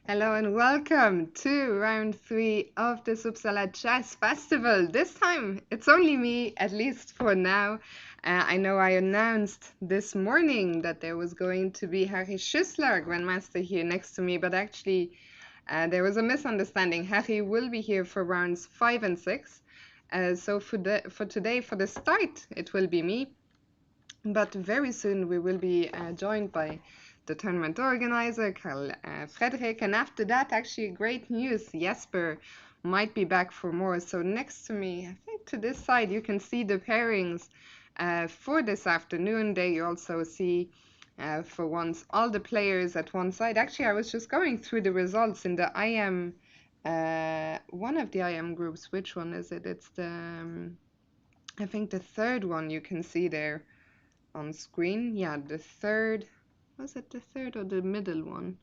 Hello and welcome to round three of the Uppsala Jazz Festival. This time it's only me, at least for now. I know I announced this morning that there was going to be Harry Schüssler, Grandmaster, here next to me, but actually there was a misunderstanding. Harry will be here for rounds 5 and 6. So for today, for the start, it will be me. But very soon we will be joined by the tournament organizer, Karl Frederick. And after that, actually, great news. Jesper might be back for more. So next to me, I think to this side, you can see the pairings for this afternoon. There you also see, for once, all the players at one side. Actually, I was just going through the results in the IM, one of the IM groups. Which one is it? It's the, I think the third one you can see there on screen. Yeah, the third. Was it the third or the middle one?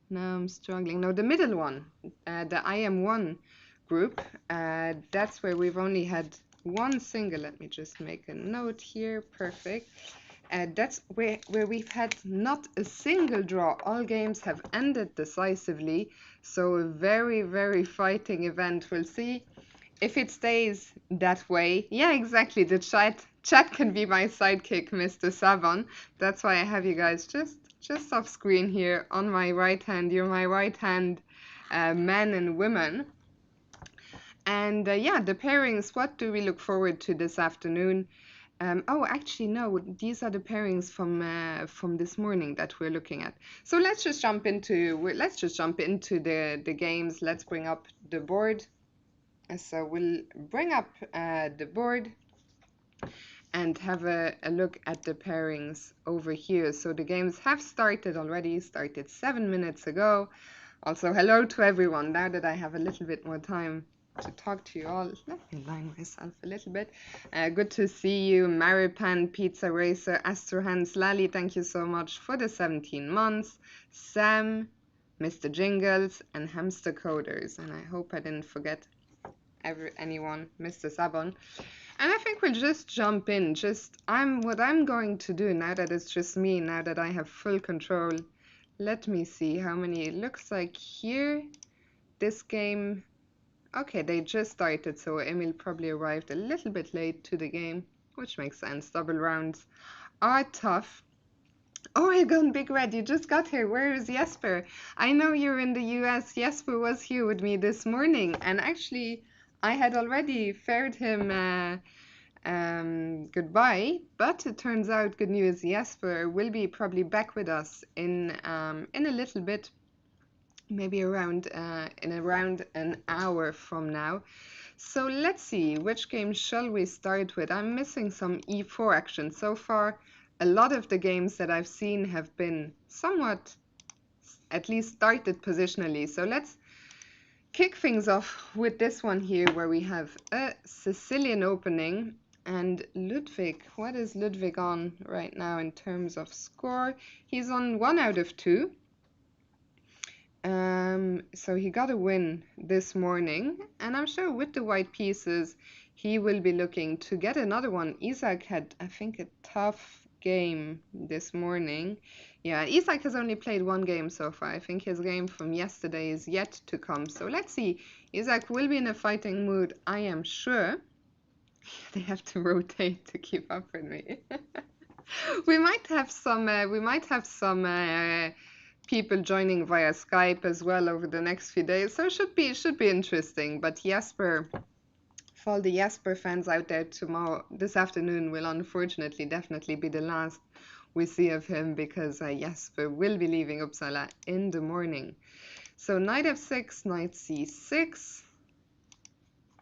Now I'm struggling. No, the middle one. The IM1 group. That's where we've only had one single. Let me just make a note here. Perfect. That's where we've had not a single draw. All games have ended decisively. So a very, very fighting event. We'll see if it stays that way. Yeah, exactly. The chat can be my sidekick, Mr. Savon. That's why I have you guys just off screen here on my right hand. You're my right hand men and women. And yeah, the pairings, what do we look forward to this afternoon? Oh, actually, no, these are the pairings from this morning that we're looking at. So let's just jump into the games. Let's bring up the board. So we'll bring up the board and have a look at the pairings over here. So the games have started already, started 7 minutes ago. Also, hello to everyone. Now that I have a little bit more time to talk to you all, let me line myself a little bit. Good to see you, Maripan, Pizza Racer, Astrahans, Lali, thank you so much for the 17 months. Sam, Mr. Jingles, and Hamster Coders. And I hope I didn't forget anyone, Mr. Sabon. And I think we'll just jump in. What I'm going to do now that it's just me, now that I have full control. Let me see how many. It looks like here, this game. Okay, they just started, so Emil probably arrived a little bit late to the game, which makes sense. Double rounds are tough. Oregon Big Red, you just got here. Where is Jesper? I know you're in the US. Jesper was here with me this morning, and actually, I had already fared him goodbye, but it turns out, good news, Jesper will be probably back with us in a little bit, maybe around an hour from now. So let's see, which game shall we start with? I'm missing some E4 action so far. A lot of the games that I've seen have been somewhat, at least started positionally. So let's kick things off with this one here where we have a Sicilian opening. And Ludwig, what is Ludwig on right now in terms of score? He's on 1 out of 2. So he got a win this morning. And I'm sure with the white pieces, he will be looking to get another one. Isaac had, I think, a tough game this morning. Yeah, Isaac has only played one game so far. I think his game from yesterday is yet to come. So let's see. Isaac will be in a fighting mood, I am sure. They have to rotate to keep up with me. We might have some people joining via Skype as well over the next few days, so it should be interesting. But Jesper, for all the Jesper fans out there, this afternoon will unfortunately definitely be the last we see of him, because Jesper will be leaving Uppsala in the morning. So knight f6, knight c6,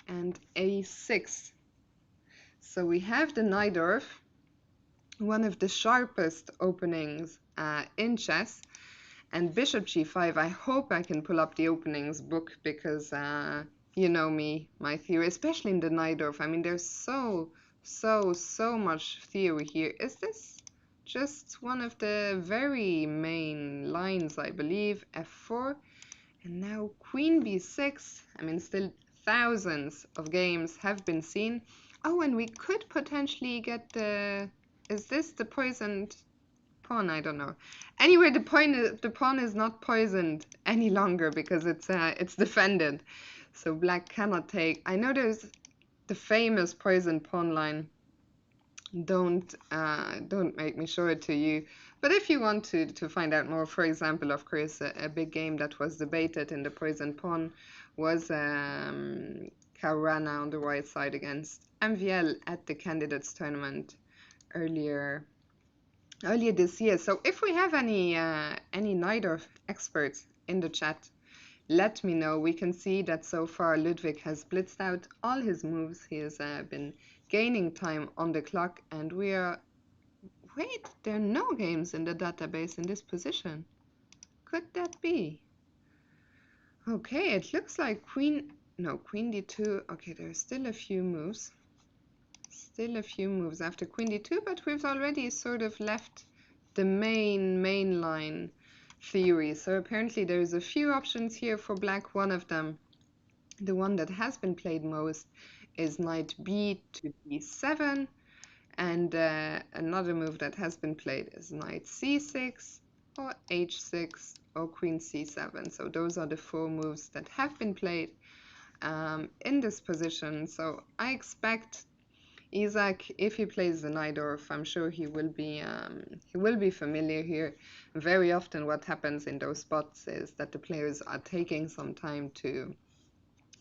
and a6. So we have the Najdorf, one of the sharpest openings in chess, and bishop g5. I hope I can pull up the openings book, because you know me, my theory, especially in the Najdorf. I mean, there's so much theory here. Is this just one of the very main lines, I believe? F4, and now queen b6. I mean, still thousands of games have been seen. Oh, and we could potentially get the, is this the poisoned pawn? I don't know. Anyway, the pawn is not poisoned any longer because it's defended. So black cannot take. I know there's the famous poison pawn line. Don't make me show it to you. But if you want to find out more, for example, of course, a big game that was debated in the poison pawn was Caruana on the white side against MVL at the candidates tournament earlier this year. So if we have any Neidorf experts in the chat, let me know. We can see that so far Ludwig has blitzed out all his moves. He has been gaining time on the clock, and we are... Wait, there are no games in the database in this position. Could that be? Okay, it looks like queen d2. Okay, there are still a few moves. Still a few moves after queen d2, but we've already sort of left the main line theory. So apparently there's a few options here for black. One of them, the one that has been played most, is knight b to d7, and another move that has been played is knight c6 or h6 or queen c7. So those are the 4 moves that have been played in this position. So I expect Isaac, if he plays the Neidorf, I'm sure he will be familiar here. Very often what happens in those spots is that the players are taking some time to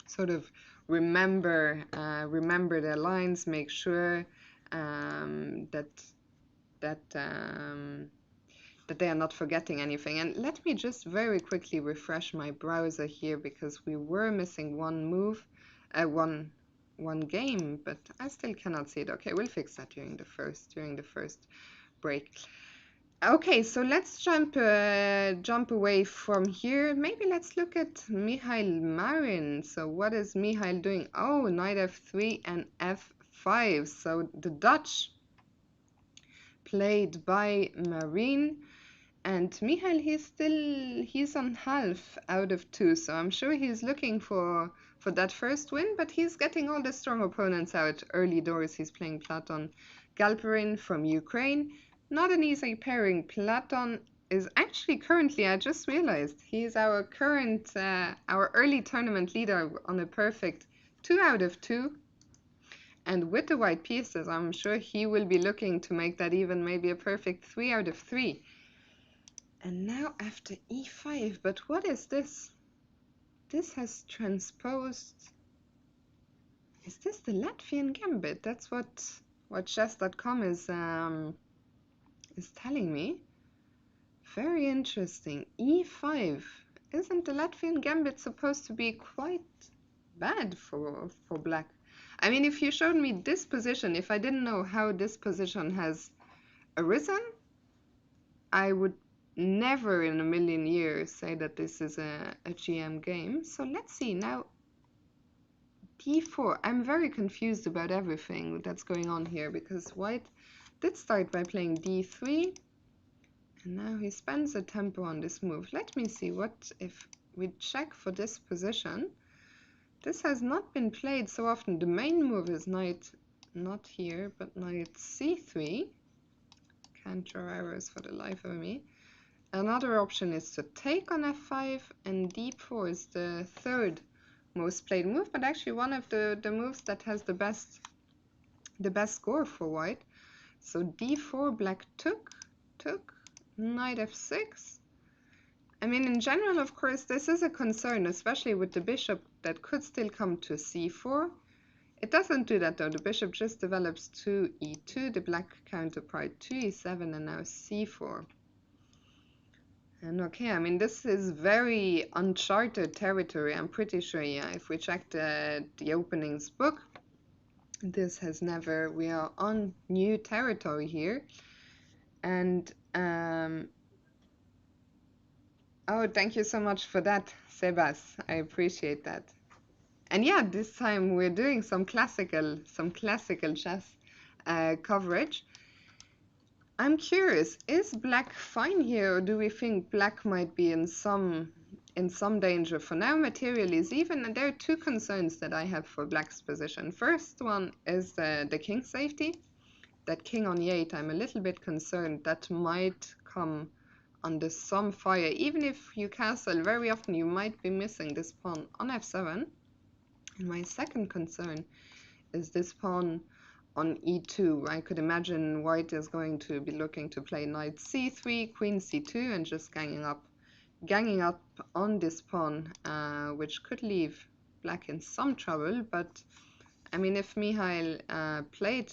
sort of remember their lines, make sure that they are not forgetting anything. And let me just very quickly refresh my browser here, because we were missing one move, one game, but I still cannot see it. Okay, we'll fix that during the first break. Okay, so let's jump away from here. Maybe let's look at Mihail Marin. So what is Mihail doing? Oh, knight f3 and f5. So the Dutch played by Marin, and Mihail, he's on half out of 2. So I'm sure he's looking for that first win, but he's getting all the strong opponents out early doors. He's playing Platon Galperin from Ukraine. Not an easy pairing. Platon is actually currently, I just realized, he's our current, our early tournament leader on a perfect 2 out of 2. And with the white pieces, I'm sure he will be looking to make that even maybe a perfect 3 out of 3. And now after e5, but what is this? This has transposed. Is this the Latvian gambit? That's what chess.com is telling me. Very interesting. e5. Isn't the Latvian gambit supposed to be quite bad for black? I mean, if you showed me this position, if I didn't know how this position has arisen, I would never in a million years say that this is a GM game. So let's see now. d4. I'm very confused about everything that's going on here, because white did start by playing d3, and now he spends a tempo on this move. Let me see what if we check for this position. This has not been played so often. The main move is knight, not here, but knight c3. Can't draw arrows for the life of me. Another option is to take on f5, and d4 is the third most played move, but actually one of the moves that has the best score for white. So d4, black took, knight f6. I mean, in general, of course, this is a concern, especially with the bishop that could still come to c4. It doesn't do that though. The bishop just develops to e2, the black counterpart to e7, and now c4. And okay, I mean, this is very uncharted territory. I'm pretty sure, yeah, if we check the openings book, this has never, we are on new territory here. And, oh, thank you so much for that, Sebas. I appreciate that. And yeah, this time we're doing some classical chess coverage. I'm curious, is black fine here, or do we think black might be in some danger? For now, material is even, and there are 2 concerns that I have for black's position. First one is the king safety. That king on e8, I'm a little bit concerned that might come under some fire. Even if you castle, very often you might be missing this pawn on f7. And my second concern is this pawn on e2. I could imagine white is going to be looking to play knight c3, queen c2, and just ganging up on this pawn, which could leave black in some trouble. But I mean, if Mihail played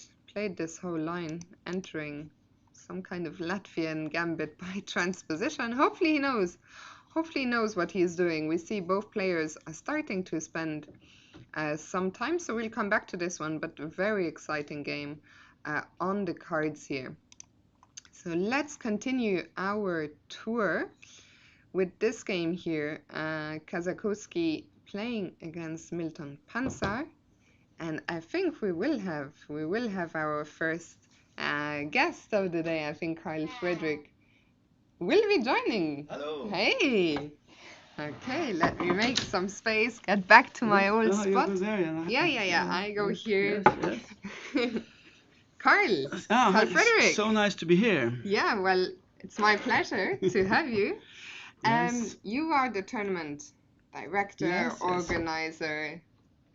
this whole line, entering some kind of Latvian gambit by transposition, hopefully he knows. Hopefully he knows what he is doing. We see both players are starting to spend some time, so we'll come back to this one, but a very exciting game on the cards here. So let's continue our tour with this game here. Kazakowski playing against Milton Panzer, and I think we will have our first guest of the day. I think Carl Frederick will be joining. Hello. Hey. Okay, let me make some space, get back to my old spot. You go there, Yeah, I go here. Yes. Carl Frederick. So nice to be here. Yeah, well, it's my pleasure to have you. Yes. You are the tournament director, Yes. organizer.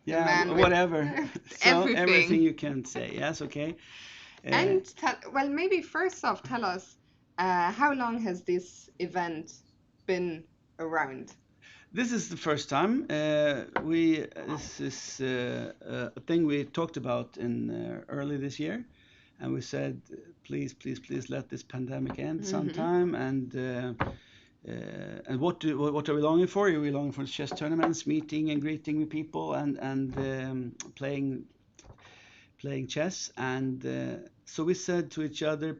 Yeah, whatever. So everything you can say. Yes, okay. And well, maybe first off, tell us how long has this event been around? This is the first time. This is a thing we talked about in early this year, and we said, please let this pandemic end sometime. And what are we longing for? Are we longing for chess tournaments, meeting and greeting with people, and playing chess? And so we said to each other,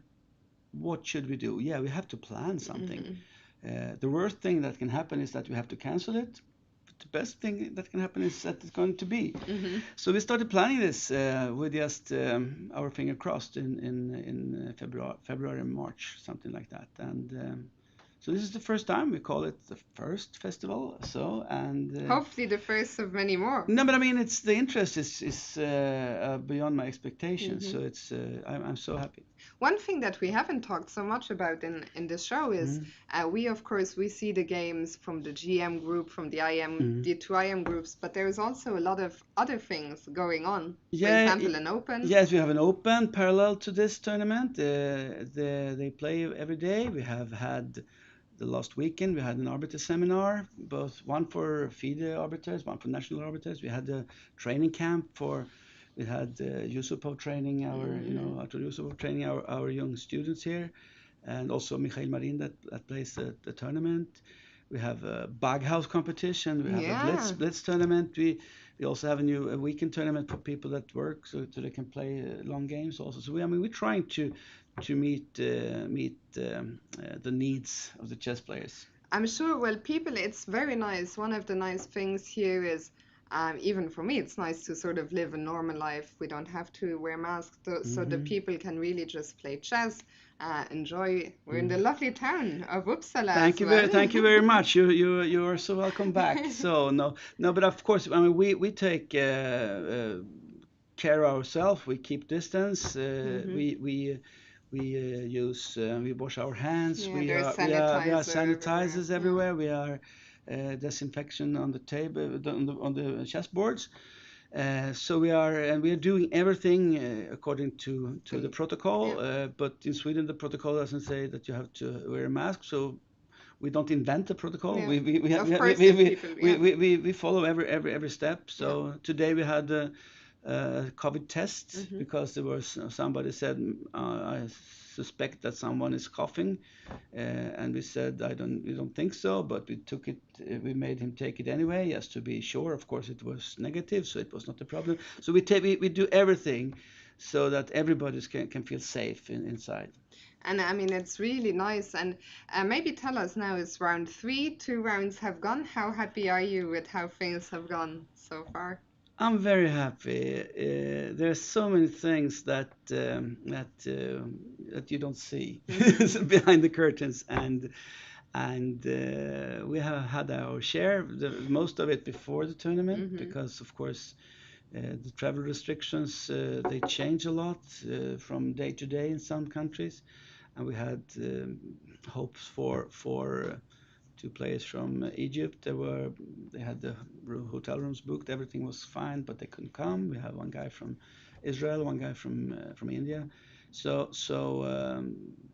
what should we do? Yeah, we have to plan something. The worst thing that can happen is that we have to cancel it. But the best thing that can happen is that it's going to be. So we started planning this with just our finger crossed in February and March, something like that. And so this is the first time. We call it the first festival. So and hopefully the first of many more. No, but I mean, it's the interest is beyond my expectations. So it's I'm so happy. One thing that we haven't talked so much about in this show is we see the games from the GM group, from the the two IM groups, but there is also a lot of other things going on. For example, an open. Yes, we have an open parallel to this tournament. They play every day. We have had the last weekend we had an arbiter seminar, one for FIDE arbiters, one for national arbiters. We had a training camp we had Yusupov training Artur Yusupov training our young students here, and also Mikhail Marin that plays the tournament. We have a bag house competition. We have a blitz tournament. We also have a weekend tournament for people that work, so they can play long games also. So we're trying to meet the needs of the chess players. I'm sure. Well, people, it's very nice. One of the nice things here is, even for me, it's nice to sort of live a normal life. We don't have to wear masks, so the people can really just play chess, enjoy. We're in the lovely town of Uppsala. Thank you very much. You are so welcome back. So no, but of course, I mean we take care of ourselves. We keep distance. We wash our hands. We are sanitizers everywhere. We are disinfection on the table, on the chessboards. So we are doing everything according to the protocol. But in Sweden, the protocol doesn't say that you have to wear a mask. So we don't invent the protocol. We follow every step. So today we had a COVID test because there was somebody said I suspect that someone is coughing, and we said we don't think so, but we took it. We made him take it anyway, just to be sure. Of course, it was negative, so it was not a problem. So we do everything so that everybody can feel safe inside. And I mean, it's really nice. And maybe tell us now, it's round 3. 2 rounds have gone. How happy are you with how things have gone so far? I'm very happy. There's so many things that you don't see behind the curtains, and we have had our share, most of it before the tournament, because of course the travel restrictions they change a lot from day to day in some countries, and we had hopes for two players from Egypt. They had the hotel rooms booked, everything was fine, but they couldn't come. We have one guy from Israel, one guy from India. So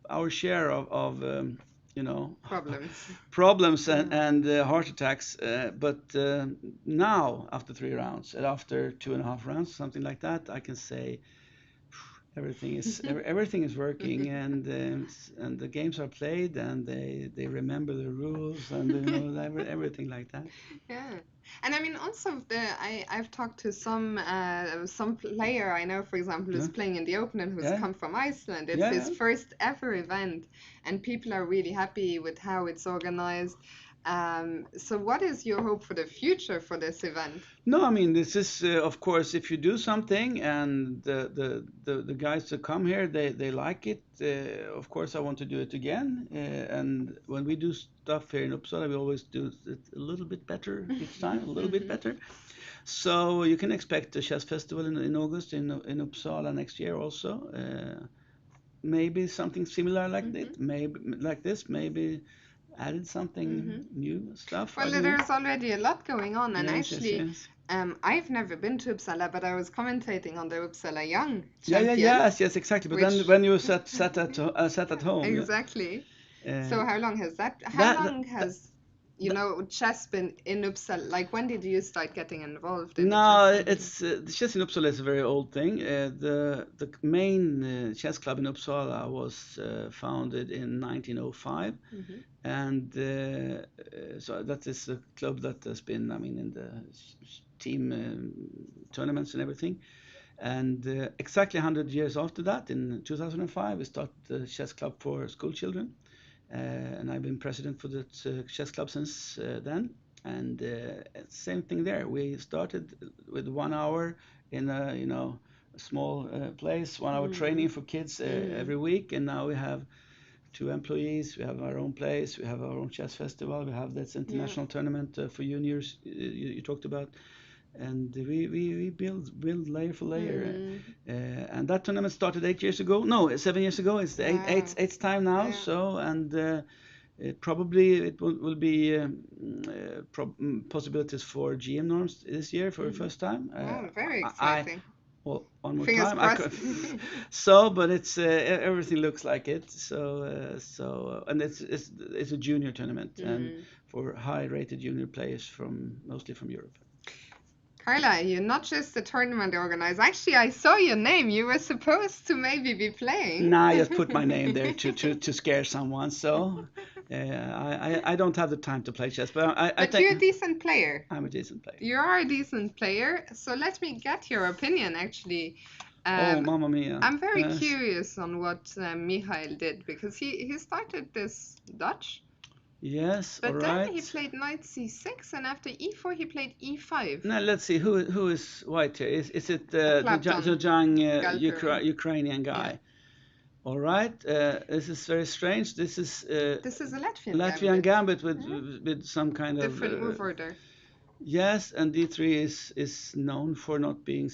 our share of you know Problems. problems Yeah. and heart attacks. But now, after 3 rounds, and after 2.5 rounds, something like that, I can say everything is working, and the games are played, and they remember the rules, and everything like that. Yeah. And I mean also I've talked to some player I know, for example, who's Yeah, playing in the Open and who's yeah, come from Iceland. It's yeah, his yeah. first ever event and people are really happy with how it's organized. So what is your hope for the future for this event? No, I mean this is of course if you do something and the guys that come here they like it. Of course, I want to do it again. And when we do stuff here in Uppsala, we always do it a little bit better each time, a little bit Hmm. better. So you can expect a chess festival in August in Uppsala next year also. Maybe something similar like Hmm. that, maybe like this, maybe added something Hmm. new stuff. I Well, don't know. there's already a lot going on, and Yes, yes, actually, yes. I've never been to Uppsala, but I was commentating on the Uppsala Young Yeah, yeah, Champions, yes, yes, exactly. But then which when you sat at home, yeah, exactly. uh, So how long has that? How that, long has, that chess been in Uppsala? Like, when did you start getting involved in the chess no, center? it's the chess in Uppsala is a very old thing. The main chess club in Uppsala was founded in 1905, Hmm. and so that is a club that has been, I mean, in the team tournaments and everything. And exactly 100 years after that, in 2005, we started the chess club for school children. And I've been president for the chess club since then. And same thing there. We started with 1 hour in a a small place, 1 hour training Mm. for kids Mm. every week, and now we have 2 employees. We have our own place. We have our own chess festival. We have this Yeah. international tournament for juniors you talked about, and we build layer for layer. Mm. And that tournament started 8 years ago. No, 7 years ago. It's the Wow. eighth time now. Yeah. So and probably it will be possibilities for GM norms this year for the Hmm. first time. Oh, very I exciting. well, one more Fingers time. I could. crossed. So, but it's everything looks like it. And it's a junior tournament and Mm. for high-rated junior players from mostly from Europe. Carla, you're not just a tournament organizer. Actually, I saw your name. You were supposed to maybe be playing. Nah, I just put my name there to scare someone. So I don't have the time to play chess, but I But think you're a decent player. I'm a decent player. You are a decent player. So let me get your opinion, actually. Oh, Um, Mamma Mia. I'm very Yes. curious on what Michael did because he started this Dutch, Yes, all but then he right. played knight c6, and after e4 he played e5. Now let's see who is white here. Is it the Platon, young Galper. Ukrainian Yeah. guy? All right. This is very strange. This is This is a Latvian Latvian gambit. gambit Yeah. with some kind of Different move order. yes, and D3 is known for not being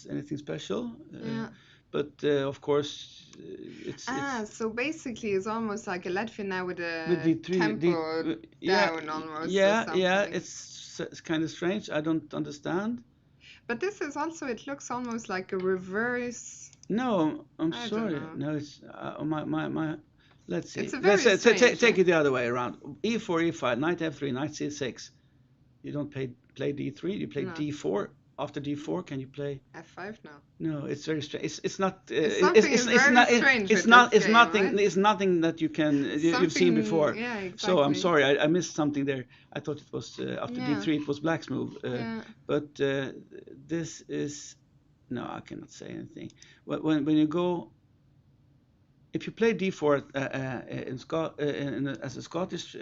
anything special. Yeah. But of course, it's Ah, so basically it's almost like a Latvian now with with a D3 tempo yeah, down almost or yeah. something. It's kind of strange. I don't understand. But this is also, it looks almost like a reverse. No, I'm I don't sorry. know. No, it's my. Let's It's see. a Let's very say, strange, take yeah? it the other way around. E4, E5, knight F3, knight C6. You don't play D3. You play No, D4. After D4, can you play? F5 now. No, it's very strange. It's not. It's something very strange with this It's game, nothing. right? It's nothing that you've seen Something, before. yeah, So I'm exactly. sorry. I missed something there. I thought it was after Yeah, D3 it was Black's move. yeah. But this is no. I cannot say anything. When you go if you play d4 as a Scottish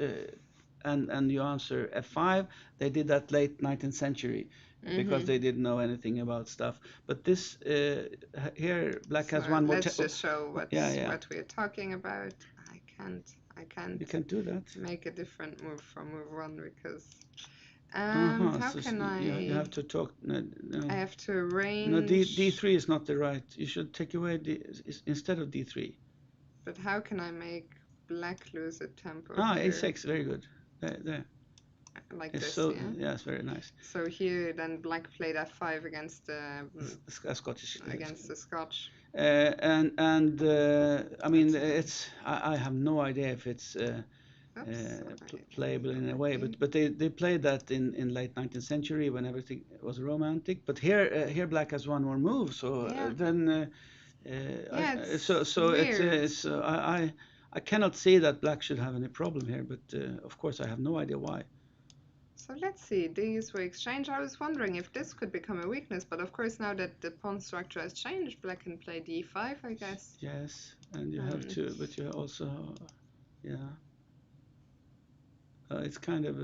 and you answer f5, they did that late 19th century because Mm-hmm. they didn't know anything about stuff. But this here, black So has one more. let's just show Yeah, yeah. what we're talking about. I You can't can do that. make a different move from move one because how So can you have to talk. No, I no, have to no. arrange. D3 is not the right. You should take away instead of D3. But how can I make black lose a tempo Ah, here? a6, very good. There. Like It's this, so, yeah? yeah, it's very nice. So here then black played f5 against Scottish. against the Scotch. I mean, That's a good. I have no idea if it's Oops, I playable go in a back way, in. but they played that in late 19th century when everything was romantic. But here black has one more move, so Yeah, then yeah, it's so weird. I cannot see that black should have any problem here, but of course I have no idea why. So let's see, these were exchanged. I was wondering if this could become a weakness, but of course now that the pawn structure has changed, black can play d5, I guess. Yes, and you have And to, but you also, yeah, it's kind of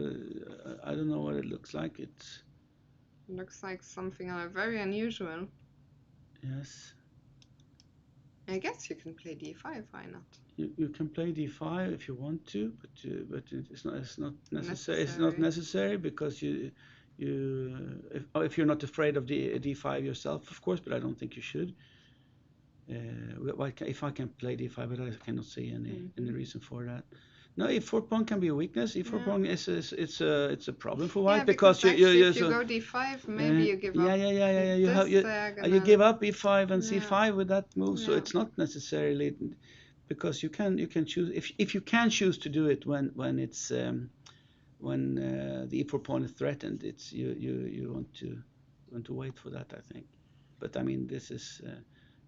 I don't know what it looks like. It's looks like something very unusual. yes. I guess you can play d5, why not? You can play d5 if you want to, but it's not necessary. It's not Necessary. necessary because if you're not afraid of d5 yourself, of course, but I don't think you should. If I can play d5, but I cannot see any Hmm. reason for that. No, e4 pawn can be a weakness. E4 Yeah. pawn is it's a problem for Yeah, white because because actually you if you so go d5, maybe you give yeah, up yeah, yeah, yeah, yeah. You have this you give diagonal. up e5 and Yeah, c5 with that move, so yeah. it's not necessarily because you can choose if you can choose to do it when the e4 pawn is threatened. It's you want to wait for that, I think. But I mean, this is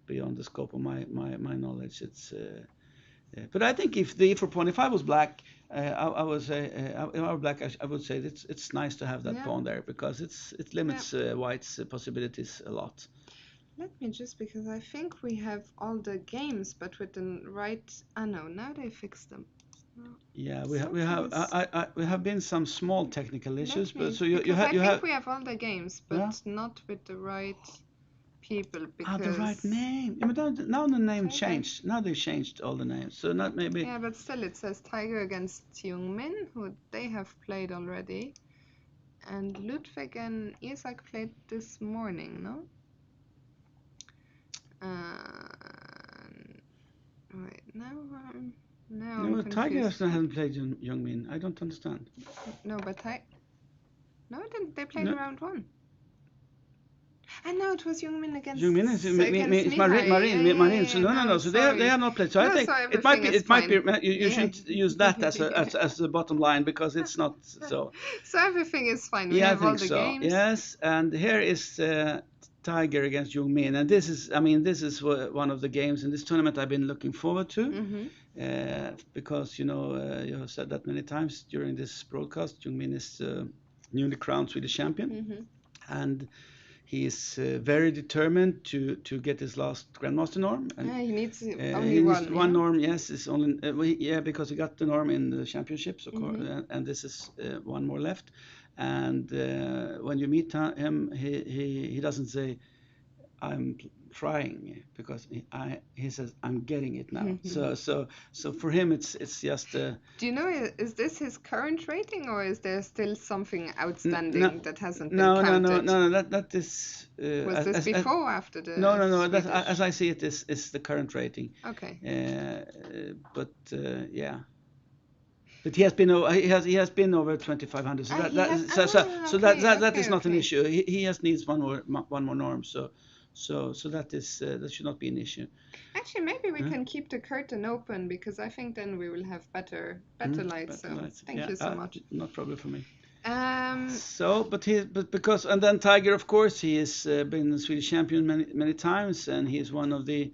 beyond the scope of my knowledge. But I think if the e4 pawn, if I was black, I would say if I were black, I would say it's nice to have that Yeah, pawn there because it yeah. limits white's possibilities a lot. Let me just, because I think we have all the games, but with the right. Ah, no, now they fixed them. No, Yeah, something is. we have been some small technical issues, Let but me, so because I you think have we have all the games, yeah. but not with the right people, Ah, the right because. name. Yeah, but now the name Tiger. changed. Now they changed all the names, so not maybe. Yeah, but still it says Tiger against Jungmin, who they have played already. And Ludwig and Isaac played this morning, no? Wait, now I'm No, Tiger confused. What? hasn't played Youngmin. I don't understand. No, but no, they played No, round one. And no, it was Jungmin Jungmin is against it's Mihai. Yeah, yeah, Marin. yeah, So yeah. no. No, So they sorry. have not played. So I No, think so everything is it might be fine. you Yeah. shouldn't use that as the bottom line because it's not so. So everything is fine. We Yeah, I have all think the so. games. Yes, and here is Tiger against Jungmin, and this is one of the games in this tournament I've been looking forward to. Mm-hmm. Because you have said that many times during this broadcast. Jungmin is newly crowned Swedish champion, Mm-hmm. and he is very determined to get his last grandmaster norm, and Yeah, he needs only he needs one, one yeah? norm. Yes, it's only yeah, because he got the norm in the championships, of course, Mm-hmm. and this is one more left. And when you meet him, he doesn't say I'm trying because he says I'm getting it now. So for him it's just Do you know, is this his current rating, or is there still something no outstanding that hasn't been no no no counted? no that is Was this as before or after no the no that as Swedish? I see it is the current rating. Okay. But yeah. But he has been over 2500, so Ah, he has. Okay, that is okay, not an okay. issue. He just needs one more norm, so that is that should not be an issue. Actually, maybe we Huh? can keep the curtain open, because I think then we will have better light. Better So lights. thank Yeah, you so much. not problem for me. Um, So, but because and then Tiger, of course, he has been Swedish champion many times, and he is one of the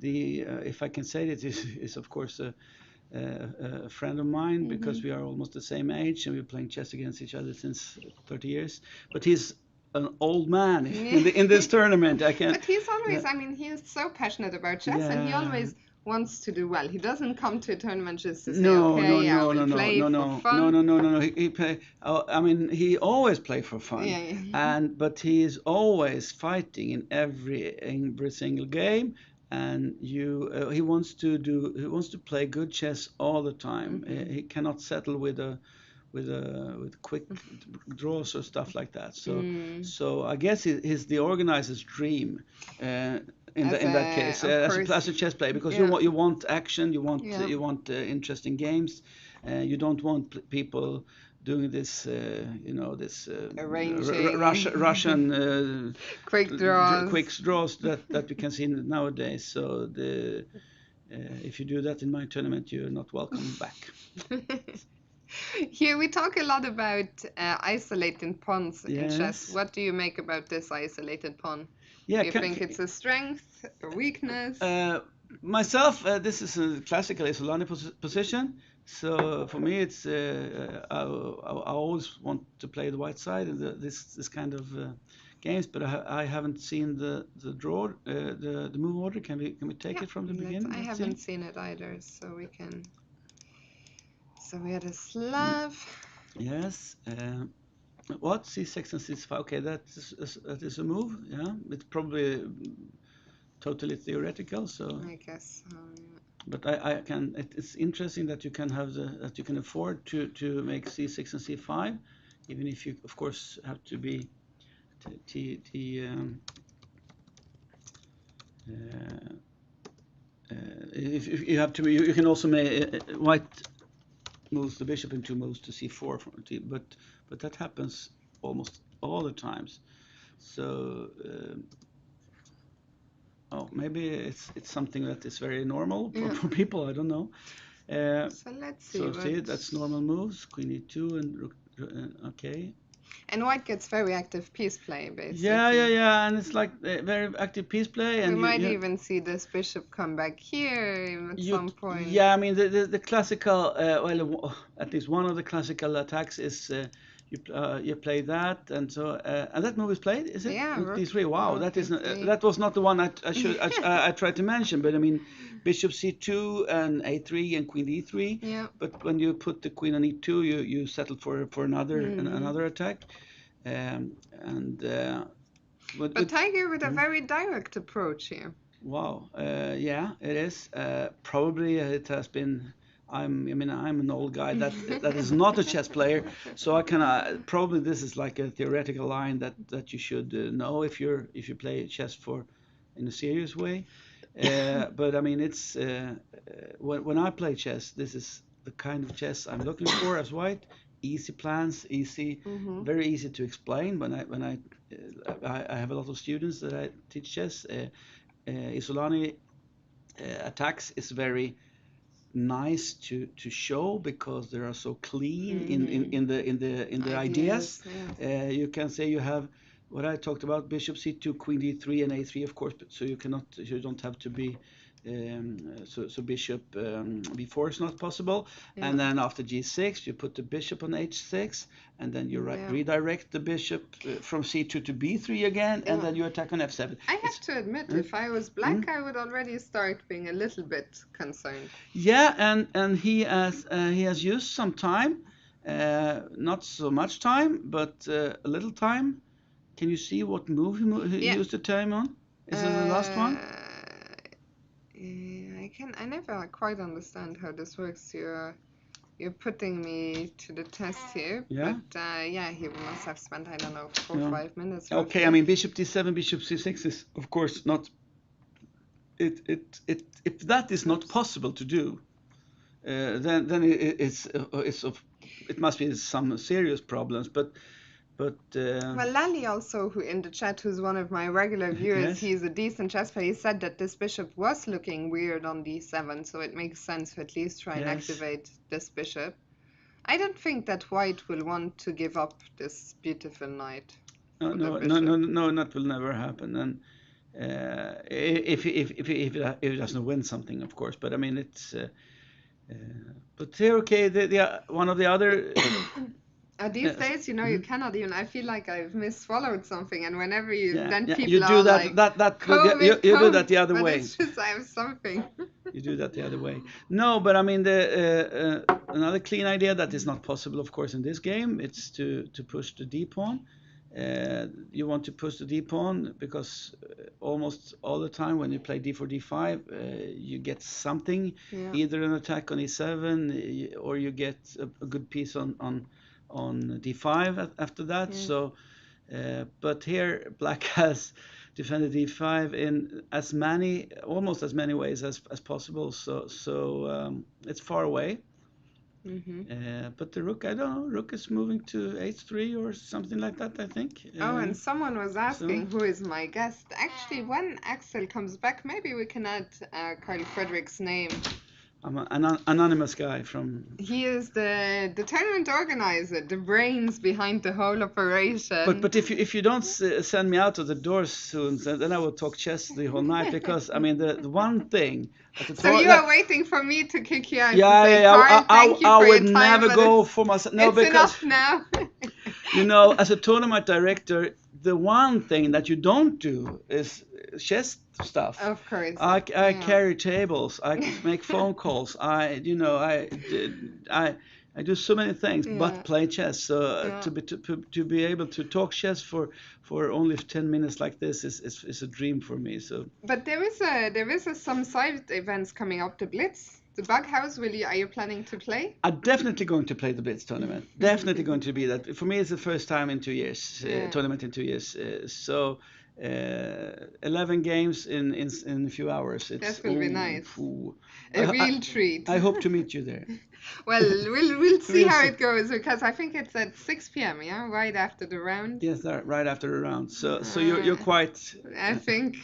if I can say it, is of course a friend of mine because mhm. we are almost the same age and we're playing chess against each other since 30 years. But he's an old man Yeah. in this tournament. I can, But he's yeah, always, I mean, he's so passionate about chess, and he yeah. always wants to do well. He doesn't come to a tournament just to say, No, no, okay, I no, will no, no, play no, for no, no, fun. no, no, no, no. He play. I mean, he always play for fun, Yeah, yeah. but he is always fighting in every single game. And he wants to play good chess all the time. Hmm. He cannot settle with with quick draws or stuff like that. So Mm. so I guess it is the organizer's dream uh, As in that a, case of as course, a chess player, because yeah, you want action, yeah, you want interesting games, you don't want people doing this this arranging Russian quick draws. quick draws that we can see nowadays. So if you do that in my tournament, you're not welcome back. Here we talk a lot about isolating pawns in chess. Yes. What do you make about this isolated pawn? Yeah. Do you think it's a strength, a weakness? Uh, Myself, this is a classical Isolani position. So for me, it's I always want to play the white side in this kind of games, but I haven't seen the draw, the move order. Can we take Yeah, it from the let's. beginning? I Let's see. haven't seen it either, so we can. So we had a Mm, Slav. yes. What C6 and C5? Okay, that is a move. Yeah, it's probably totally theoretical. So. I guess. But I can. It's interesting that you can have that you can afford to make C6 and C5, even if you of course have to be t, t, uh, if you have to, you can also make white moves the bishop in two moves to C4 from T, but that happens almost all the times. So oh, maybe it's something that is very normal Yeah. for people. I don't know. Uh, So let's see so what. see, that's normal moves. Queen e2 and rook. Okay. And white gets very active piece play, Yeah, yeah, basically. yeah, and it's like very active piece play, We and might even see this bishop come back here at some point. yeah, I mean the classical at least one of the classical attacks is you play that, and that move is played, is it? Yeah, Rook rook, d3. Wow, rook d3. that was not the one I tried to mention, but I mean bishop c2 and a3 and queen d3. Yeah. But when you put the queen on e2, you settle for Hmm. another attack, and But with Tiger with a mm, very direct approach here. wow, yeah, it is. Probably it has been. I mean, I'm an old guy that is not a chess player, so I can probably this is like a theoretical line that you should know if you play chess for in a serious way. But I mean, it's when I play chess, this is the kind of chess I'm looking for as white. Easy plans, Hmm. very easy to explain. I have a lot of students that I teach chess. Isolani attacks is very nice to show because they are so clean Hmm. in the ideas. Ideas, yes. You can say you have what I talked about: bishop c2, queen d3, and a3, of course. But so you don't have to be so bishop b4 is not possible, Yeah. and then after g6 you put the bishop on h6, and then you Yeah. redirect the bishop from c2 to b3 again, and Yeah. then you attack on f7. I have It's to admit, mm, if I was mm. black, I would already start being a little bit concerned. Yeah, and he has used some time, not so much time, but a little time. Can you see what move he Yeah. used the time on? Is it the last one? Uh, I can. I never quite understand how this works. You're putting me to the test here, Yeah. but yeah, he must have spent, I don't know, four or Yeah. 5 minutes Okay, I roughly. mean bishop d7, bishop c6 is of course not if that is not Oops. possible to do, then it's of it must be some serious problems. But Well, Lally also, who in the chat, who's one of my regular viewers, yes, he's a decent chess player. He said that this bishop was looking weird on d7, so it makes sense to at least try and yes. activate this bishop. I don't think that white will want to give up this beautiful knight No, for the no, no, no, bishop. no, that will never happen. And if he doesn't win something, of course. But I mean, it's. Uh, but here, okay, one of the other. These days, you Mhm. cannot even. I feel like I've misswallowed something, and whenever you, Yeah, then yeah, you people do are that. like, You, COVID, you do that COVID, the other but way. it's just I have something. You do that the other way. No, but I mean, the another clean idea that is not possible, of course, in this game. It's to push the d pawn. You want to push the d pawn because almost all the time when you play d4 d5, you get something, Yeah. either an attack on e7 or you get a good piece on d5 after that. Yeah. So, but here black has defended d5 in as many, almost as many ways as possible. So it's far away. Hmm. But the rook, I don't know, rook is moving to h3 or something like that, I think. Oh, and someone was So asking who is my guest. Actually, when Axel comes back, maybe we can add Carl Frederick's name. I'm an anonymous guy from. He is the tournament organizer, the brains behind the whole But operation. but if you don't send me out of the doors soon, then I will talk chess the whole night because I mean the one thing that the So tour you that are waiting for me to kick you out to yeah say, yeah yeah Carl, thank you I for your would time, never but go for myself. No, it's because enough now. as a tournament director, the one thing that you don't do is chess stuff. Of course, I yeah, carry tables. I make phone calls. I do so many things but yeah, play chess. So yeah. to be able to talk chess for only 10 minutes like this is a dream for me. So But there is some side events coming up. The Blitz, the Bug House. Are you planning to play? I'm definitely going to play the Blitz tournament. Definitely going to be that. For me, it's the first time in 2 years, Yeah, tournament in 2 years. 11 games in a few hours. It's that will be nice. ooh. A I real treat. I hope to meet you there. Well, we'll see We'll how see. it goes because I think it's at 6 p.m. Yeah, right after the round. Yes, right after the round. So you're Uh, quite. I think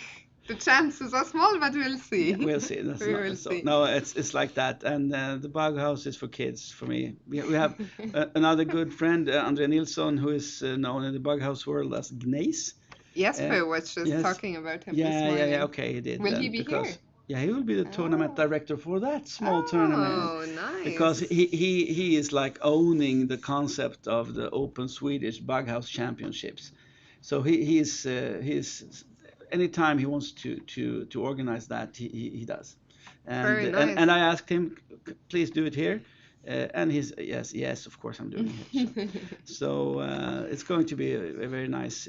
the chances are small, but we'll Yeah, see. we'll see. That's We not will so. see. No, it's like that. And the bug house is for kids. For me, we have another good friend, Andrea Nilsson, who is known in the bug house world as Gneis. Jesper was just Yes. talking about him this Yeah. morning. Okay, he did Will he then be because here? yeah, he will be the tournament Oh, director for that small tournament oh, because nice. he is like owning the concept of the Open Swedish Bug House Championships. So he's anytime he wants to organize that he does. Very And nice. I asked him, please do it here. And he's yes, of course I'm doing it here. So it's going to be a very nice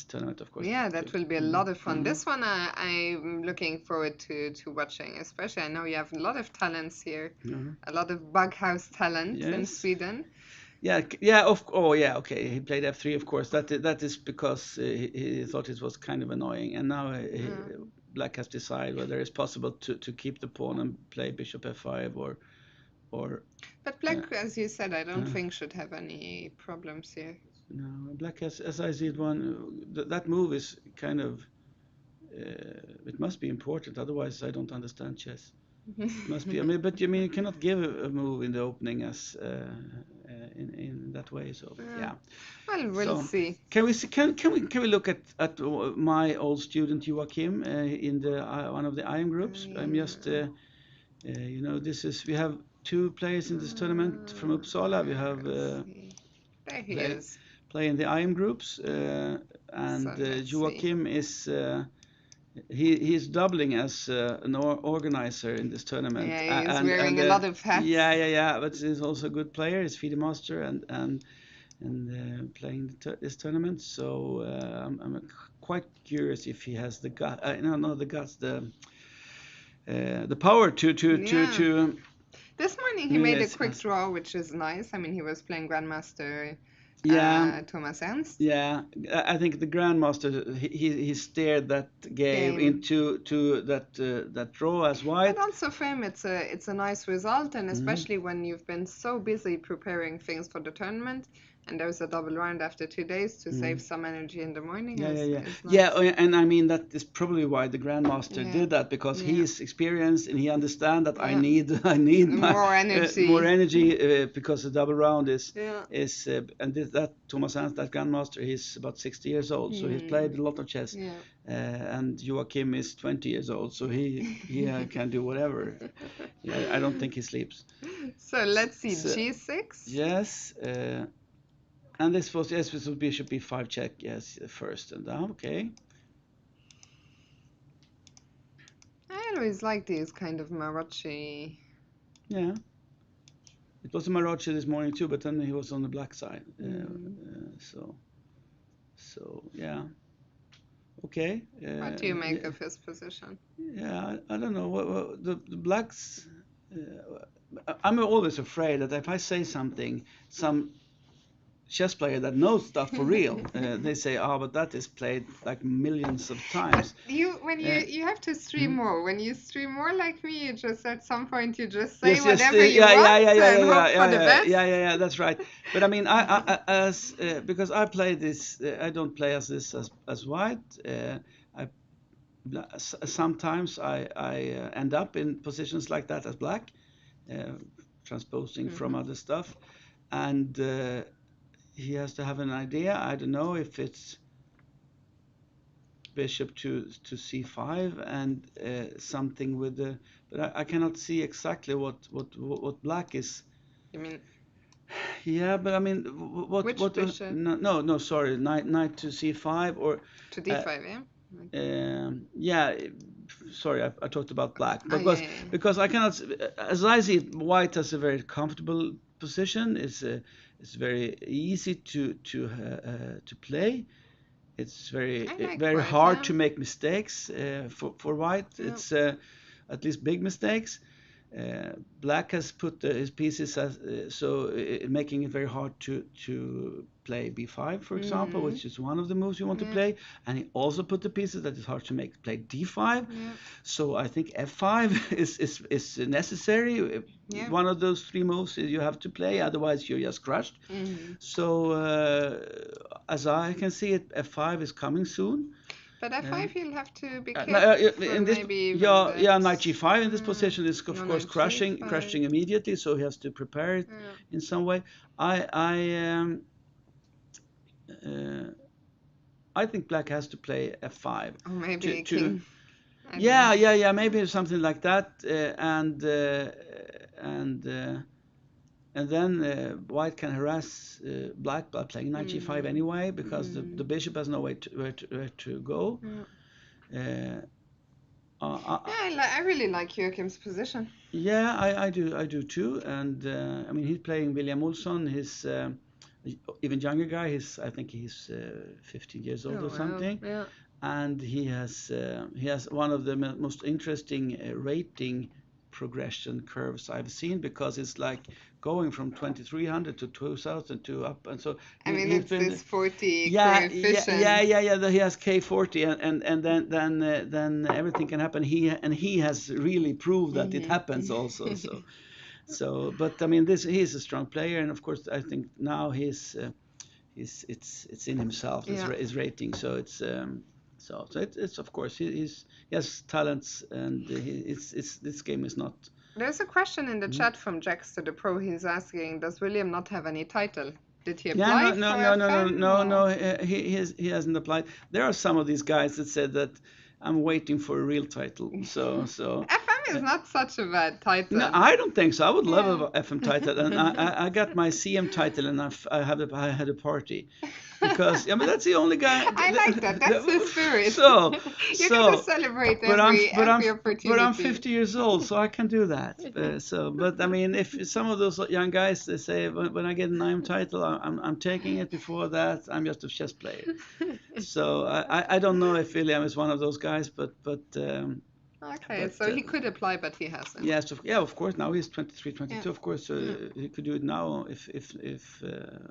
tournament, of course. Yeah, that will be a lot of fun. Mhm. This one I'm looking forward to watching, especially I know you have a lot of talents here, Mhm. a lot of bug house talent in Yes. Sweden. Yeah, yeah. Oh, yeah. Okay. He played f3, of course. That is because he thought it was kind of annoying, and now Uh, Black has decided whether it's possible to keep the pawn and play bishop f5 or but uh, Black, as you said, I don't uh, think should have any problems here. no. Black has, as I see it, that move is kind of it must be important. Otherwise, I don't understand chess. Must be. I mean, but you cannot give a move in the opening as in that way. So Yeah. yeah. Well, we'll So see. can we look at my old student Joachim in the one of the IM groups? I'm just Yeah. this is we have two players in this tournament from Uppsala. We have Let's see. There he play is. play in the IM groups, So and let's see. Joachim is. He's doubling as an organizer in this tournament, Yeah, he's and wearing a lot of hats. yeah. But he's also a good player. He's FIDE master and playing this tournament. So I'm quite curious if he has the gut. No, not the guts. The power Yeah. to. This morning he made a Yes, quick draw, which is nice. I mean, he was playing Grandmaster yeah. Thomas Ernst Yeah, I think the Grandmaster he steered that game game. into to that draw as But white. also for him, it's a nice result, and Mhm. especially when you've been so busy preparing things for the tournament, and there's a double round after 2 days to save Mhm. some energy in the morning Yeah. is Yeah, nice. and I mean that is probably why the Grandmaster Yeah, did that because he yeah, is experienced and he understands that I yeah. need I need my More more energy. energy because the double round Yeah. is and that Thomas Hans, that Grandmaster, he's about 60 years old, so he's Hmm. played a lot of chess, Yeah. and Joachim is 20 years old, so he can do whatever. Yeah, I don't think he sleeps. So let's see, So, G6. yes, and this would be should be 5 check, yes, first, and okay. I always like these kind of Marochi. Yeah, it was a Maroche this morning too, but then he was on the black side. Hmm. So yeah, okay. What do you make of his position? Yeah, I don't know. The blacks. I'm always afraid that if I say something, some chess player that knows stuff for real, they say, "Oh, but that is played like millions of But times." when Uh, you have to stream mhm. more. When you stream more like me, you just at some point you just say Yes, yes, whatever you yeah, yeah, yeah, want yeah, and yeah, yeah, hope for yeah, the yeah, best. yeah, yeah, yeah. That's right. But I mean, as because I play this, I don't play as this as white. I sometimes I end up in positions like that as black, uh, transposing from Mhm. other stuff, and he has to have an idea. I don't know if it's bishop to c5 and something with the, but I cannot see exactly what black is. You mean Yeah, but I mean, which bishop no, no, no, sorry, knight to c5 or to uh, d5? Yeah. yeah, sorry, I talked about black Oh yeah, yeah, because I cannot, as I see it, white has a very comfortable position. It's very easy to play. It's yeah. I like very white. hard Yeah, to make mistakes for white. yeah. It's at least big mistakes. Black has put his pieces as, making it very hard to play b5, for example, Mm-hmm. which is one of the moves you want to Yeah, play. And he also put the pieces that is hard to make play d5. yeah, So I think f5 is necessary. yeah. One of those three moves you have to play, otherwise you're just crushed. Mm-hmm. So as I can see it, f5 is coming soon. But Uh, f5, you'll have to be no, careful. in this, Maybe even yeah, that. yeah, knight g5 in this position is of No, course knight g5. crushing immediately, so he has to prepare it Yeah. in some way. Uh, I think black has to play f5 Or maybe to a king. I don't yeah, know. yeah, yeah, maybe something like that, and and then white can harass black by playing knight g5 Mm. anyway, because the Mm. bishop has no way where to go. Yeah. Uh, uh, Yeah, I really like Joachim's position. Yeah, I do too. And I mean, he's playing William Olsson. He's even younger guy. I think he's 15 years old Oh or wow. something. Yeah. And he has one of the most interesting rating progression curves I've seen, because it's like going from 2300 to 2000 to up, and so I mean, he's it's been, this 40 yeah, yeah, yeah, coefficient. yeah, yeah. He has K40, and then everything can happen. He has really proved that it happens also. Mm-hmm. But I mean, this he's a strong player, and of course, I think now it's in himself. Yeah. His rating, so it's of course he has talents, and it's this game is not. There's a question in the Mhm. chat from Jax to the Pro. He's asking, does William not have any title? Did he Yeah, no, apply no, for no, no, no, FM no, or? no. He hasn't applied. There are some of these guys that said that I'm waiting for a real title. FM is Uh, not such a bad no, title. I don't think so. I would love Yeah. a FM title, and I got my CM title, and I had a party, because I mean that's the only guy. I like that. That's the spirit. So You gotta so celebrate but I'm every but I'm opportunity. 50 years old, so I can do that. But I mean, if some of those young guys, they say when I get an IM title, I'm taking it. Before that, I'm just a chess player. So I don't know if William is one of those guys, Okay, but so he could apply, but he hasn't. yes, yeah, of course. Now he's 23, Yeah. 22. Of course, Yeah. he could do it now if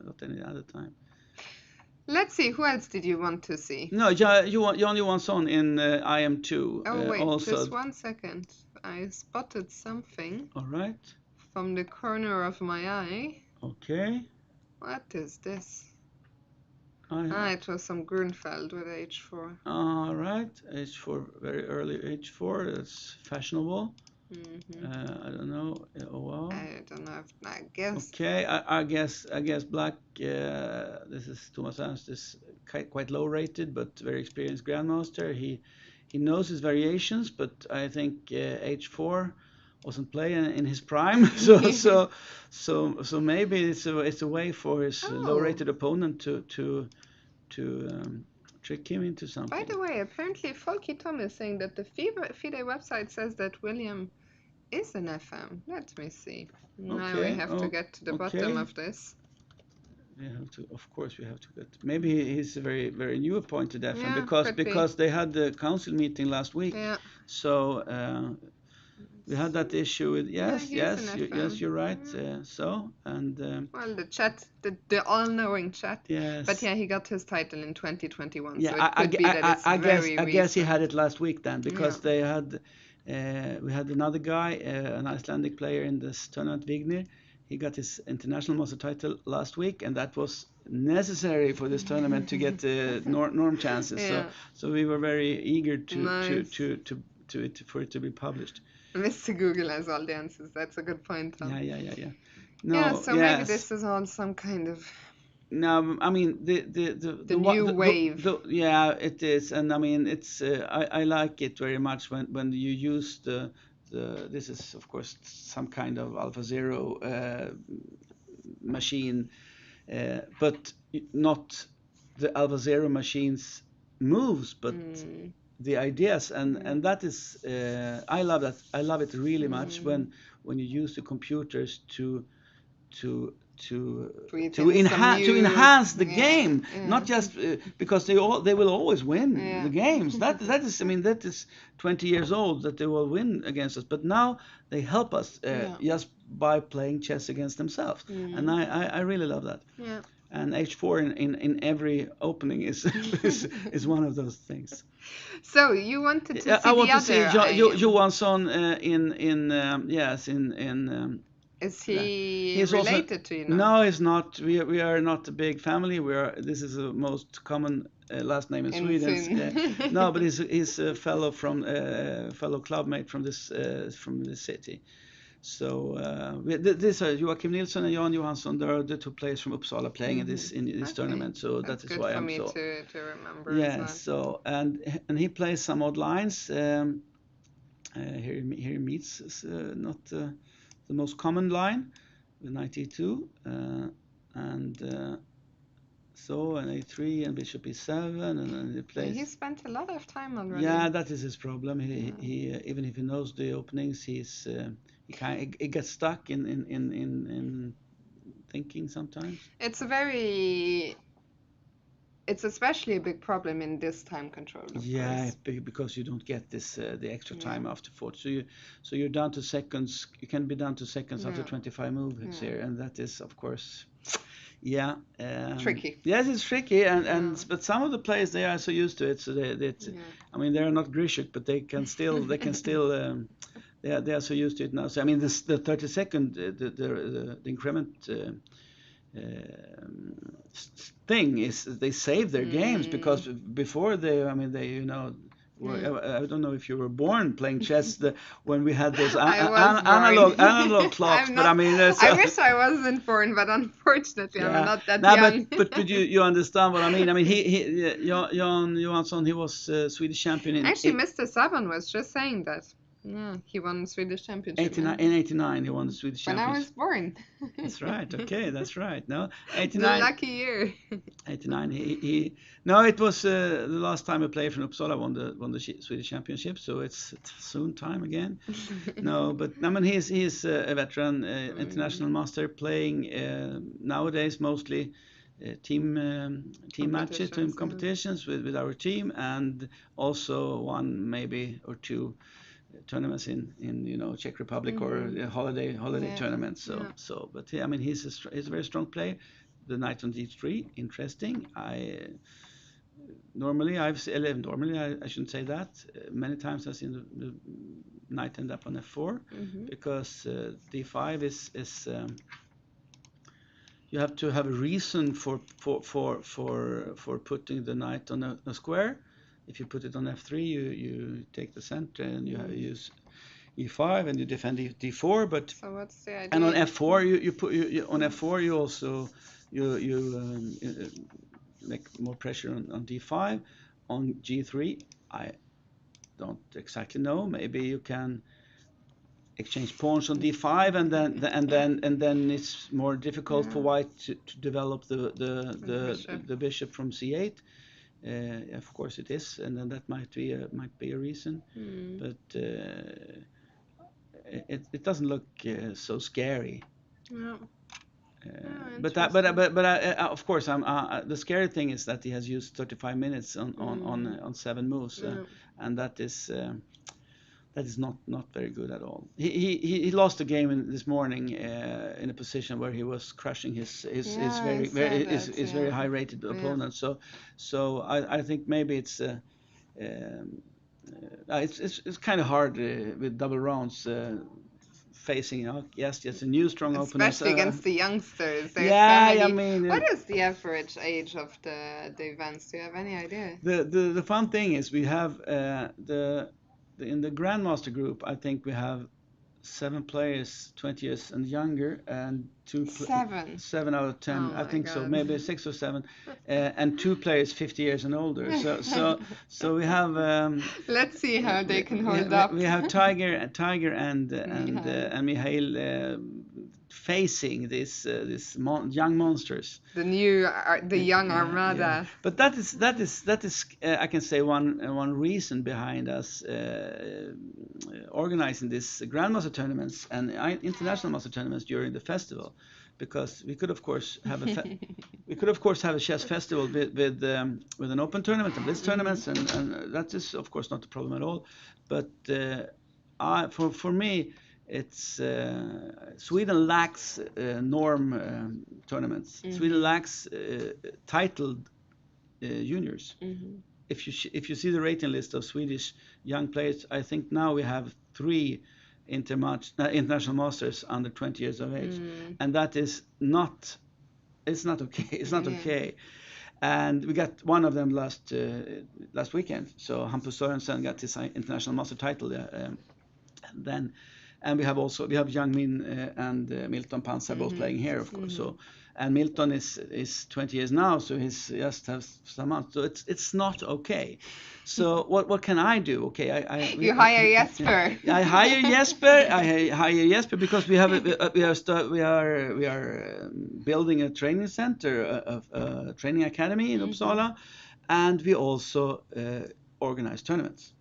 not any other time. Let's see, who else did you want to see? No, yeah, you only want son in IM2 Oh, wait, also. just 1 second. I spotted something All right. from the corner of my eye. Okay. What is this? I Ah, it was some Grunfeld with h4. All right. H4, very early H4. That's fashionable. Mm-hmm. I don't know. Oh wow. I don't know if I guess. Okay, I guess black. This is Thomas Ernst. Is quite low rated, but very experienced grandmaster. He knows his variations, but I think H4 wasn't playing in his prime. So maybe it's a way for his low Oh, rated opponent to trick him into by something. the way, apparently Folky Tom is saying that the FIDE website says that William is an FM. Let me see. Now we Okay. have to Oh, get to the bottom okay. of this. We have to, of course, we have to get. Maybe he's a very new appointed FM, Yeah, could be. because they had the council meeting last week. Yeah. So we had that issue with Yeah, yes, he's an yes, FM. you're right. Yeah. So and Well, the chat, the all-knowing chat. But yes, yeah, he got his title in 2021, yeah, so it could be that it's very I guess he had recent. it last week then Yeah. because they had we had another guy, an Icelandic player in this tournament, Vignir. He got his international master title last week, and that was necessary for this tournament to get norm chances. So Yeah, we were very eager nice. for it to be published. Mr. Google has all the answers. That's a good point, Tom. Yeah. Yeah, No, so maybe yes. this is all some kind of No, I mean the new wave. yeah, it is, and I mean it's I like it very much when you use the this is of course some kind of Alpha Zero machine, but not the Alpha Zero machines moves, but Mm, the ideas, yeah. and that is I love that. I love it really much Mm. when you use the computers to Breathe in some to new. enhance the Yeah, game, yeah, not just because they will always win the yeah. games. That is, I mean, that is 20 years old that they will win against us. But now they help us Yeah. just by playing chess against themselves, and Mm. I really love that. Yeah. And H4 in every opening is is one of those things. So you wanted to I see the want to see other IM. Johansson in yes in Is yeah. he He's also related to you now? no, he's not. We are not a big family. We are. This is the most common last name in In Sweden. Finn. No, but he's a fellow from fellow clubmate from this city. So this are Joakim Nilsson and Jan Johansson. They are the two players from Uppsala playing in this Okay. tournament. So that That's is good why for I'm me so to remember as yeah. well. So and he plays some odd lines. Here he meets not the most common line with 92 and so an a3 and bishop e7 and then he Yeah, he plays spent a lot of time yeah, already. that is his problem. Yeah. He even if he knows the openings, he gets stuck in thinking sometimes. It's a very, it's especially a big problem in this time control, of Yeah, course. because you don't get this the extra Yeah. time after 40. So you're down to seconds. You can be down to seconds after Yeah. 25 moves Yeah. here, and that is of course yeah. Tricky. Yes, it's tricky, Yeah. and but some of the players they are so used to it, so Yeah. I mean they're not Grishuk, but they can still they are so used to it now. So I mean this the 30-second the increment thing is they save their games because Mm. before they I mean they Mm. I don't know if you were born playing chess when we had those I was analog born. clocks, I'm but I not. mean I wish I wasn't born, but unfortunately, I'm yeah, not that no, young. but you understand what I mean. I mean Jan Johansson he was Swedish champion Actually, Mr. Saban was just saying that. Yeah, he won Swedish championship, 89 man. in 89 he won the Swedish When I championship. was born. That's right. Okay, that's right. No, The 89 lucky year. 89 he no it was the last time a player from Uppsala won the Swedish championship, so it's soon time again. No, but I mean he's a veteran Mm, international master playing nowadays mostly team matches, team competitions, yeah. competitions with our team, and also one maybe or two tournaments in Czech Republic or Hmm. holiday Yeah, tournaments. yeah. But yeah, I mean he's a very strong player. The knight on d3, interesting. I shouldn't say that. Many times I've seen the knight end up on f4 Hmm. because d5 is you have to have a reason for putting the knight on a square. If you put it on f3, you take the center and you Mm. use e5 and you defend d4. But So what's the and on idea? f4 you put on f4 you also you make more pressure on d5. On g3, I don't exactly know. Maybe you can exchange pawns on d5 and then it's more difficult for Yeah, white to develop with the bishop. the bishop from c8. Of course it is, and then that might be a reason, Mm. but it doesn't look so scary. Yeah. Oh, interesting. But of course the scary thing is that he has used 35 minutes Mm. on 7 moves, Yeah. and that is that is not very good at all. He lost the game this morning in a position where he was crushing his Yeah, I saw that. his very Yeah. high rated Yeah. opponent. So I think maybe um, it's kind of hard with double rounds facing yes a new strong opponents. Especially against the youngsters. There's so Yeah, I many. mean What is the average age of the events? Do you have any idea? the fun thing is we have in the Grandmaster group. I think we have 7 players 20 years and younger, and 7. 7 out of 10, Oh I my think so, God. maybe 6 or 7, and 2 players 50 years and older. So we have Let's see how they can hold we up. have Tiger Mihai. and Mihail facing this young monsters. The young Yeah. armada. But that is I can say one reason behind us organizing this Grandmaster tournaments and international master tournaments during the festival, because we could of course have a chess festival with an open tournament and blitz tournaments, and that is of course not a problem at all. But for me, it's Sweden lacks norm tournaments. Sweden lacks titled juniors. If you see the rating list of Swedish young players, I think now we have 3 international masters under 20 years of age, and that is not. It's not okay. It's not Yeah. okay. And we got one of them last weekend. So Hampus Sørensen got his international master title then, and we have Young Min and Milton Panzer both playing here, of course. So, and Milton is 20 years now, so he's just has some months. So it's not okay. So what can I do? Okay, You hire Jesper. I hire Jesper. I hire Jesper because we are building a training center, a training academy in Uppsala, and we also organize tournaments.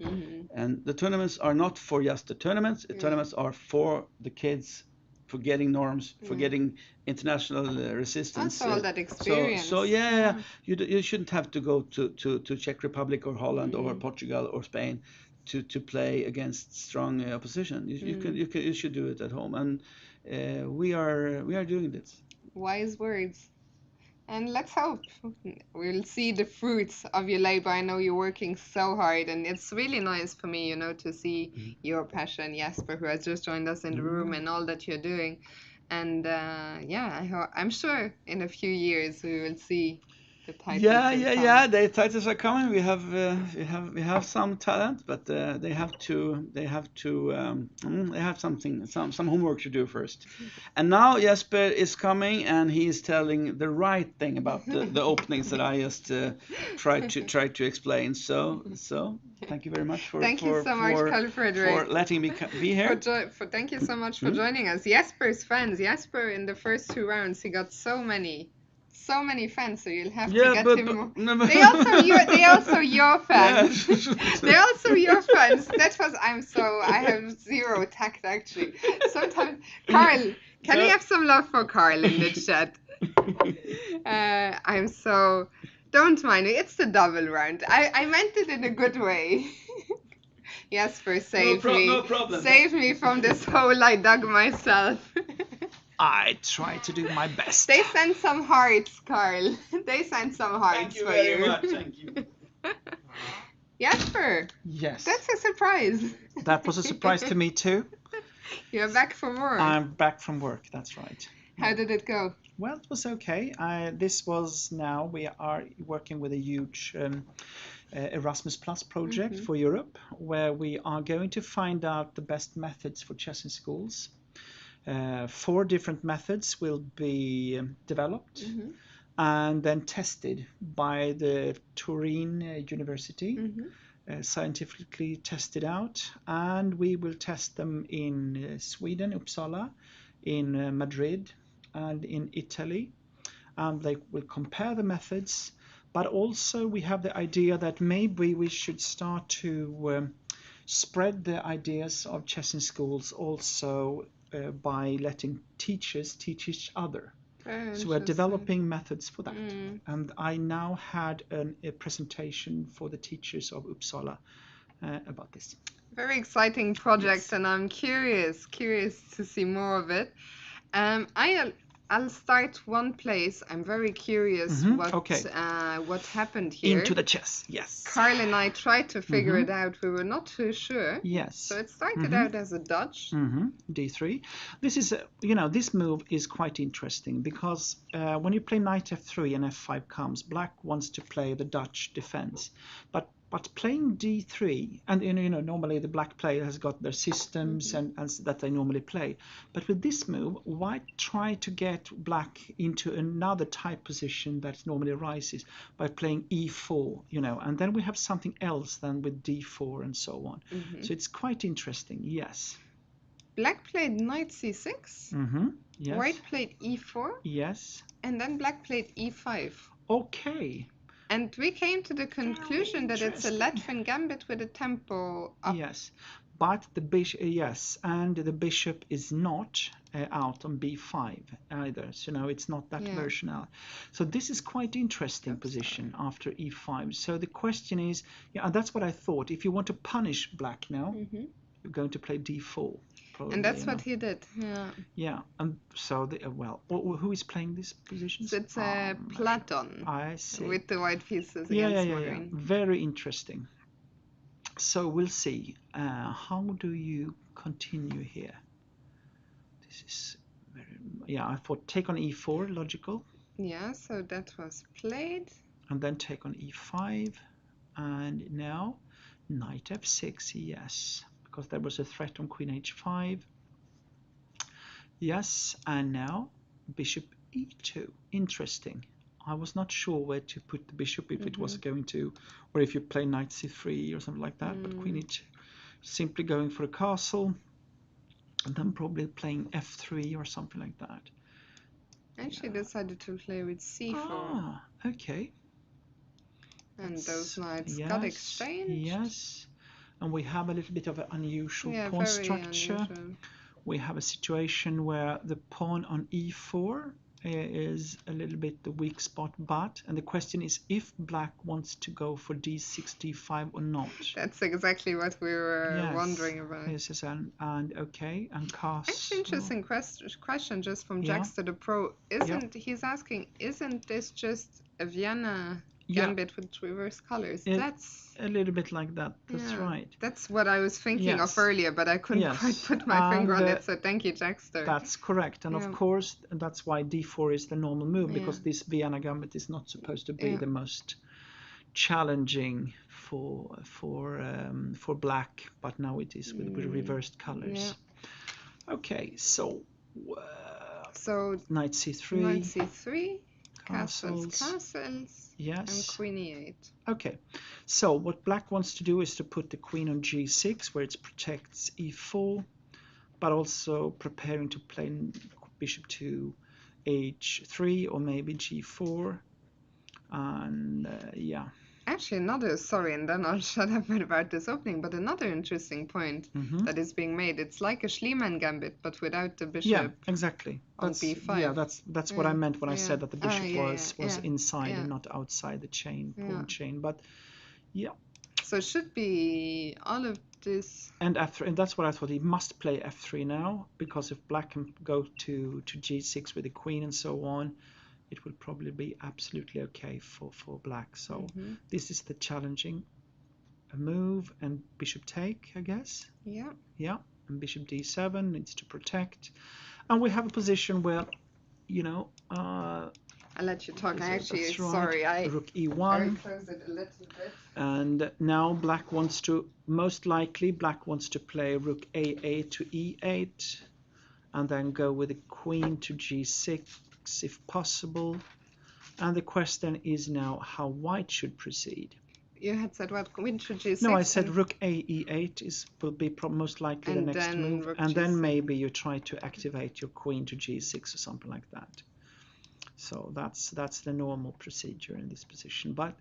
And the tournaments are not for just the tournaments. The tournaments are for the kids, for getting norms, for getting international resistance. Also all that experience. So yeah, you shouldn't have to go to Czech Republic or Holland or Portugal or Spain to play against strong opposition. You should do it at home, and we are doing this. Wise words. And let's hope we'll see the fruits of your labor. I know you're working so hard, and it's really nice for me, to see your passion, Jesper, who has just joined us in the room, and all that you're doing. And yeah, I'm sure in a few years we will see the titles will come. Yeah. The titles are coming. We have some talent, but they have some homework to do first. And now Jesper is coming, and he is telling the right thing about the openings that I just tried to explain. So thank you very much Thank you so much, Carl Fredrik, for letting me be here. Thank you so much for joining us. Jesper's fans. Jesper in the first 2 rounds, he got so many fans, so you'll have to get him more. They also your fans. They're also your fans. I have zero tact actually. Sometimes, Carl, can we have some love for Carl in the chat? Don't mind me. It's the double round. I meant it in a good way. Jesper, save me. No problem. Save me from this hole I dug myself. I try to do my best. They sent some hearts, Carl. They sent some hearts for you. Thank you very much. Thank you. Jesper, Yes. that's a surprise. That was a surprise to me too. You're back for more. I'm back from work, that's right. How did it go? Well, it was okay. We are working with a huge Erasmus Plus project for Europe, where we are going to find out the best methods for chess in schools. 4 different methods will be developed and then tested by the Turin University, scientifically tested out, and we will test them in Sweden, Uppsala, in Madrid, and in Italy, and they will compare the methods. But also we have the idea that maybe we should start to spread the ideas of chess in schools also by letting teachers teach each other. So we're developing methods for that. And I now had a presentation for the teachers of Uppsala about this. very exciting project, Yes. and I'm curious to see more of it. I'll start one place. I'm very curious Okay. what happened Into here. the chess. Yes. Carl and I tried to figure Mm-hmm. it out. We were not too sure. So Yes. it started Mm-hmm. out as a dodge. D3. This is, this move is quite interesting because when you play knight f3 and f5 comes, black wants to play the Dutch defense, but playing d3, and normally the black player has got their systems and that they normally play, but with this move, white try to get black into another type position that normally arises by playing e4, and then we have something else than with d4 and so on. So it's quite interesting. Yes. Black played knight c6. Yes. White played e4. Yes. And then black played e5. Okay. And we came to the conclusion that it's a Latvian gambit with a tempo up. Yes, but the bishop, yes, and the bishop is not out on b5 either. So no, it's not that version out. So this is quite interesting position after e5. So the question is, and that's what I thought. If you want to punish black now, you're going to play d4. Probably, and that's what he did. Yeah. Yeah, and so who is playing this position? So it's Platon. I see. With the white pieces Yeah, against yeah. green. Very interesting. So we'll see. How do you continue here? This is I thought take on e4, logical. Yeah, so that was played. And then take on e5, and now knight f6, yes, because there was a threat on queen h5. Yes, and now bishop e2. Interesting. I was not sure where to put the bishop, if it was going to, or if you play knight c3 or something like that, but queen e2. Simply going for a castle, and then probably playing f3 or something like that. I actually decided to play with c4. Ah, okay. And those knights got exchanged. Yes, and we have a little bit of an unusual pawn very structure. unusual. We have a situation where the pawn on e4 is a little bit the weak spot, and the question is if black wants to go for d6, d5 or not. That's exactly what we were wondering about. Yes, and okay, and castle. Actually, interesting question just from Jax to the Pro. He's asking, isn't this just a Vienna gambit with reverse colors? That's a little bit like that. That's right. That's what I was thinking of earlier, but I couldn't quite put my finger on it. So thank you, Jackster. That's correct, and of course that's why d4 is the normal move, because this Vienna gambit is not supposed to be the most challenging for black, but now it is with reversed colors. Okay, so knight c3. Knight c3. Castles. Yes. And queen e8. Okay, so what black wants to do is to put the queen on g6, where it protects e4, but also preparing to play bishop to h3 or maybe g4, and Actually, and then I'll shut up about this opening, but another interesting point that is being made. It's like a Schliemann gambit, but without the bishop. Yeah, exactly. On b5. Yeah, that's what I meant when I said that the bishop was inside and not outside the pawn chain. But so it should be all of this. And f3, and that's what I thought. He must play f3 now, because if black can go to g6 with the queen and so on, it will probably be absolutely okay for black. So this is the challenging move, and bishop take, I guess. Yeah. And bishop d7 needs to protect, and we have a position where, I'll let you talk. I actually, right. sorry, rook e1. Close it a little bit. And now black wants to play rook a8 to e8, and then go with the queen to g6 if possible. And the question is now how white should proceed. You had said what? Queen to g6? No, I said rook a e8 will be most likely the next move. And then maybe you try to activate your queen to g6 or something like that. So that's the normal procedure in this position. But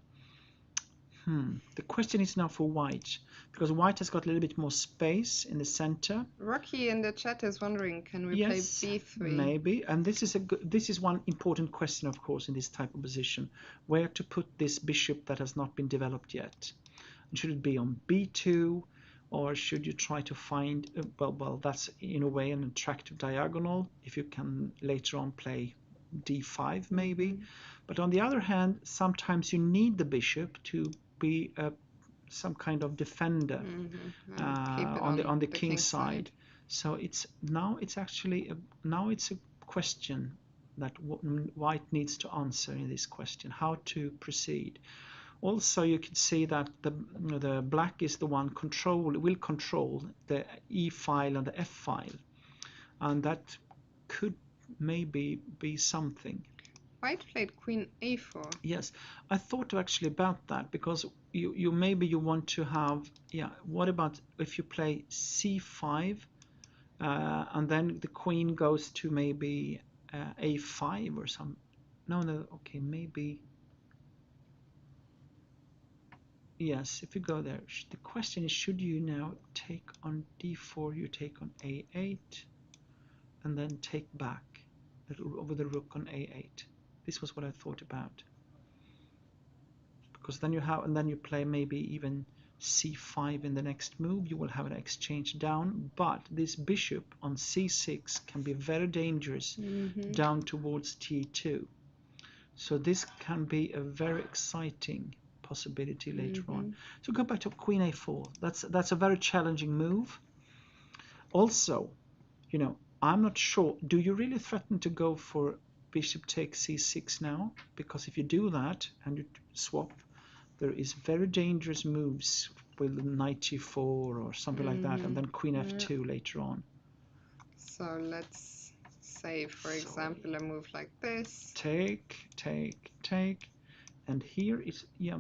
the question is now for white, because white has got a little bit more space in the center. Rocky in the chat is wondering, can we play b3? Maybe, and this is one important question, of course, in this type of position, where to put this bishop that has not been developed yet. Should it be on b2, or should you try to find well, that's in a way an attractive diagonal if you can later on play d5 maybe. But on the other hand, sometimes you need the bishop to be some kind of defender Keep it on the the king king's side. So it's actually now it's a question that white needs to answer in this question, how to proceed. Also, you can see that the black is the one will control the e file and the f file, and that could maybe be something. White played queen a4. Yes, I thought actually about that, because you maybe you want to have, yeah, what about if you play c5 and then the queen goes to maybe a5 or some, no, okay, maybe. Yes, if you go there, the question is, should you now take on d4, you take on a8, and then take back over the rook on a8. This was what I thought about. Because then you have, and then you play maybe even c5 in the next move, you will have an exchange down, but this bishop on c6 can be very dangerous down towards t2. So this can be a very exciting possibility later on. So go back to queen a4. That's a very challenging move. Also, you know, I'm not sure, do you really threaten to go for bishop takes c6 now? Because if you do that and you swap, there is very dangerous moves with knight g4 or something like that, and then queen f2 later on. So let's say, for example, a move like this. Take, and here is, yeah,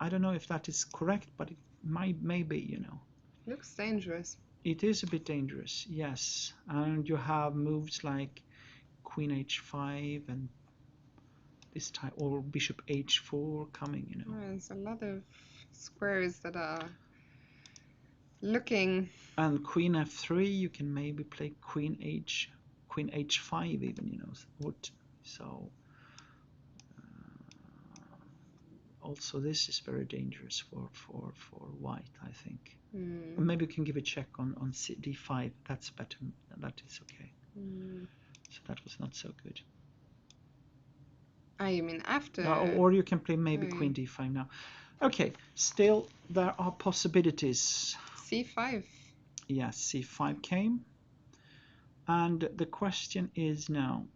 I don't know if that is correct, but it may be, you know. Looks dangerous. It is a bit dangerous, yes. And you have moves like queen h5 and this type, or bishop h4 coming, you know. There's a lot of squares that are looking. And queen f3, you can maybe play queen h5 even, you know. So also this is very dangerous for white, I think. Maybe you can give a check on d5. That's better. That is okay. So that was not so good. You mean after? Or you can play maybe queen d5 now. Okay, still there are possibilities. c5. Yes, c5 came. And the question is now,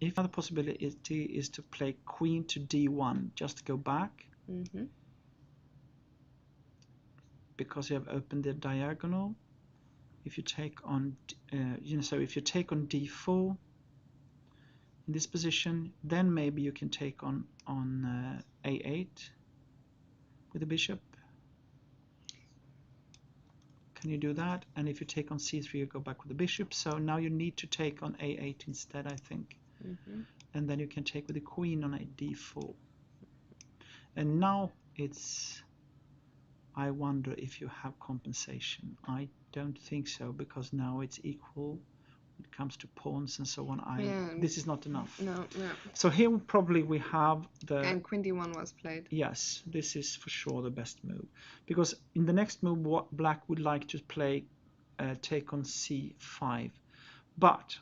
if another possibility is to play queen to d1, just go back. Because you have opened the diagonal. If you take on, so if you take on d4 in this position, then maybe you can take on a8 with the bishop. Can you do that? And if you take on c3, you go back with the bishop. So now you need to take on a8 instead, I think. And then you can take with the queen on a d4. And now it's, I wonder if you have compensation. I don't think so, because now it's equal. It comes to pawns and so on. This is not enough. No. So here probably we have the... And queen d1 was played. Yes, this is for sure the best move. Because in the next move, what black would like to play, take on c5. But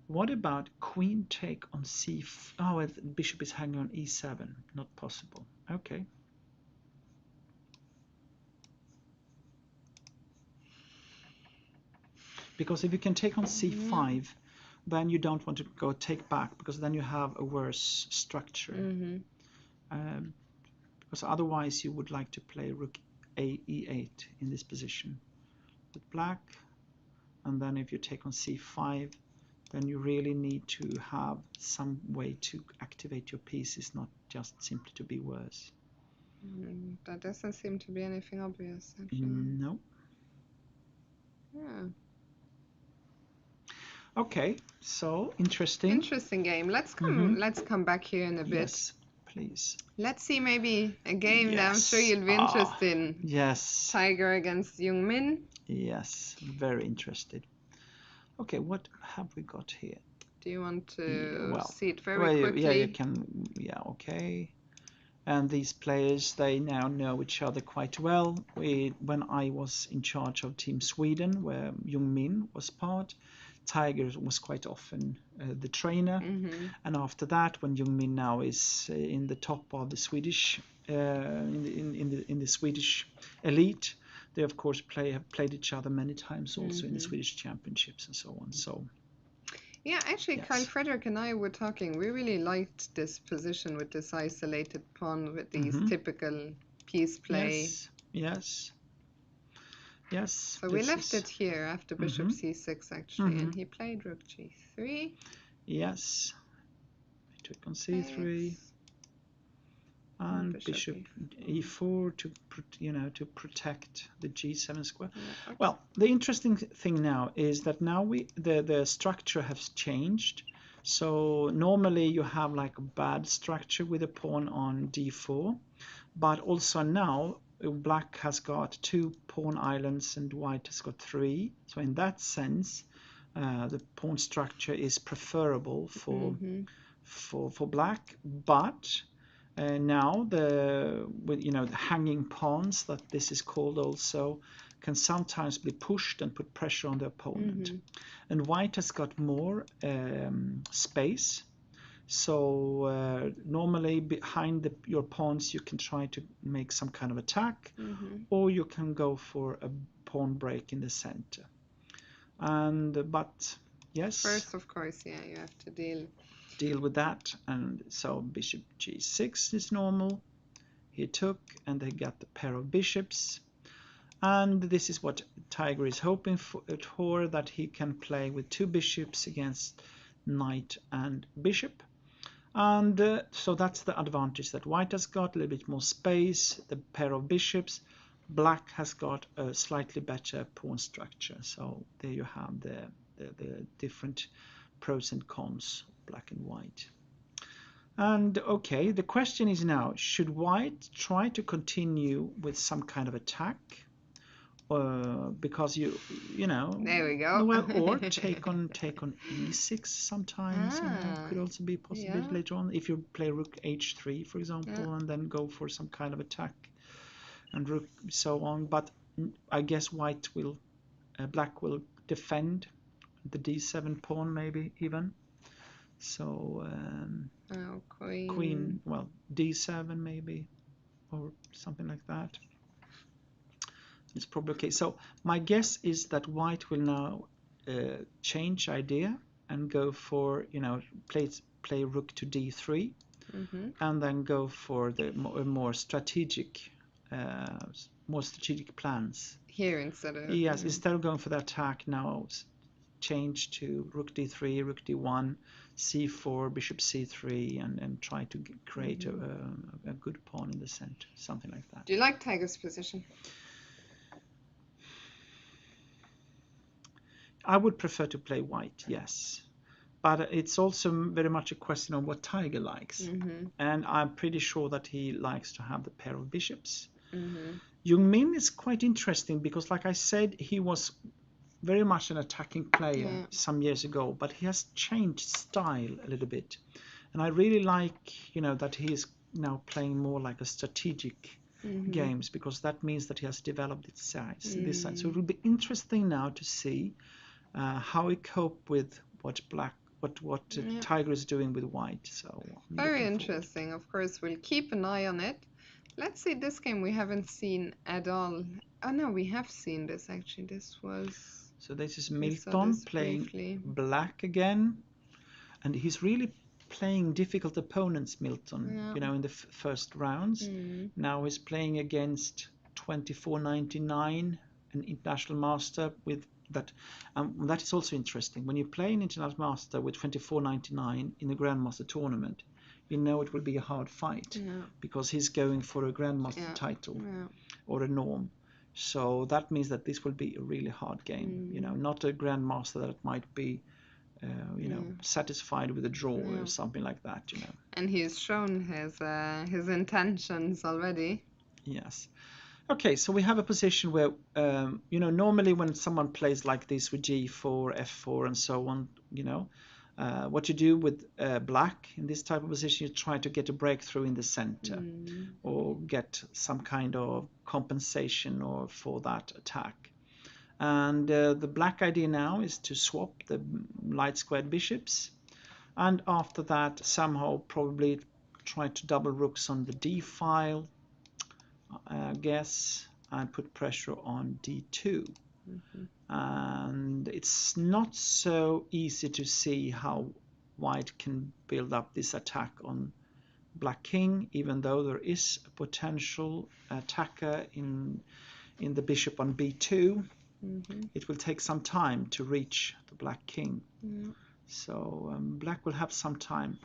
what about queen take on c5? Oh, the bishop is hanging on e7. Not possible. Okay. Because if you can take on c5, then you don't want to go take back, because then you have a worse structure. Because otherwise you would like to play rook e8 in this position with black, and then if you take on c5, then you really need to have some way to activate your pieces, not just simply to be worse. That doesn't seem to be anything obvious, actually. No. Yeah. Okay, so interesting. Interesting game. Let's come back here in a bit. Yes, please. Let's see maybe a game that I'm sure you'll be interested in. Yes. Tiger against Jung Min. Yes, very interested. Okay, what have we got here? Do you want to see it very quickly? Yeah, you can. Yeah, okay. and these players, they now know each other quite well. When I was in charge of Team Sweden, where Jung Min was part, Tiger was quite often the trainer. And after that, when Jung Min now is in the top of the Swedish in the Swedish elite, they of course have played each other many times also in the Swedish championships and so on. So Yeah, actually, Carl yes. Frederick and I were talking. We really liked this position with this isolated pawn with these Hmm. typical piece play. Yes, yes, yes. So we This left is. it here after bishop Hmm. c6, actually, Hmm. and he played rook g3. Yes. Took on c3 Takes, and and bishop bishop e4. e4 to to protect the g7 square. Yeah, okay. Well, the interesting thing now is that now the structure has changed. So normally you have like a bad structure with a pawn on d4, but also now black has got 2 pawn islands and white has got 3. So in that sense, the pawn structure is preferable for black, but now with the hanging pawns, that this is called also, can sometimes be pushed and put pressure on the opponent. And white has got more space, so normally behind your pawns you can try to make some kind of attack, or you can go for a pawn break in the center. But yes, First, of course, yeah, you have to deal with that. And so bishop g6 is normal. He took, and they got the pair of bishops. And this is what Tiger is hoping for, that he can play with 2 bishops against knight and bishop. And so that's the advantage that white has got, a little bit more space, the pair of bishops. Black has got a slightly better pawn structure. So there you have the different pros and cons, black and white. And okay, the question is now, should white try to continue with some kind of attack? Because you know, There we go. well, or take on e6 sometimes, could also be a possibility Yeah. later on, if you play rook h3, for example, Yeah. and then go for some kind of attack and rook so on. But I guess black will defend the d7 pawn, maybe even. So Oh, queen. queen, well, d7 maybe, or something like that. It's probably okay. So my guess is that white will now change idea and go for, play rook to d3, and then go for the more strategic plans. Here instead of... Yes, instead of going for the attack, now change to rook d3, rook d1, c4, bishop c3, and try to create a good pawn in the center, something like that. Do you like Tiger's position? I would prefer to play white, yes. But it's also very much a question of what Tiger likes. And I'm pretty sure that he likes to have the pair of bishops. Jung Min is quite interesting because, like I said, he was very much an attacking player some years ago, but he has changed style a little bit. And I really like, that he is now playing more like a strategic games, because that means that he has developed this side. So it will be interesting now to see how he cope with what Tiger is doing with white. So very interesting. Of course, we'll keep an eye on it. Let's see, this game we haven't seen at all. Oh no, we have seen this actually. This was... So this is Milton playing briefly. Black again, and he's really playing difficult opponents, Milton. In the first rounds. Now he's playing against 2499, an international master with that. That is also interesting. When you play an international master with 2499 in the Grandmaster tournament, it will be a hard fight because he's going for a Grandmaster title or a norm. So that means that this will be a really hard game. Not a Grandmaster that might be satisfied with a draw or something like that. And he's shown his intentions already. Yes. Okay, so we have a position where normally when someone plays like this with g4, f4, and so on, What you do with black in this type of position, you try to get a breakthrough in the center or get some kind of compensation or for that attack. And the black idea now is to swap the light squared bishops, and after that somehow probably try to double rooks on the d file, I guess, and put pressure on d2. And it's not so easy to see how white can build up this attack on black king, even though there is a potential attacker in the bishop on b2. It will take some time to reach the black king. So black will have some time.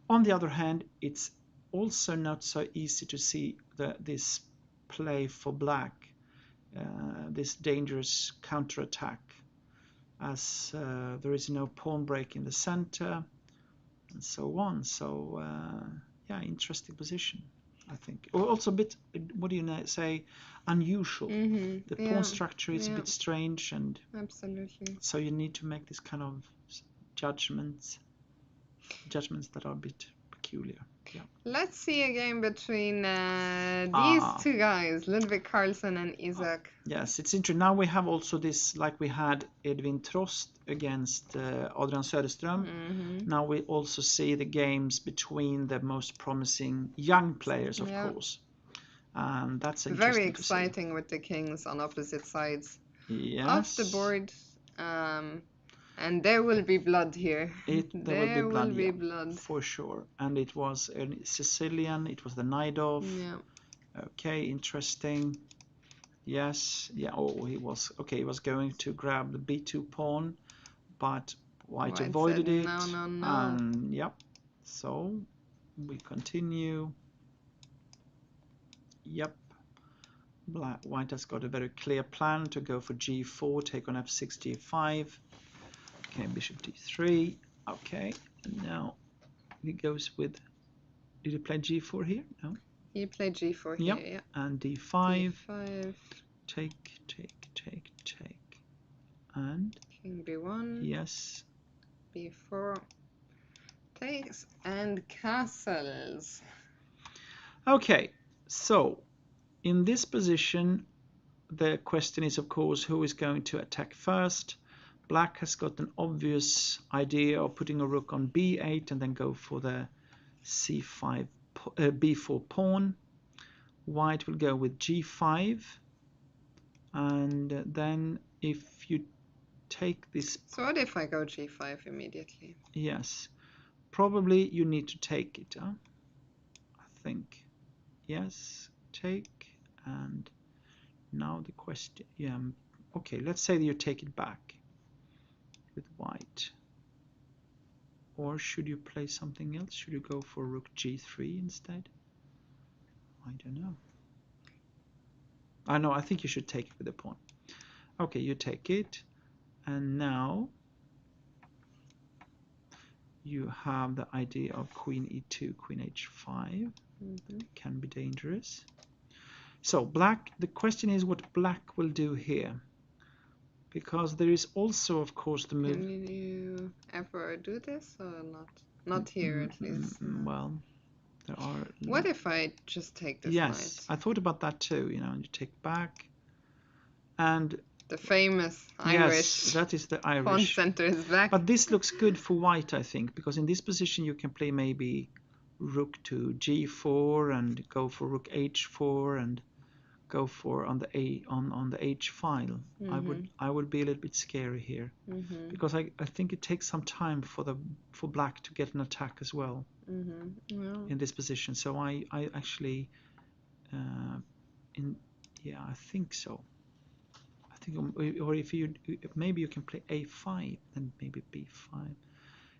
On the other hand, it's also not so easy to see this play for black, this dangerous counterattack, as there is no pawn break in the center and so on. So yeah, interesting position, I think. Or also a bit, what do you say, unusual. The pawn structure is a bit strange, and absolutely. So you need to make this kind of judgments that are a bit peculiar. Yeah. Let's see a game between these two guys, Ludwig Carlsen and Isaac. Yes, it's interesting. Now we have also this, like we had Edwin Trost against Adrian Söderström. Now we also see the games between the most promising young players, of course. And that's interesting. Very exciting with the kings on opposite sides of the board. And there will be blood here. There will be blood, for sure. And it was a Sicilian. It was the Naidov. Yeah. Okay, interesting. Yes. Yeah. Oh, he was okay. He was going to grab the b2 pawn, but white avoided it. No. And yep. So we continue. Yep. White has got a very clear plan to go for g4, take on f6, g5. Okay, bishop d3. Okay, and now he goes with. Did he play g4 here? No. He played g4 here, yeah. And d5. d5. Take. And king b1. Yes. b4. Takes and castles. Okay, so in this position, the question is, of course, who is going to attack first. Black has got an obvious idea of putting a rook on b8 and then go for the c5, b4 pawn. White will go with g5, and then if you take this. So what if I go g5 immediately? Yes, probably you need to take it. I think. Yes, take, and now the question. Yeah. Okay, let's say that you take it back with white, or should you play something else? Should you go for rook g3 instead? I don't know. I think you should take it with the pawn. Okay, you take it, and now you have the idea of queen e2, queen h5. It can be dangerous. So black, the question is what black will do here, because there is also, of course, the move. Can you ever do this or not? Not here, at least. Well, there are. What if I just take this Yes, knight? I thought about that too. And you take back, and the famous Irish. Yes, that is the Irish. Pawn center is back. But this looks good for white, I think, because in this position you can play maybe rook to g4 and go for rook h4 and go for on the h file. I would be a little bit scary here, because I think it takes some time for black to get an attack as well in this position. So I actually I think so. I think, or if you maybe you can play a5 and maybe b5.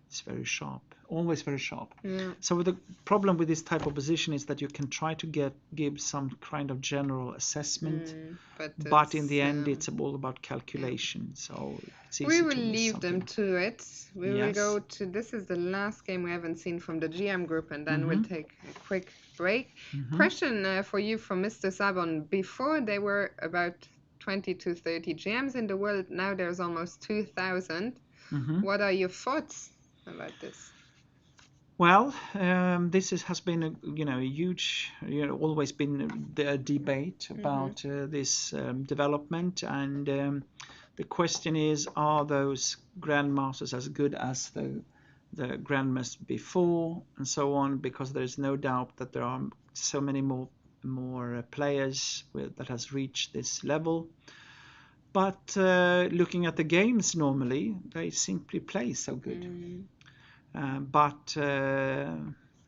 It's very sharp, always very sharp. Yeah. So the problem with this type of position is that you can try to give some kind of general assessment, but in the end it's all about calculation. So it's easy we will to miss leave something. them to it. We will go to, this is the last game we haven't seen from the GM group, and then we'll take a quick break. Question for you from Mr. Sabon. Before they were about 20 to 30 GMs in the world, now there's almost 2,000. What are your thoughts? about this? Well, has been a huge, always been the debate Mm-hmm. about this development, and the question is, are those grandmasters as good as the grandmasters before, and so on? Because there is no doubt that there are so many more players that has reached this level. But looking at the games normally, they simply play so good. Mm. But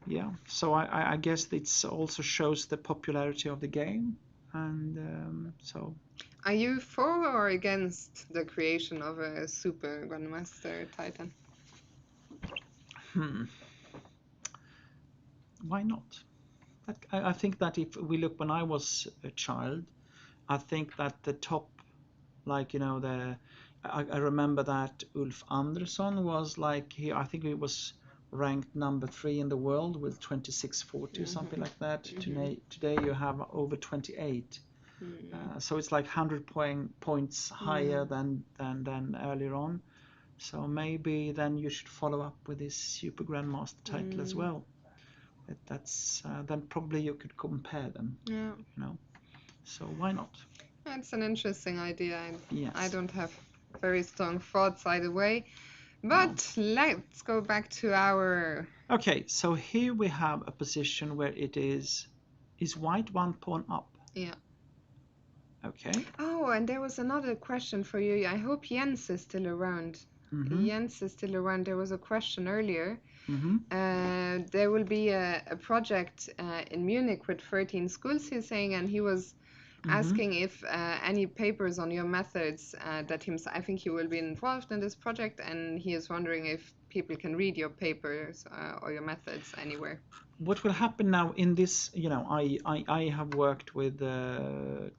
yeah, so I guess it also shows the popularity of the game, and so Are you for or against the creation of a super Grandmaster Titan? hmm, why not? I think that if we look when I was a child, I think that the top, like I remember that Ulf Andersson was like I think he was ranked number 3 in the world with 2640 or something Mm-hmm. like that. Mm-hmm. Today you have over 28. Mm. So it's like 100 points Yeah. higher than earlier on. So maybe then you should follow up with this Super Grandmaster title as Mm. well. That's then probably you could compare them, Yeah. you know. So why not? That's an interesting idea. I Yes. don't have very strong thoughts either way. No. But let's go back to our. Okay. So here we have a position where it is white one pawn up. Yeah. Okay. Oh, and there was another question for you. I hope Jens is still around. Mm-hmm. Jens is still around. There was a question earlier. Mm-hmm. There will be a project in Munich with 13 schools, he's saying, and he was Mm-hmm. asking if any papers on your methods that I think he will be involved in this project, and he is wondering if people can read your papers or your methods anywhere. What will happen now in this, I have worked with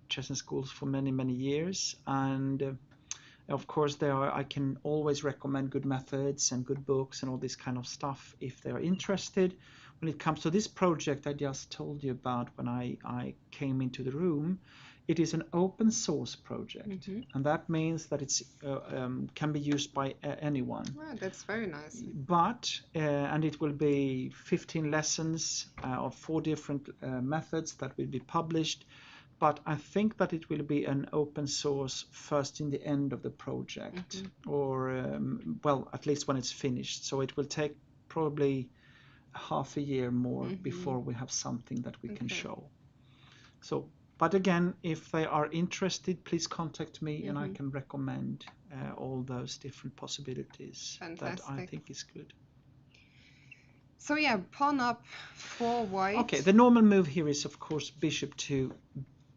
chess and schools for many years, and of course I can always recommend good methods and good books and all this kind of stuff if they are interested. When it comes to this project I just told you about when I came into the room, it is an open source project, Mm-hmm. and that means that it's can be used by anyone. Oh, that's very nice. But and it will be 15 lessons of 4 different methods that will be published, but I think that it will be an open source first in the end of the project, Mm-hmm. or well, at least when it's finished. So it will take probably half a year more Mm-hmm. before we have something that we can Okay. show. So, but again, if they are interested, please contact me and I Mm-hmm. can recommend all those different possibilities that I Fantastic. think is good. So yeah, pawn up for Okay, white. the normal move here is of course bishop to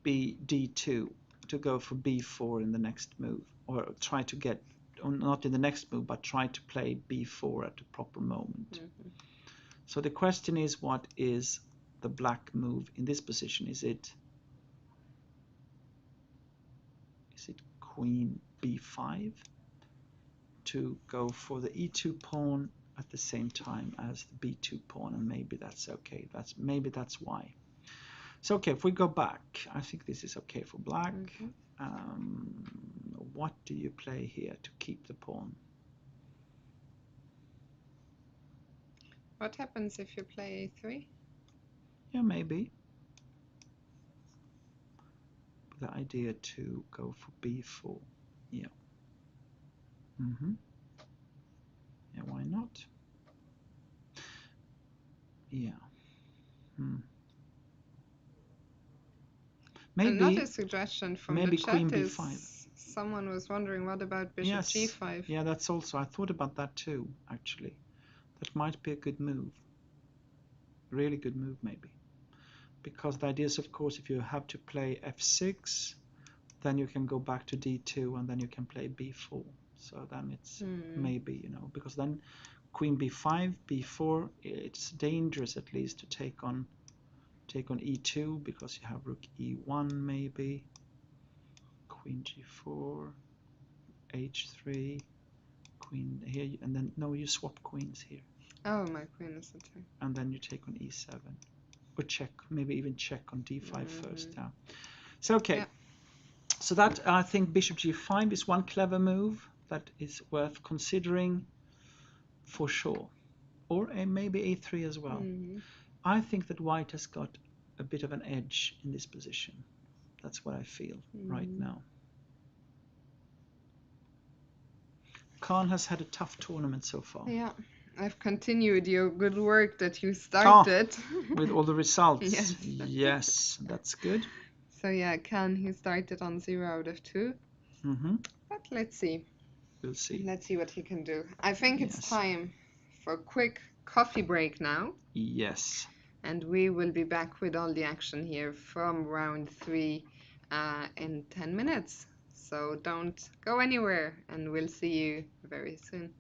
d2 to go for b4 in the next move, or try to get, or not in the next move, but try to play b4 at the proper moment. Mm-hmm. So the question is, what is the black move in this position? Is it queen b5 to go for the e2 pawn at the same time as the b2 pawn, and maybe that's okay. That's why. So okay, if we go back, I think this is okay for black. Mm-hmm. Um, what do you play here to keep the pawn? What happens if you play a3? Yeah, maybe the idea to go for b4. Yeah. Mm-hmm. Yeah, why not? Yeah. Hmm. Another Maybe suggestion from the maybe queen chat b5. is someone was wondering what about bishop Yes. g5? Yeah, that's also, I thought about that too, actually. That might be a good move. Really good move, maybe. Because the idea is, of course, if you have to play f6, then you can go back to d2 and then you can play b4. So then it's Hmm. maybe, because then queen b5, b4, it's dangerous at least to take on e2, because you have rook e1 maybe, queen g4, h3, queen here, and then no, you swap queens here, Oh, my queen is a 2. and then you take on e7, or check, maybe even check on d5 first. Mm-hmm. Yeah. So okay, Yeah. so that, I think bishop g5 is one clever move that is worth considering. for sure, or maybe a3 as well. Mhm. I think that white has got a bit of an edge in this position. That's what I feel right Mhm. now. Khan has had a tough tournament so far. Yeah, I've continued your good work that you Ah, started. with all the results. Yes. Yes, that's good. So yeah, Can he started on 0 out of 2. Hmm. But let's see. We'll see. Let's see what he can do. I think it's Yes. time for a quick coffee break now. Yes. And we will be back with all the action here from round 3 in 10 minutes. So don't go anywhere, and we'll see you very soon.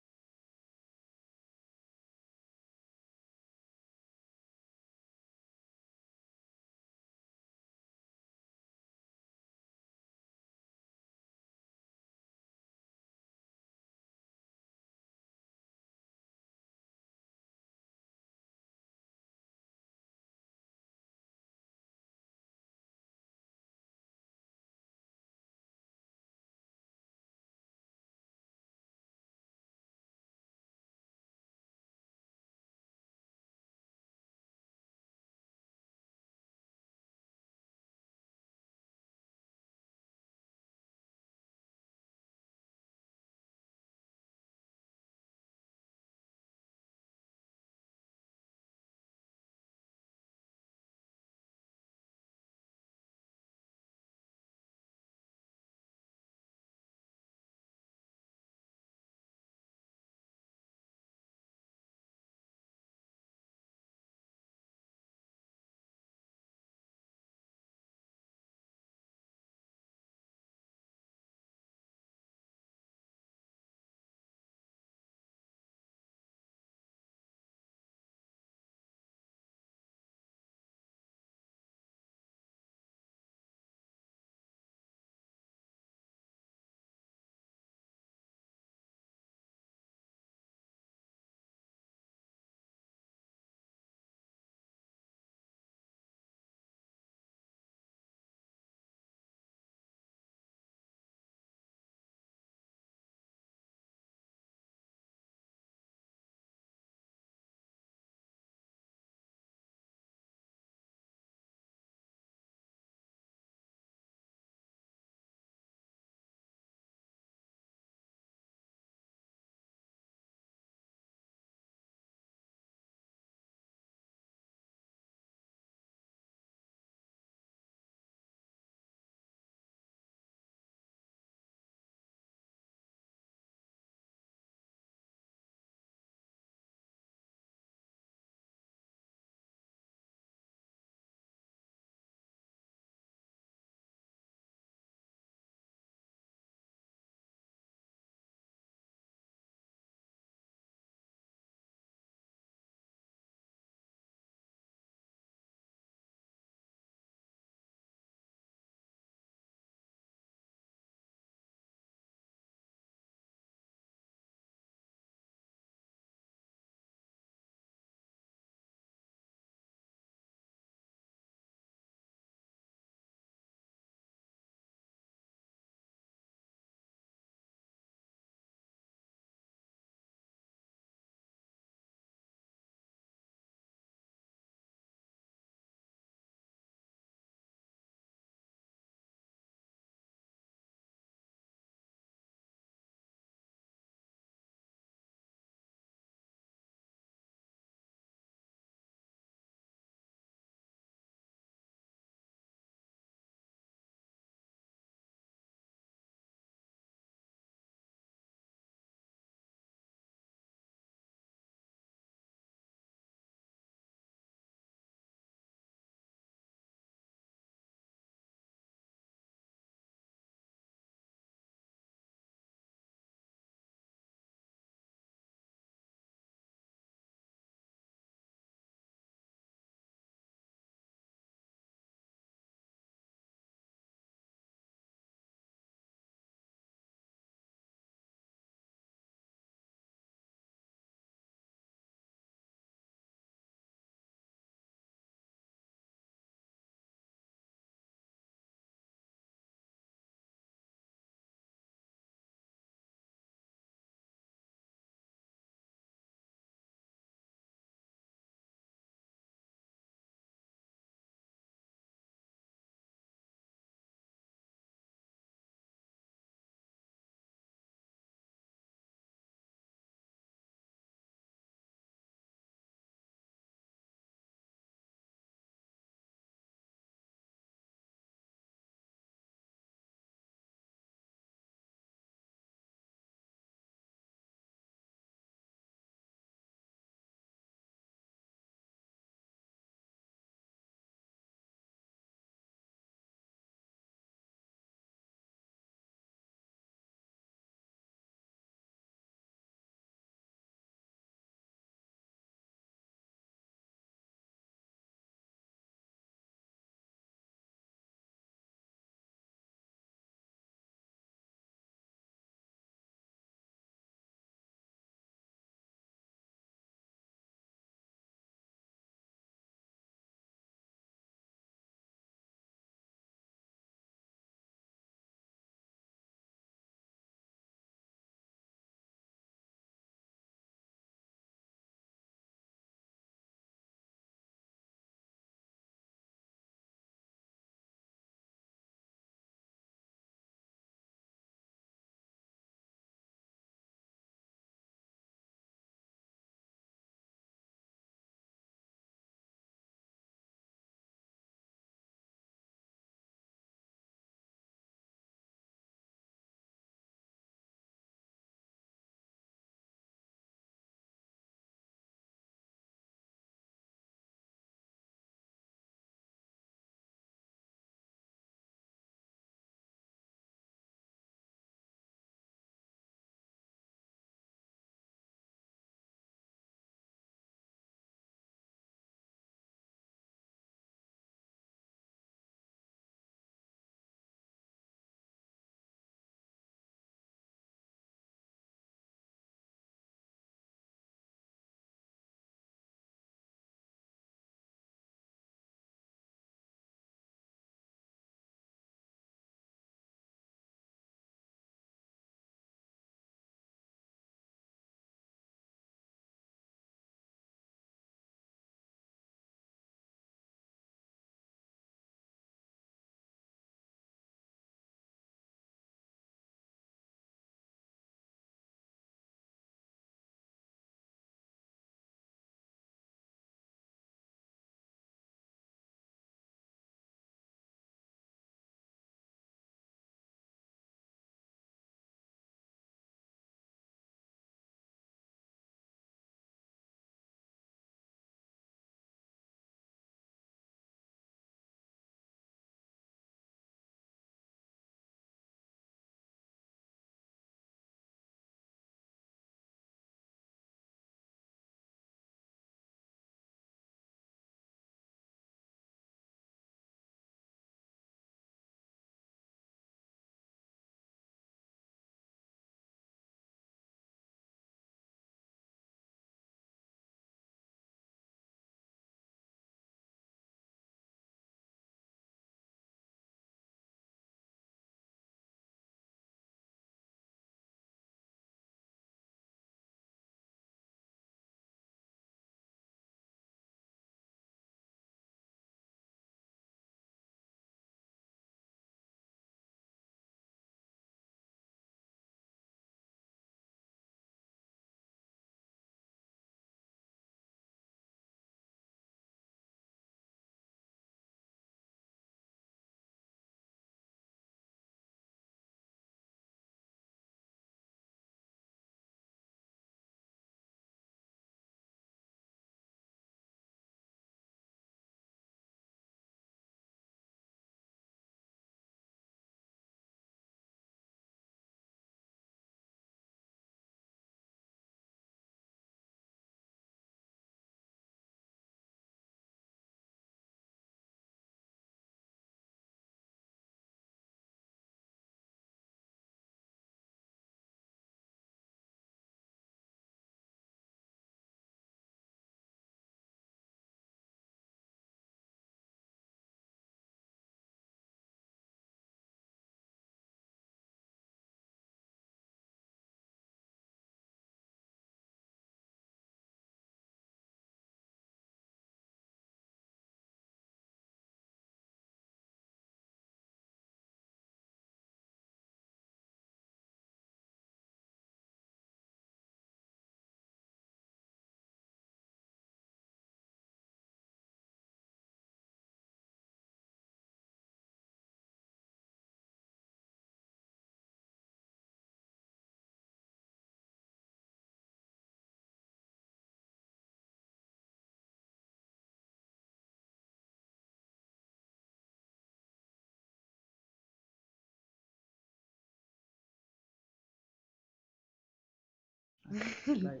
Play.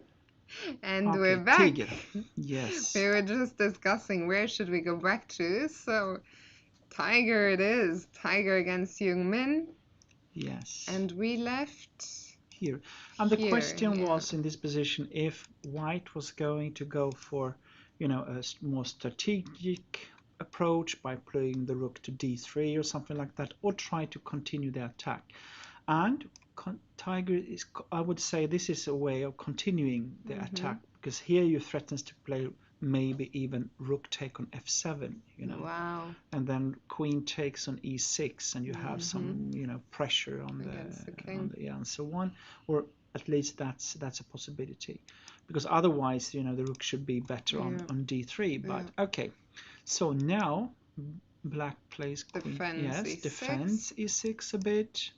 And Okay, we're back. tiger. Yes. We were just discussing where should we go back to. So tiger it is. Tiger against Young Min. Yes. And we left Here. And the here, question yeah. was in this position if white was going to go for, a more strategic approach by playing the rook to d3 or something like that, or try to continue the attack. And tiger is, I would say, this is a way of continuing the attack, because here you threatens to play maybe even rook take on f7, Wow. and then queen takes on e6, and you have some pressure on Against the king. and so on, or at least that's a possibility, because otherwise the rook should be better on d3. But okay, so now black plays queen. Defense Yes, e6. defense e6 a bit,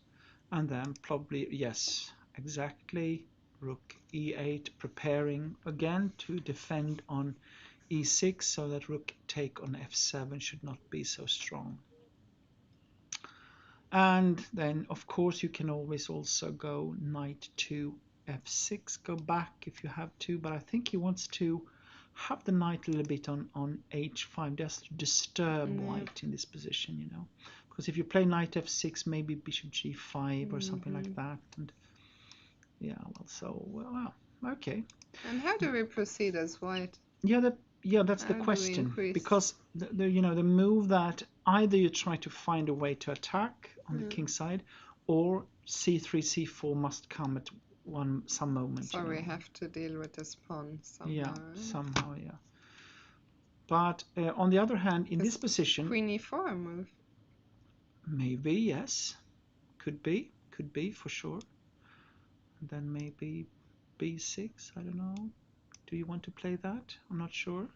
and then probably, yes, exactly, rook e8, preparing again to defend on e6, so that rook take on f7 should not be so strong. And then of course you can always also go knight to f6, go back if you have to, but I think he wants to have the knight a little bit on h5 just to disturb white in this position, because if you play knight f6, maybe bishop g5 or something like that, and yeah, well, okay. And how do we proceed as white? That's the question, because the move that either you try to find a way to attack on the king side, or c3 c4 must come at some moment. So we have to deal with this pawn somehow. Yeah, somehow, yeah. But on the other hand, in this position, queen e4 move. Maybe, yes, could be for sure. And then maybe b6. I don't know. Do you want to play that? I'm not sure.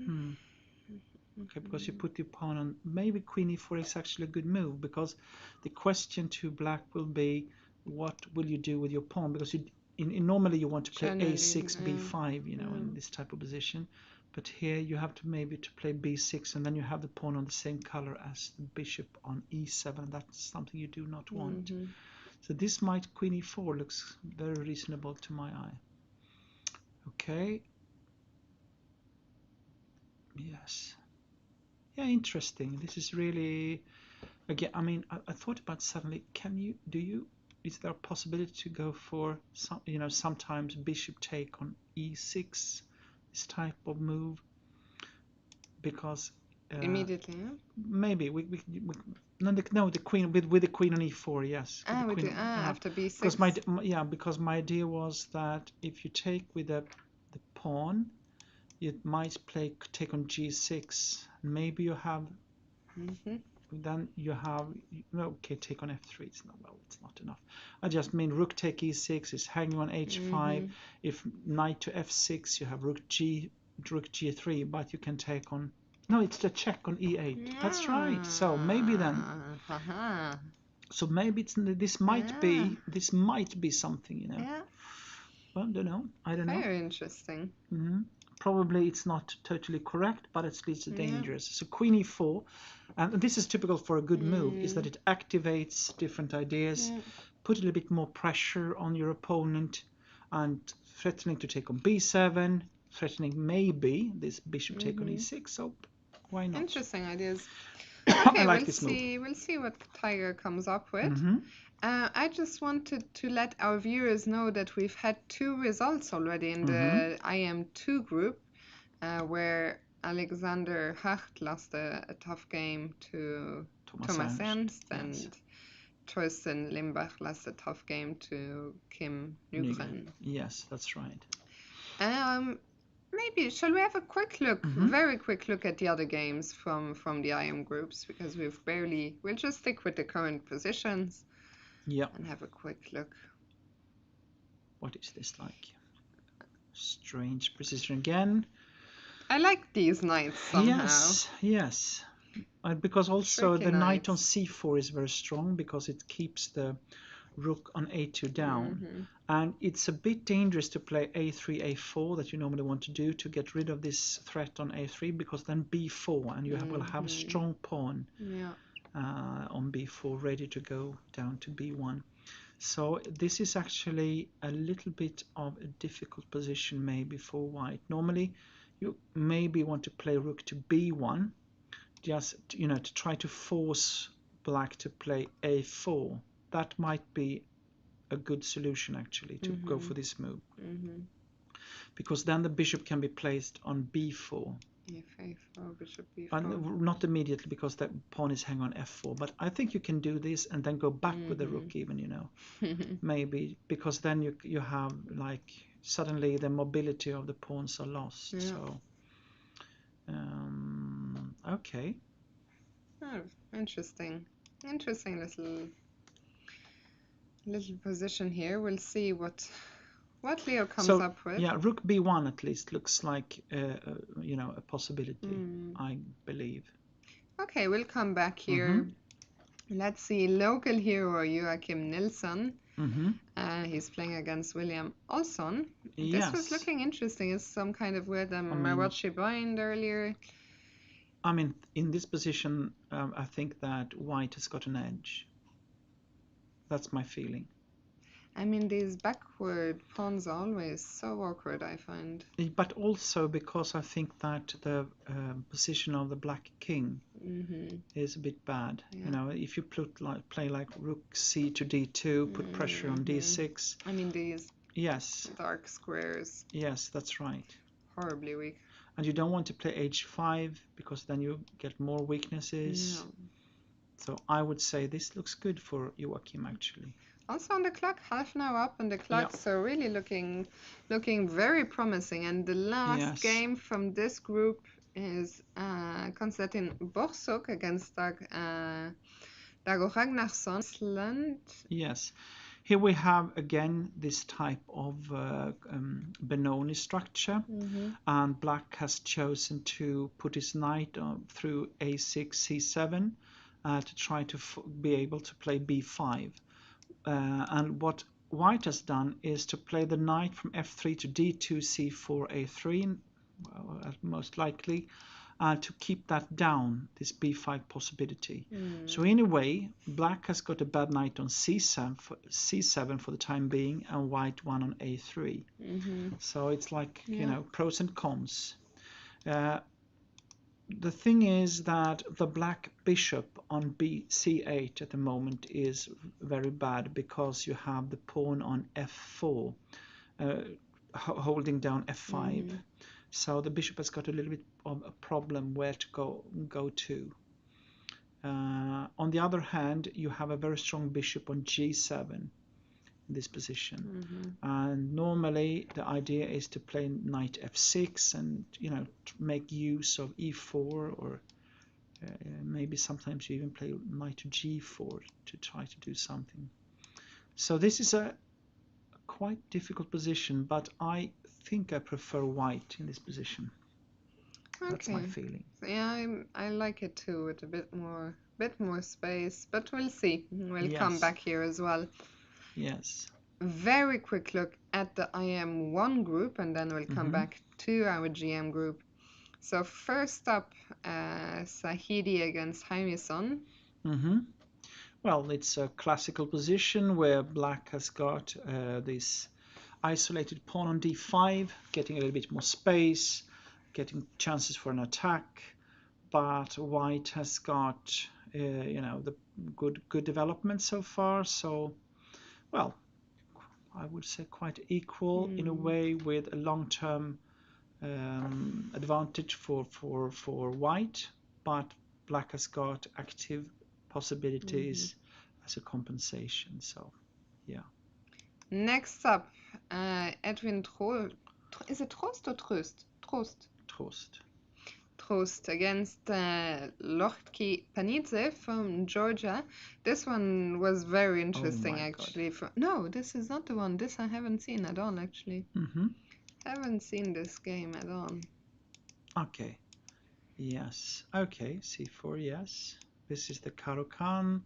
Okay, because you put the pawn on. Maybe queen e4 is actually a good move, because the question to black will be, what will you do with your pawn? Because normally you want to play a6, b5, in this type of position. But here you have to maybe to play b6, and then you have the pawn on the same color as the bishop on e7. That's something you do not want. So this queen e4 looks very reasonable to my eye. Okay. Yes. Yeah, interesting. This is really, again, I mean, I thought about suddenly, is there a possibility to go for sometimes bishop take on e6, this type of move? Because immediately, maybe the queen with the queen on e4, yes. After b6. Because my idea was that if you take with the pawn, you might take on g6. Maybe you have. Then you have, okay, take on f3. It's not enough. I just mean rook take e6 is hanging on h5. If knight to f6, you have rook g3, but you can take on. No, it's the check on e8. That's right. So maybe then. So maybe this might be something, Yeah. Well, I don't know. Very interesting. Probably it's not totally correct, but at least dangerous. So queen e4, and this is typical for a good move, is that it activates different ideas, put a little bit more pressure on your opponent, and threatening to take on b7, threatening maybe this bishop take on e6. So why not? Interesting ideas. Okay, I like this move. We'll see what Tiger comes up with. I just wanted to let our viewers know that we've had 2 results already in the IM2 group, where Alexander Hacht lost a tough game to Thomas Ernst, and Torsten Limbach lost a tough game to Kim Nygren. Yes, that's right. Maybe shall we have a quick look, very quick look at the other games from the IM groups, because we'll just stick with the current positions. Yeah. And have a quick look. What is this like? Strange position again. I like these knights somehow. Yes. Because also the knight on c4 is very strong, because it keeps the rook on a2 down. And it's a bit dangerous to play a3, a4 that you normally want to do to get rid of this threat on a3, because then b4, and you will have a strong pawn on b4 ready to go down to b1. So this is actually a little bit of a difficult position maybe for white. Normally you maybe want to play rook to b1, just to try to force black to play a4. That might be a good solution actually to go for this move, because then the bishop can be placed on b4. If a4, bishop But b4. not immediately, because the pawn is hanging on f4. But I think you can do this and then go back with the rook even, maybe, because then you have like suddenly the mobility of the pawns are lost. Yeah. So okay. Oh, interesting. Interesting little position here. We'll see what Leo comes So up with. yeah, rook b1 at least looks like a possibility, I believe. Okay, we'll come back here. Let's see, local hero Joachim Nilsson. He's playing against William Olsson. This was Yes. looking interesting. It's some kind of weird Marabout bind earlier. I mean, in this position, I think that white has got an edge. That's my feeling. I mean, these backward pawns are always so awkward, I find. But also because I think that the position of the black king is a bit bad. Yeah. If you play like rook c to d2, put pressure on d6. I mean, these Yes. dark squares. Yes, that's right. Horribly weak. And you don't want to play h5, because then you get more weaknesses. No. So I would say this looks good for Joachim actually. Also on the clock, half an hour up on the clock, Yeah. so really looking very promising. And the last game from this group is Konstantin Borsuk against Dago Ragnarsson, Iceland. Yes. Here we have again this type of Benoni structure, and black has chosen to put his knight through a6, c7 to try to be able to play b5. And what white has done is to play the knight from f3 to d2, c4, a3, most likely, to keep that down, this b5 possibility. So in a way, black has got a bad knight on c7 for the time being, and white one on a3. So it's like, pros and cons. The thing is that the black bishop on c8 at the moment is very bad, because you have the pawn on f4 holding down f5. So the bishop has got a little bit of a problem where to go to. On the other hand, you have a very strong bishop on g7 in this position. And normally the idea is to play knight f6 and make use of e4, or maybe sometimes you even play knight to g4 to try to do something. So this is a quite difficult position, but I think I prefer white in this position. That's my feeling. Yeah, I like it too, with a bit more space, but we'll see. We'll come back here as well. Yes. Very quick look at the IM1 group, and then we'll come back to our GM group. So first up, Sahidi against Jaimison. Well, it's a classical position where black has got this isolated pawn on d5, getting a little bit more space, getting chances for an attack, but white has got the good development so far. So, well, I would say quite equal in a way, with a long-term advantage for white, but black has got active possibilities as a compensation. So, yeah. Next up, Edwin is it Trost or Tröst? Trost against Lochtki Panidze from Georgia. This one was very interesting, actually. No, this is not the one. This I haven't seen at all, actually. Haven't seen this game at all. Okay. Yes. Okay. c4. Yes. This is the Caro-Kann,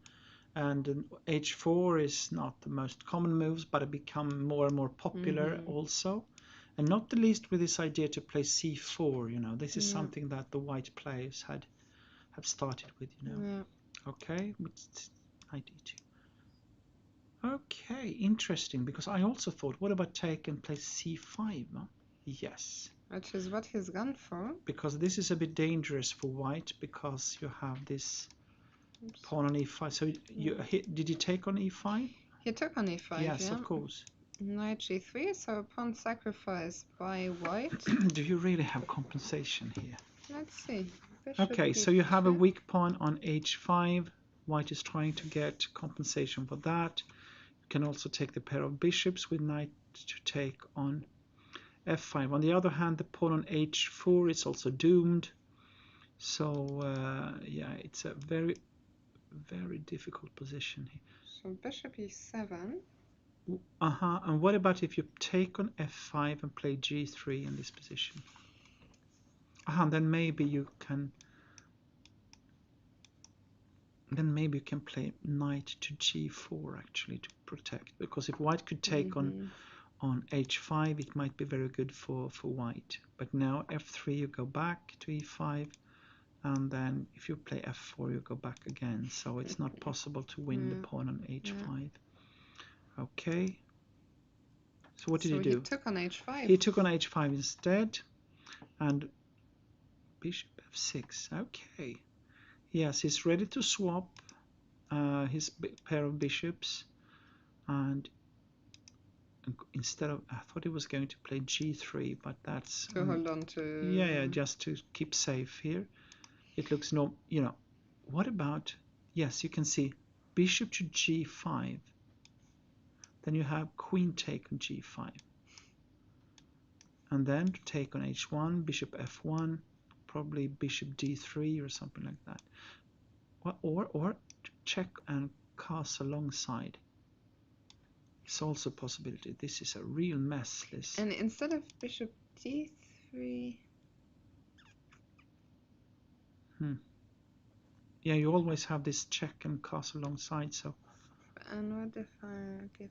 and h4 is not the most common moves, but it become more and more popular also. And not the least with this idea to play c4. This is something that the white players have started with. Okay, knight e2. Okay, interesting, because I also thought, what about take and play c5? Huh? Yes, Which is what he's gone for. because this is a bit dangerous for white, because you have this Oops. pawn on e5. So did you take on e5? He took on e5, Yes, yeah. of course. Knight g3, so pawn sacrifice by white. Do you really have compensation here? Let's see. Bishop Okay, so b2. you have a weak pawn on h5. White is trying to get compensation for that. You can also take the pair of bishops with knight to take on f5. On the other hand, the pawn on h4 is also doomed. So yeah, it's a very, very difficult position here. So bishop e7. And what about if you take on f5 and play g3 in this position? Then maybe you can play knight to g4 actually to protect, because if white could take on h5, it might be very good for white. But now f3, you go back to e5, and then if you play f4, you go back again. So it's not possible to win the pawn on h5. Okay. So what did he do? He took on h5. He took on h5 instead, and bishop f6. Okay. Yes, he's ready to swap his pair of bishops, and instead of, I thought he was going to play g3, but that's to hold on to. Yeah, just to keep safe here. It looks no, what about, yes, you can see bishop to g5. Then you have queen take on g5. And then to take on h1, bishop f1, probably bishop d3 or something like that. Or check and castle alongside. It's also a possibility. This is a real mess, Liz. And instead of bishop d3. Yeah, you always have this check and castle alongside. So. And what if I give?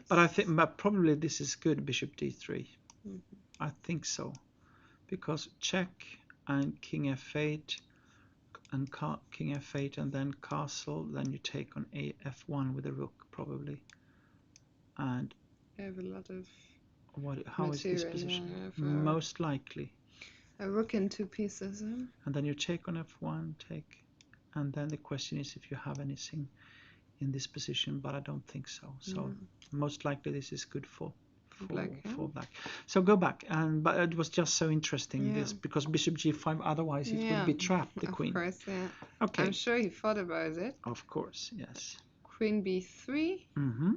But I think, but probably this is good, bishop d3. Mm-hmm. I think so, because check and king f8 and king f8 and then castle. Then you take on f1 with a rook probably. And I have a lot of. How is this position? Most likely. A rook in two pieces. And then you take on f1, and then the question is if you have anything in this position, but I don't think so. So most likely this is good for black. So go back, but it was just so interesting this, because bishop g5, otherwise it would be trapped, the queen. Of course, yeah. Okay. I'm sure he thought about it. Of course, yes. Queen b3. Mm-hmm.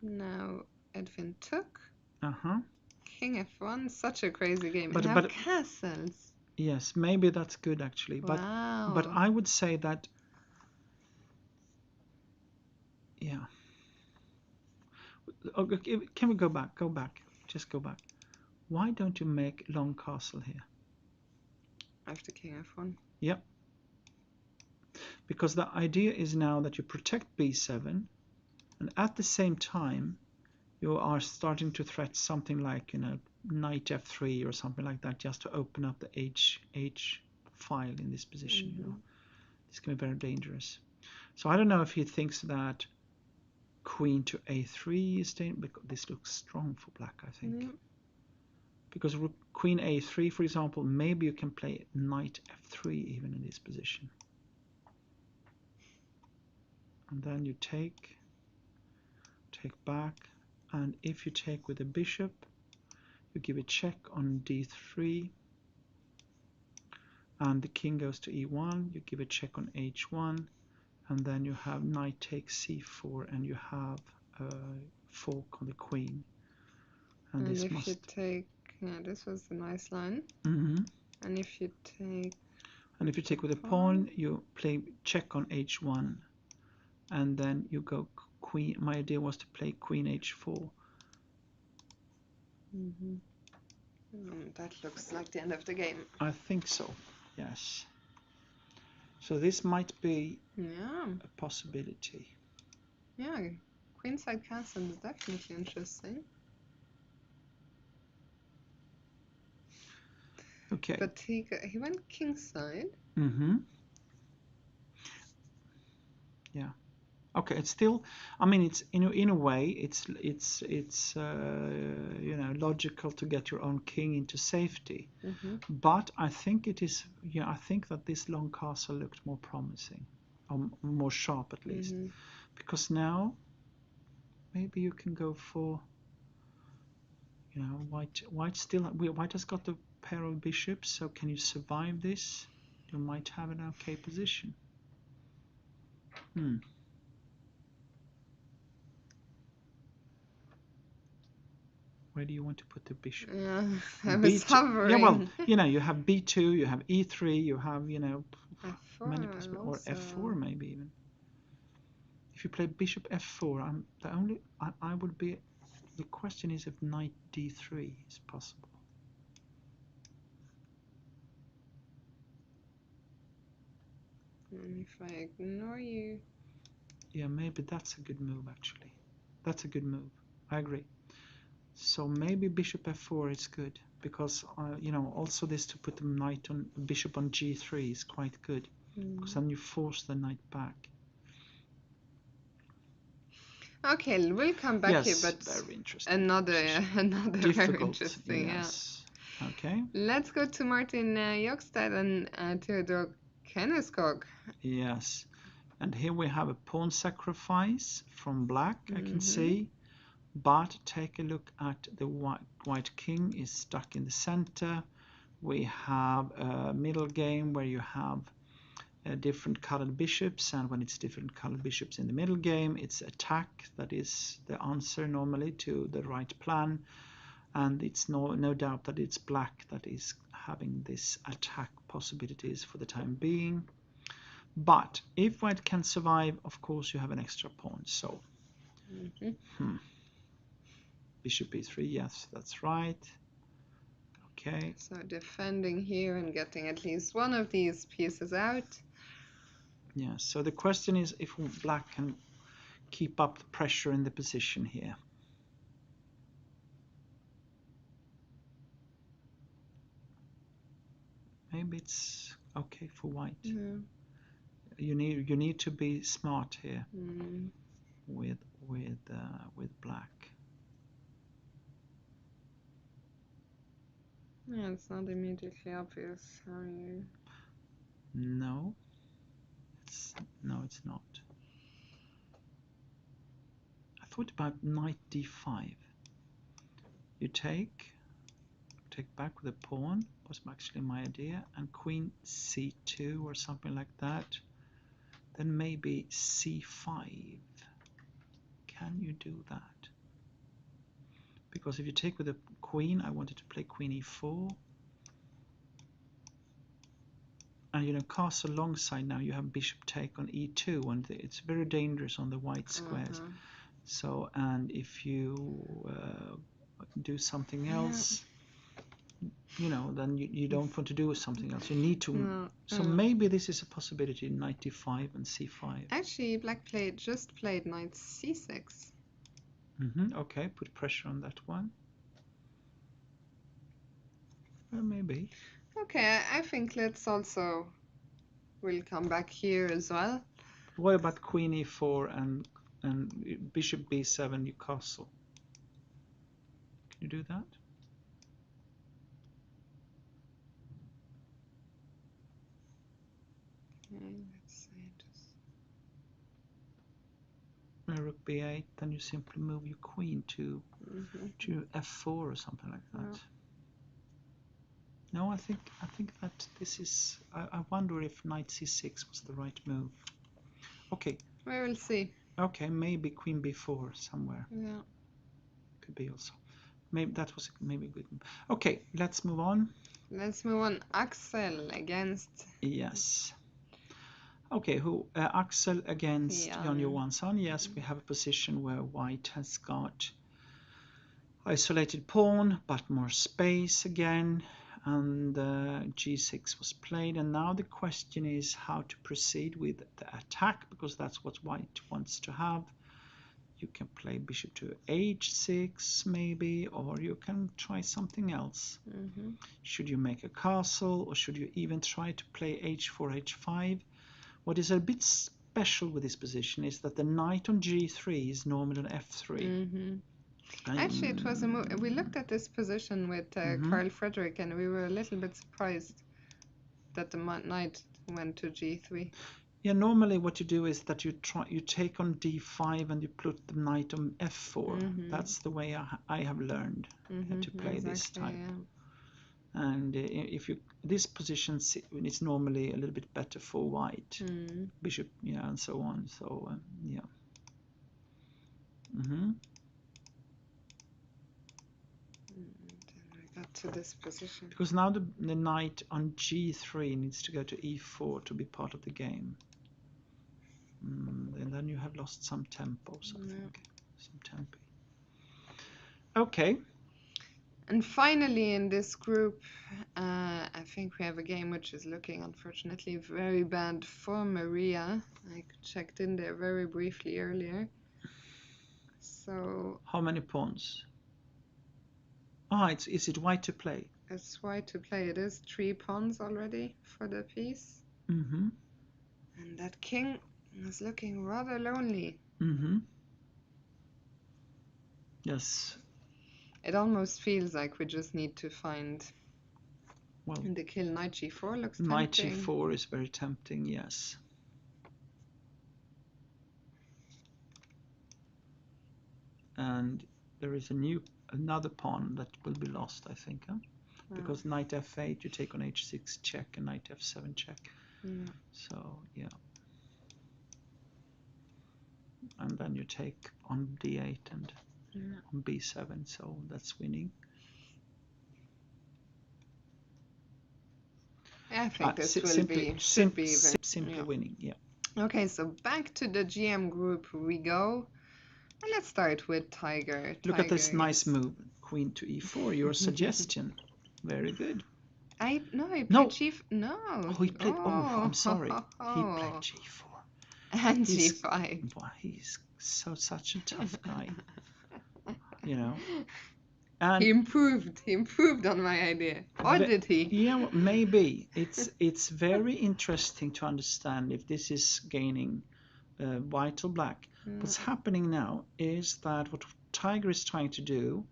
Now Edwin took. Uh-huh. King f1, such a crazy game. But castles. Yes, maybe that's good actually. Wow. But I would say that, yeah. Okay, can we go back? Go back. Just go back. Why don't you make long castle here? After king f1. Yep. Because the idea is now that you protect b7, and at the same time you are starting to threat something like, knight f3 or something like that, just to open up the h file in this position. This can be very dangerous. So I don't know if he thinks that queen to a3 is dangerous, because this looks strong for black, I think. Because queen a3, for example, maybe you can play knight f3 even in this position. And then you take back, and if you take with a bishop, you give a check on d3, and the king goes to e1, you give a check on h1, and then you have knight takes c4, and you have a fork on the queen. And this if must... you take, this was the nice line. And if you take with a pawn, you play check on h1, and then you go queen. My idea was to play queen h4. That looks like the end of the game. I think so, yes. So this might be a possibility. Yeah, queenside castle is definitely interesting. Okay. But he went kingside. Yeah. Okay, it's still, I mean, it's in a way, it's logical to get your own king into safety. But I think it is, I think that this long castle looked more promising, or more sharp at least, because now maybe you can go for, white has got the pair of bishops, so can you survive this? You might have an okay position. Where do you want to put the bishop? Yeah, I was B2. Yeah, well, hovering. you have B2, you have E3, you have, many F4 possibilities, or F4 also. maybe even. If you play bishop F4, I would be. The question is if knight D3 is possible. And if I ignore you. Yeah, maybe that's a good move actually. That's a good move. I agree. So maybe bishop F4 is good because also this to put the bishop on G3 is quite good because then you force the knight back. Okay, we'll come back here, Yes, but very interesting. another very Difficult. interesting. Yes. Okay. Let's go to Martin Jokstad and Theodor Kenneskog. Yes. And here we have a pawn sacrifice from black, I can see. But take a look at the white king is stuck in the center. We have a middle game where you have different colored bishops, and when it's different colored bishops in the middle game, it's attack that is the answer normally to the right plan, and it's no doubt that it's black that is having this attack possibilities for the time being. But if white can survive, of course you have an extra pawn. So bishop e3, yes, that's right. Okay. So defending here and getting at least one of these pieces out. Yeah, so the question is if black can keep up the pressure in the position here. Maybe it's okay for white. You need to be smart here with black. Yeah, it's not immediately obvious how you. No, it's not. I thought about knight d5. You take back with a pawn, was actually my idea, and queen c2 or something like that. Then maybe c5. Can you do that? Because if you take with a queen, I wanted to play queen e4. And castle alongside now you have bishop take on e2, and it's very dangerous on the white squares. So, and if you do something else, then you don't want to do something else. You need to. So maybe this is a possibility: knight d5 and c5. Actually, black just played knight c6. Okay, put pressure on that one. Well, maybe. Okay, I think we'll come back here as well. What about queen e4 and bishop b7, you castle? Can you do that? Let's see. Rook b8, then you simply move your queen to f4 or something like that. No, I think that this is. I wonder if knight c6 was the right move. Okay. We will see. Okay, maybe queen b4 somewhere. Yeah. Could be also. Maybe that was maybe a good move. Okay, let's move on. Let's move on. Axel against. Yes. Okay, Axel against Jan Johansson. Yes, we have a position where white has got isolated pawn, but more space again. And g6 was played, and now the question is how to proceed with the attack, because that's what white wants to have. You can play bishop to h6 maybe, or you can try something else. Should you make a castle, or should you even try to play h4 h5? What is a bit special with this position is that the knight on g3 is normally on f3. Mm-hmm. Actually, it was we looked at this position with Carl Frederick, and we were a little bit surprised that the knight went to g3. Yeah, normally what you do is that you take on d5 and you put the knight on f4. That's the way I have learned to play this type. Yeah. And if this position is normally a little bit better for white, bishop, yeah, and so on. So yeah. Then we got to this position. Because now the knight on g3 needs to go to e4 to be part of the game. And then you have lost some tempos, I think. Some tempi. Okay. And finally, in this group, I think we have a game which is looking, unfortunately, very bad for Maria. I checked in there very briefly earlier. So. How many pawns? Is it white to play? It's white to play. It is 3 pawns already for the piece. And that king is looking rather lonely. Yes. It almost feels like we just need to find the kill. Knight g4 looks tempting. Knight g4 is very tempting, yes. And there is another pawn that will be lost, I think, huh? Because knight f8 you take on h6 check and knight f7 check. So yeah. And then you take on d8 and on b7, so that's winning. I think this should be simply winning, yeah. Okay, so back to the GM group we go. And let's start with Tiger. Look at this nice move, queen to e4, your suggestion. Very good. He played g4. No. Oh, he played, I'm sorry. He played g4. And g5. Boy, he's such a tough guy. You know. And he improved on my idea. Or did he? Yeah, well, maybe. It's very interesting to understand if this is gaining white or black. What's happening now is that what Tiger is trying to do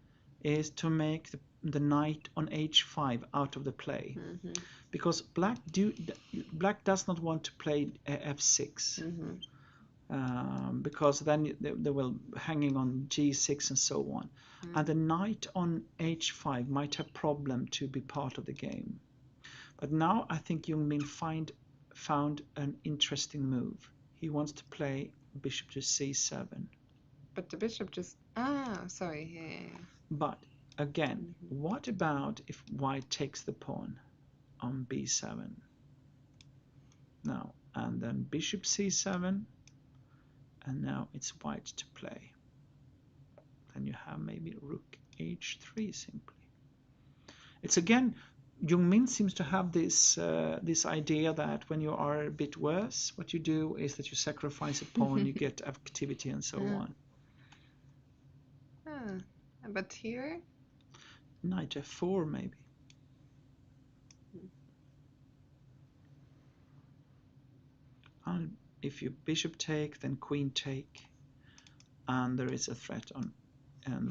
is to make the knight on h5 out of the play. Because black does not want to play f6. Because then they will hanging on g6 and so on. And the knight on h5 might have problem to be part of the game. But now I think Jungmin found an interesting move. He wants to play bishop to c7. But the bishop just... sorry. Yeah. But again, what about if white takes the pawn on b7? Now, and then bishop c7. And now it's white to play. Then you have maybe rook h3 simply. It's again, Jungmin seems to have this idea that when you are a bit worse, what you do is that you sacrifice a pawn, you get activity and so on. But here? Knight f4 maybe. And if you bishop take, then queen take, and there is a threat on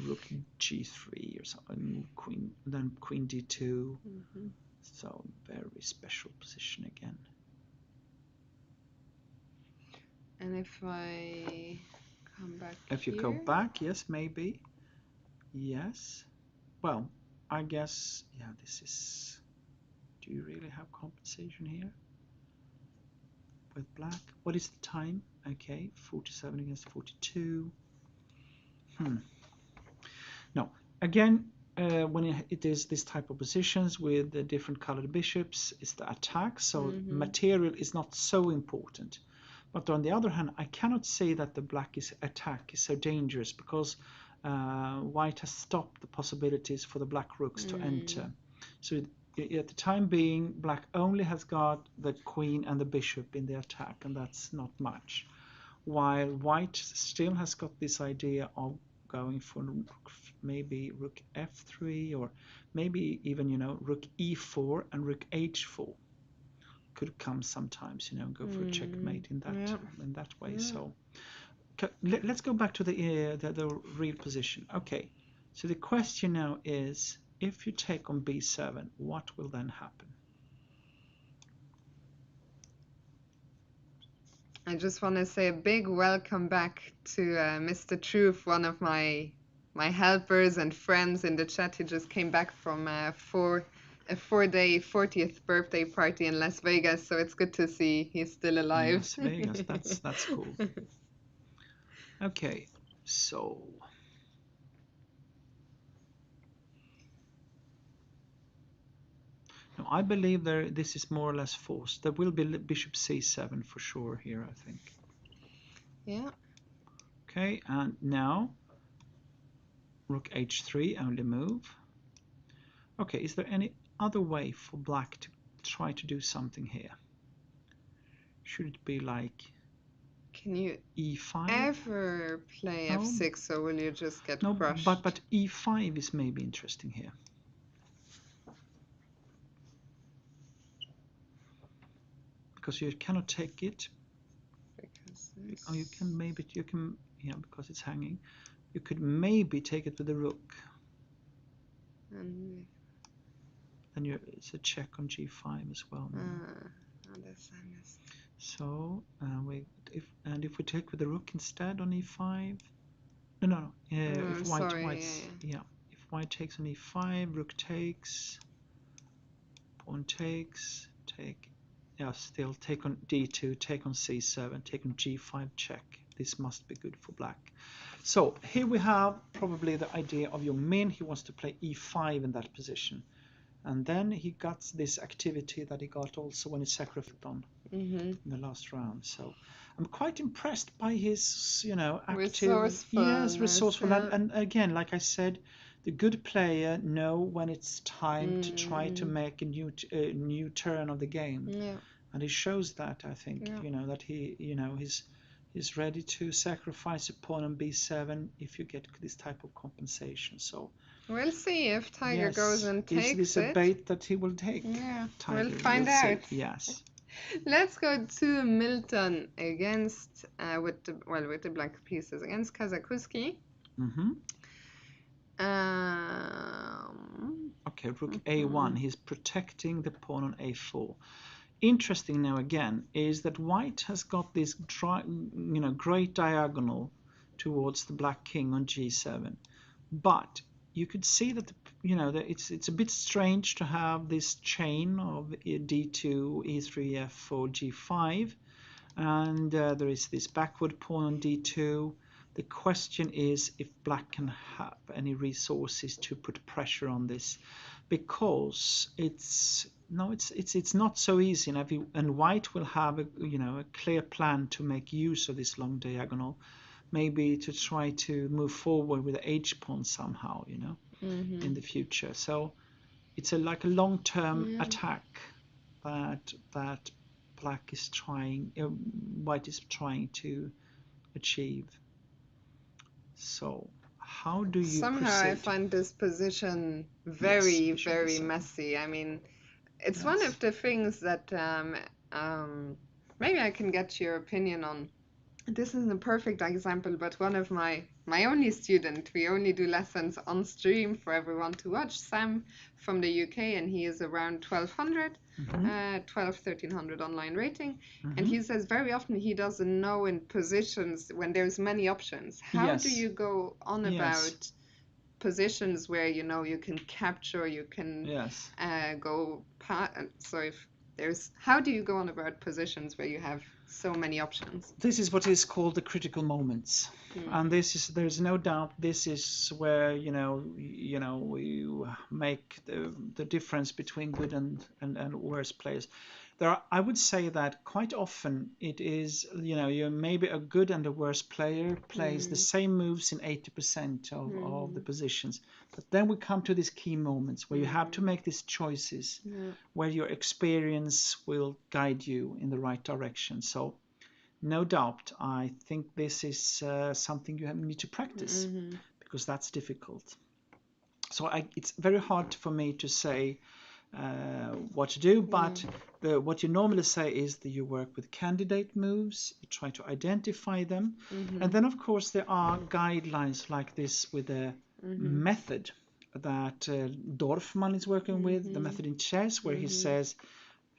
rook g3 or something, then queen d2. So very special position again. And if I come back if you here? go back, yes, maybe. Yes. Well, I guess, yeah, this is... Do you really have compensation here? With black. What is the time? Okay, 47 against 42. No, again, when it is this type of positions with the different colored bishops, it's the attack, so material is not so important. But on the other hand, I cannot say that the black attack is so dangerous because white has stopped the possibilities for the black rooks to enter. So at the time being, black only has got the queen and the bishop in the attack, and that's not much. While white still has got this idea of going for maybe rook f3, or maybe even, rook e4 and rook h4. could come sometimes, go for a checkmate in Yeah. that way. Yeah. So let's go back to the real position. Okay, so the question now is, if you take on b7, what will then happen? I just want to say a big welcome back to Mr. Truth, one of my helpers and friends in the chat. He just came back from a 4-day 40th birthday party in Las Vegas, so it's good to see he's still alive. Las Vegas, that's cool. Okay, so now I believe this is more or less forced. There will be bishop c7 for sure here, I think. Yeah. Okay, and now rook h3, only move. Okay, is there any other way for black to try to do something here? Should it be like Can you e5? ever play No. f6, or will you just get No, crushed? but e5 is maybe interesting here. Because you cannot take it. Because Oh, you can, yeah, because it's hanging. You could maybe take it with the rook. and Then it's a check on g5 as well. this. So if we take with the rook instead on e5, no. If white Sorry, yeah, if white takes on e5, rook takes, pawn takes, take, yeah, still take on d2, take on c7, take on g5, check. This must be good for black. So here we have probably the idea of Young Min. He wants to play e5 in that position. And then he got this activity that he got also when he sacrificed on in the last round. So I'm quite impressed by his, active, yes, resourceful. And again, like I said, the good player know when it's time to try to make a new turn of the game. Yeah. And he shows that, I think, Yeah. that he's ready to sacrifice a pawn on b7 if you get this type of compensation. So we'll see if Tiger goes and takes it. Is this a bait that he will take? Yeah, Tiger, we'll find out. See. Yes. Let's go to Milton against with the black pieces against Kazakuski. Okay, rook a1. He's protecting the pawn on a4. Interesting now again is that white has got this great diagonal towards the black king on g7, but you could see that it's a bit strange to have this chain of d2, e3, f4, g5, and there is this backward pawn on d2. The question is if black can have any resources to put pressure on this, because it's not so easy, and white will have a clear plan to make use of this long diagonal, maybe to try to move forward with the h pawn somehow, in the future. So it's like a long-term attack that black is trying, white is trying to achieve. So how do you somehow proceed? I find this position very, very messy. I mean, it's one of the things that maybe I can get your opinion on. This isn't a perfect example, but one of my only student, we only do lessons on stream for everyone to watch, Sam from the UK, and he is around 1200, 1300 online rating. And he says very often he doesn't know in positions when there's many options. How do you go on about positions where you can capture, you can go past? So if how do you go on about positions where you have so many options? This is what is called the critical moments, and there's no doubt this is where you make the difference between good and worse players. I would say that quite often it is you maybe a good and a worse player plays the same moves in 80% of the positions, but then we come to these key moments where you have to make these choices, where your experience will guide you in the right direction. So no doubt, I think this is something you need to practice, because that's difficult. So it's very hard for me to say what to do, but what you normally say is that you work with candidate moves, you try to identify them, and then of course there are guidelines like this with a method that Dorfman is working with, the method in chess, where he says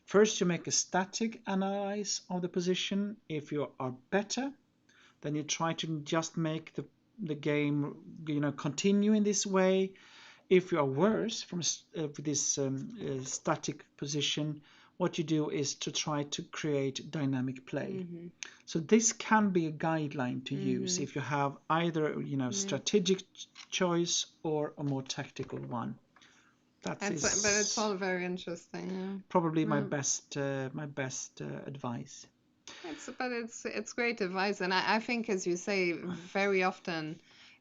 first you make a static analysis of the position. If you are better, then you try to just make the game continue in this way. If you are worse from this static position, what you do is to try to create dynamic play. So this can be a guideline to use if you have either strategic choice or a more tactical one. But it's all very interesting. Yeah. Probably my best advice. It's great advice, and I think, as you say, very often,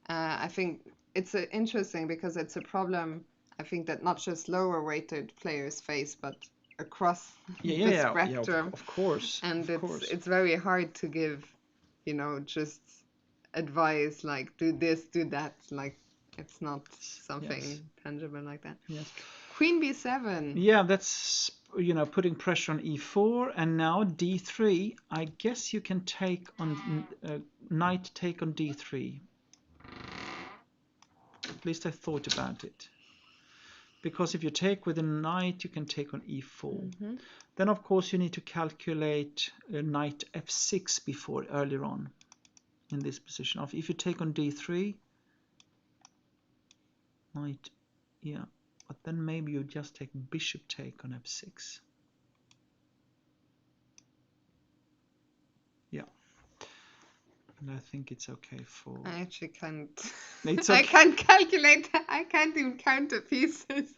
I think it's interesting because it's a problem. I think that not just lower rated players face, but across the spectrum. Of course. And it's very hard to give, just advice like do this, do that. Like it's not something tangible like that. Yes. Queen b7. Yeah, that's putting pressure on e4, and now d3. I guess you can take on knight take on d3. At least I thought about it. Because if you take with a knight, you can take on e4. Then of course you need to calculate knight f6 before earlier on in this position. If you take on d3, knight, but then maybe you just take bishop take on f6. Yeah. And I think it's okay for... I actually can't... It's okay. I can't calculate that. I can't even count the pieces.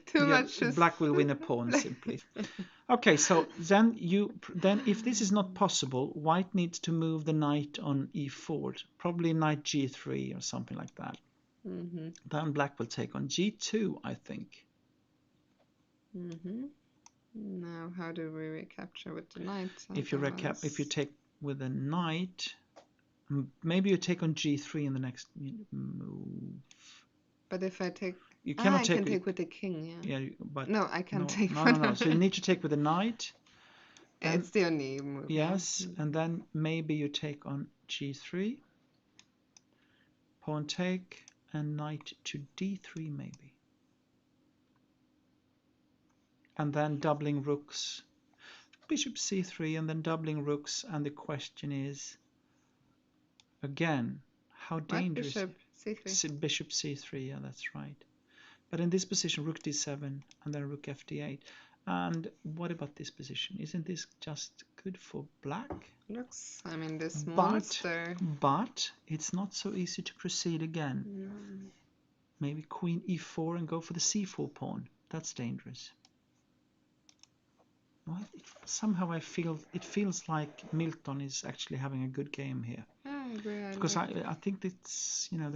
Too much. Black will win a pawn, simply. Okay, so then if this is not possible, white needs to move the knight on e4. Probably knight g3 or something like that. Then black will take on g2, I think. Now, how do we recapture with the knight? If you take with a knight, maybe you take on g3 in the next move. But if I take, you cannot I can take with the king. Yeah. But no, I can't take. No. So you need to take with a knight. It's the only move. Yes, and then maybe you take on g3, pawn take, and knight to d3 maybe. And then doubling rooks, bishop c3, and then doubling rooks. And the question is, again, how dangerous? Bishop c3. Bishop c3, yeah, that's right. But in this position, rook d7, and then rook fd8. And what about this position? Isn't this just good for black? Looks, I mean, this monster. But it's not so easy to proceed again. Maybe queen e4 and go for the c4 pawn. That's dangerous. Somehow it feels like Milton is actually having a good game here. Yeah, I agree. Because I think it's I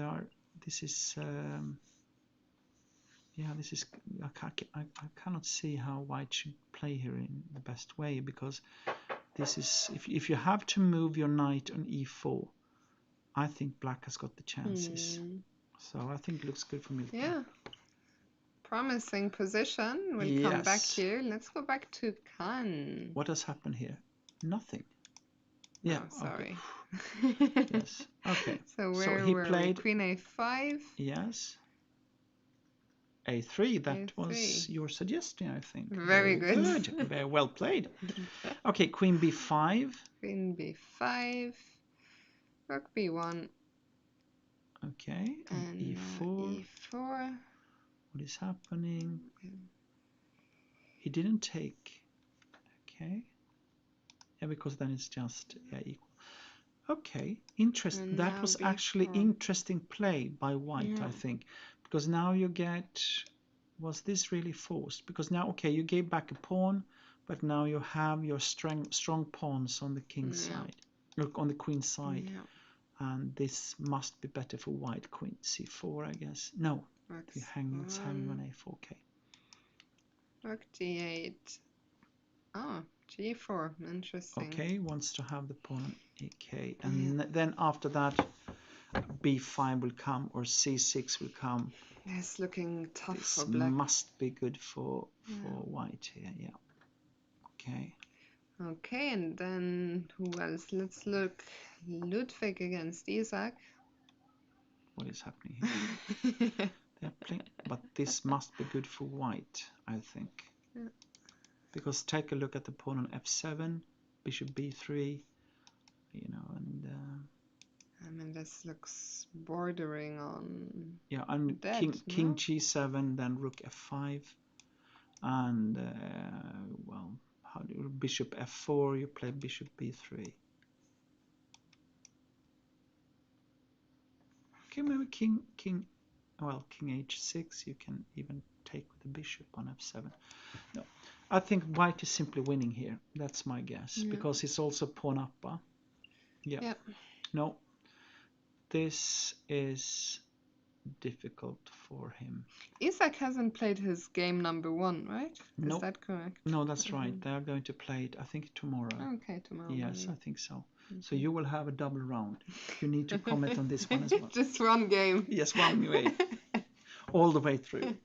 cannot see how white should play here in the best way, because this is if you have to move your knight on e4, I think black has got the chances. So I think it looks good for Milton. Yeah. Promising position. We'll come back here. Let's go back to Khan. What has happened here? Nothing. Yeah. Oh, sorry. Okay. Yes. Okay. So he played queen a5. Yes. a3. That was your suggestion, I think. Very good. Very well played. Okay. Queen b5. Queen b5. Rook b1. Okay. And e4. e4. What is happening? He didn't take. Okay. Yeah, because then it's just equal. Okay, interesting. That was actually interesting play by white, I think, because now you get. Was this really forced? Because now, okay, you gave back a pawn, but now you have your strong pawns on the king's side, look on the queen's side, and this must be better for white. Queen c4, I guess. No. It's hanging on a4. Okay. Rook d8. Oh, g4. Interesting. Okay, wants to have the pawn on ak, and then after that, b5 will come, or c6 will come, It's looking tough This for black. must be good for white here. Yeah. Okay. Okay, and then who else? Let's look. Ludwig against Isaac. What is happening here? They're playing, but this must be good for white, I think. Yeah. Because take a look at the pawn on f7, bishop b3, you know, and I mean, this looks bordering on yeah, and dead, king no? g7, then rook f5, and well, how do you bishop f4? You play bishop b3. Okay, maybe king h6. You can even take with the bishop on f7. No, I think white is simply winning here. That's my guess, Yeah. because it's also pawn up. Huh? Yeah. No, this is difficult for him. Isaac hasn't played his game number 1, right? No. Is that correct? No, that's right. They are going to play it, I think, tomorrow. Okay, tomorrow. Yes, maybe. I think so. So you will have a double round. You need to comment on this one as well. Just one game. Yes, one way. All the way through.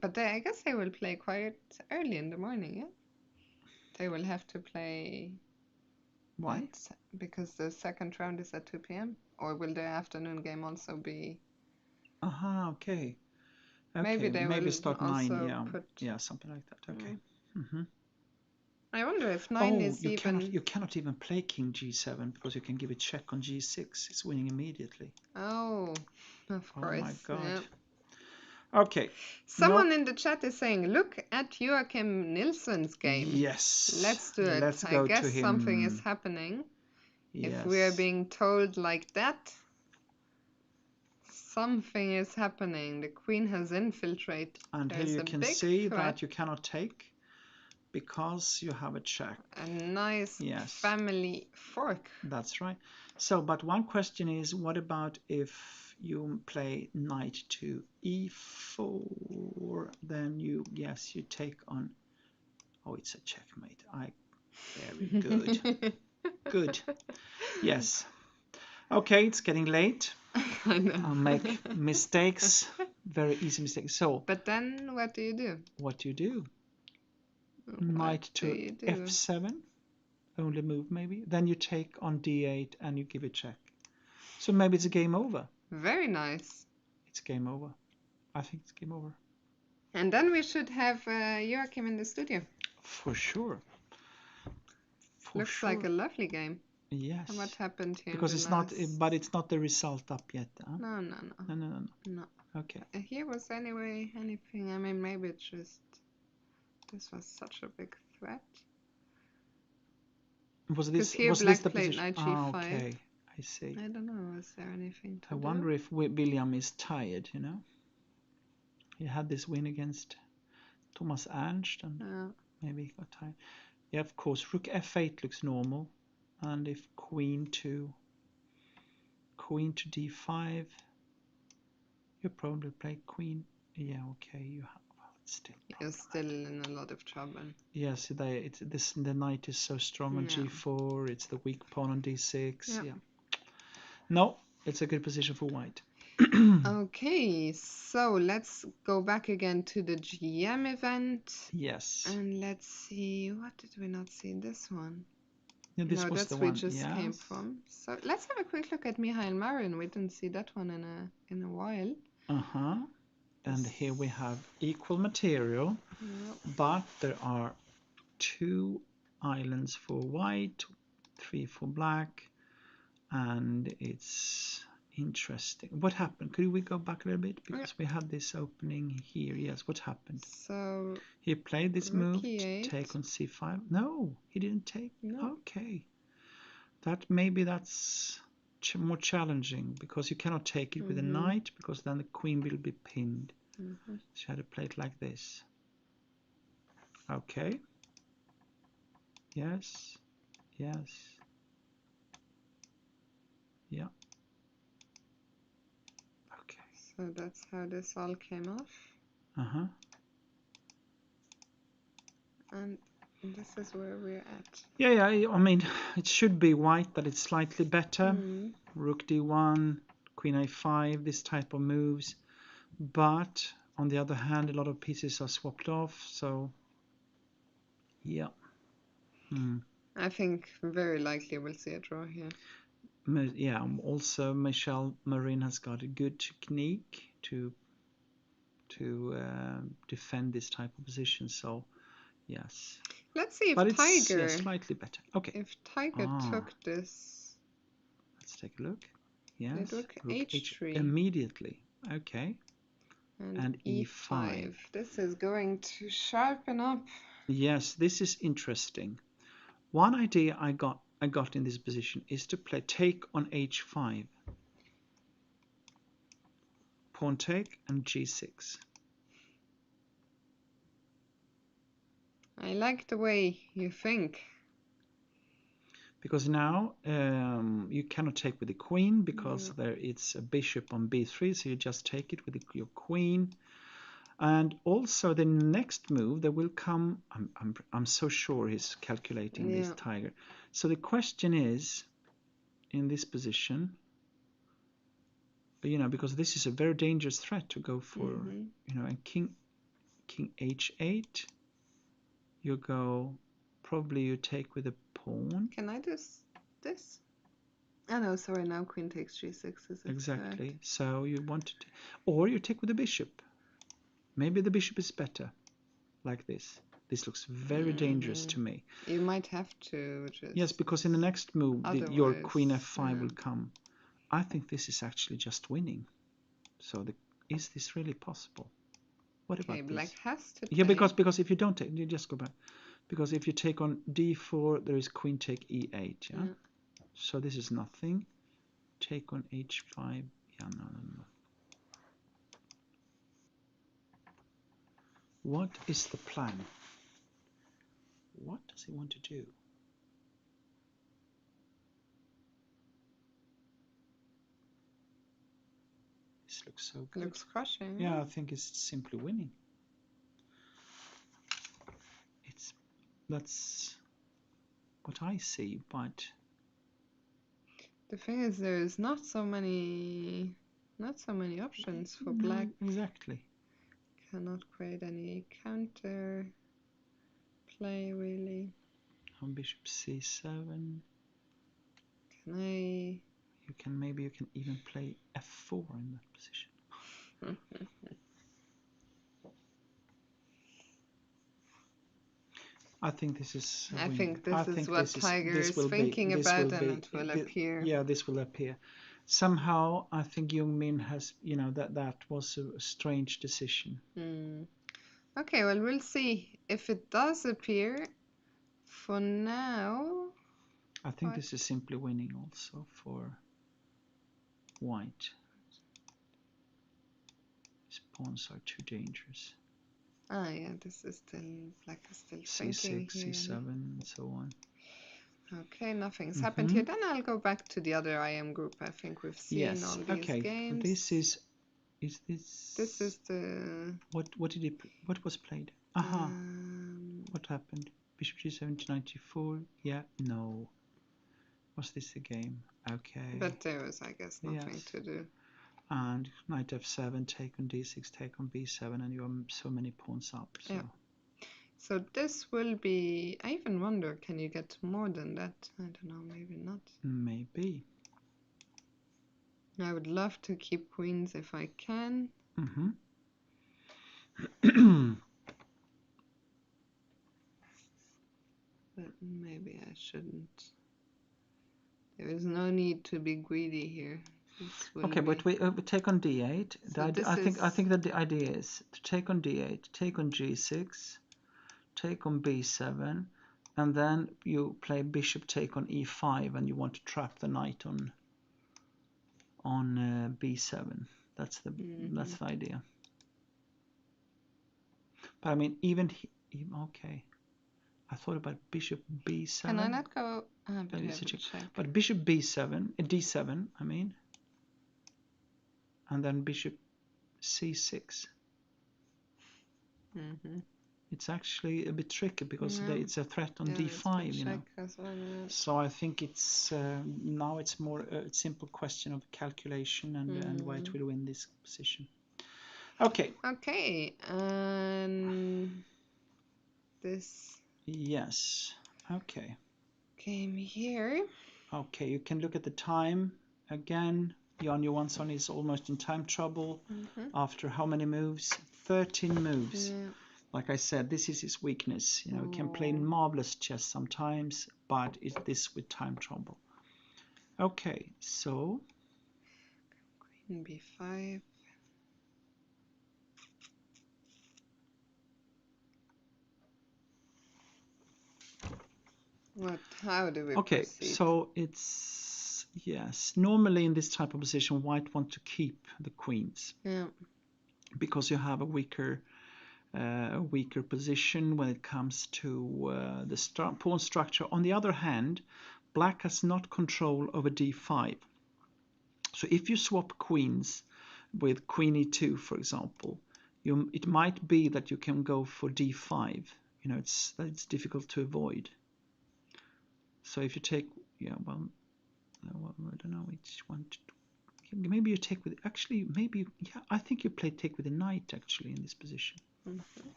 But I guess they will play quite early in the morning, yeah? They will have to play... Why? Because the second round is at 2 p.m. Or will the afternoon game also be... Aha, okay. Maybe they will start also 9, yeah. put... Yeah, something like that. Okay. I wonder if 9 is you even... you cannot even play king g7 because you can give a check on g6. It's winning immediately. Oh, of course. Oh my god. Yeah. Okay. Someone in the chat is saying, look at Joachim Nilsson's game. Yes. Let's do it. Let's I go guess to him. something is happening. Yes. If we are being told like that, something is happening. The queen has infiltrated. And There's here you a can big see threat. that you cannot take because you have a check. A nice Yes. family fork. That's right. So, but one question is, what about if you play knight to e4? Then you take on... Oh, it's a checkmate. Very good. Good. Yes. Okay, it's getting late. I know. I'll make mistakes. Very easy mistakes. So, but then what do you do? What do you do? Knight to f7. Only move, maybe. Then you take on d8 and you give a check. So maybe it's a game over. Very nice. It's game over. I think it's game over. And then we should have Joachim in the studio. For sure. Looks like a lovely game. Yes. And what happened here? Because it's not, but it's not the result up yet. Huh? No. Okay. Here was anyway anything. I mean, maybe it's just this was such a big threat. Was this the played position? knight g5. Okay, I see. I don't know. Is there anything to I wonder if William is tired. You know, he had this win against Thomas Ernst, and maybe he got tired. Yeah, of course. Rook f8 looks normal, and if queen to d5, you probably play queen. Yeah, okay. You have. You're still in a lot of trouble. Yes, the knight is so strong on g4. It's the weak pawn on d6. Yeah. No, it's a good position for white. Okay, so let's go back again to the GM event. Yes. And let's see, what did we not see in this one? Yeah, this was that's the where one. we just came from. So let's have a quick look at Mihail Marin. We didn't see that one in a while. And here we have equal material, but there are 2 islands for white, 3 for black, and it's interesting. What happened? Could we go back a little bit? Because we had this opening here. Yes, what happened? So he played this move to take on c5. No, he didn't take. No. Okay. That's more challenging because you cannot take it with a knight because then the queen will be pinned. So you had to play it like this. Okay. Yes. Yeah. Okay. So that's how this all came off. And this is where we're at. Yeah. I mean, it should be white, but it's slightly better. Rook d1, queen a5, this type of moves. But on the other hand, a lot of pieces are swapped off, so yeah. I think very likely we'll see a draw here. Yeah, also Michelle Marin has got a good technique to defend this type of position, so yes. Let's see if But it's Tiger, slightly better. Okay. if Tiger took this. Let's take a look. Yes. Rook Rook h3. Immediately. Okay. And e5. This is going to sharpen up. Yes, this is interesting. One idea I got in this position is to play take on h5. Pawn take and g6. I like the way you think. Because now you cannot take with the queen because there it's a bishop on b3, so you just take it with your queen. And also the next move that will come, I'm so sure he's calculating this Tiger. So the question is, in this position, because this is a very dangerous threat to go for, and king h8, you go, probably you take with a pawn. Can I do this? Oh no, sorry, now queen takes g6 is exactly. So you want to, or you take with the bishop. Maybe the bishop is better, like this. This looks very dangerous to me. You might have to just... Yes, because in the next move, your queen f5 will come. I think this is actually just winning. So is this really possible? What about this? Black has to take. Yeah, because if you don't take, you just go back. Because if you take on d4, there is queen take e8, yeah? So this is nothing. Take on h5, yeah, no. What is the plan? What does he want to do? This looks so good. Looks crushing. Yeah, I think it's simply winning. That's what I see, but the thing is, there's not so many options for black. Exactly. Cannot create any counter play really. On bishop c7. Can I? Maybe you can even play f4 in that position. I think this is. I think this is what Tiger is thinking about, and it will appear. Yeah, this will appear. Somehow, I think Jung-min has, that was a strange decision. Okay, well, we'll see if it does appear. For now, I think this is simply winning also for white. These pawns are too dangerous. Ah, yeah, this is still, black is still thinking C6, here. C7, and so on. Okay, nothing's happened here. Then I'll go back to the other IM group. I think we've seen all these games. This is this? This is the. What was played? Aha. What happened? Bishop G7 to 94. Yeah. No. Was this the game? Okay. But there was, I guess, nothing to do. And knight f7, take on d6, take on b7, and you have so many pawns up. So. Yeah. So this will be. I even wonder, can you get more than that? I don't know. Maybe not. Maybe. I would love to keep queens if I can. But maybe I shouldn't. There is no need to be greedy here. Okay, but we take on d8. So I think that the idea is to take on d8, take on g6, take on b7, and then you play bishop take on e5, and you want to trap the knight on b7. That's the idea. But I mean, even okay. I thought about bishop b7. Can I not go? But bishop b7, d7, I mean, and then bishop c6. It's actually a bit tricky because Yeah. it's a threat on Yeah, it's been d5, you know. check as well. Yeah. So I think it's now it's more a simple question of calculation and white will win this position. Okay. Okay, and this Yes. Okay. game here. Okay, you can look at the time again. Jan Johansson is almost in time trouble after how many moves? 13 moves. Yeah. Like I said, this is his weakness. You know, he can play marvelous chess sometimes, but it's this with time trouble. Okay, so Queen b5. What? How do we okay, proceed? so it's yes. Normally in this type of position, white want to keep the queens Yeah. because you have a weaker position when it comes to the pawn structure. On the other hand, black has not control over d5. So if you swap queens with queen e2, for example, it might be that you can go for d5. You know, it's difficult to avoid. So if you take, yeah, well, I don't know which one to do. Maybe you take with, actually, maybe, yeah, I think you take with a knight, actually, in this position.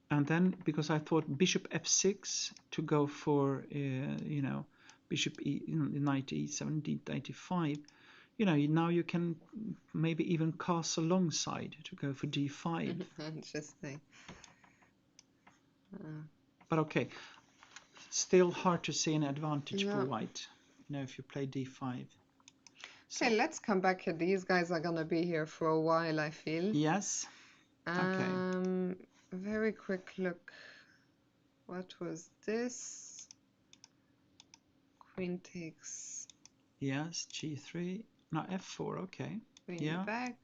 And then, because I thought bishop f6 to go for, you know, bishop knight e7, d95, you know, now you can maybe even castle alongside to go for d5. Interesting. But okay, still hard to see an advantage for Yeah. white, you know, if you play d5. Okay, let's come back here. These guys are gonna be here for a while, I feel. Yes. Okay. Very quick look. What was this? Queen takes. Yes, g3. No, f4. Okay. Queen Yeah. back.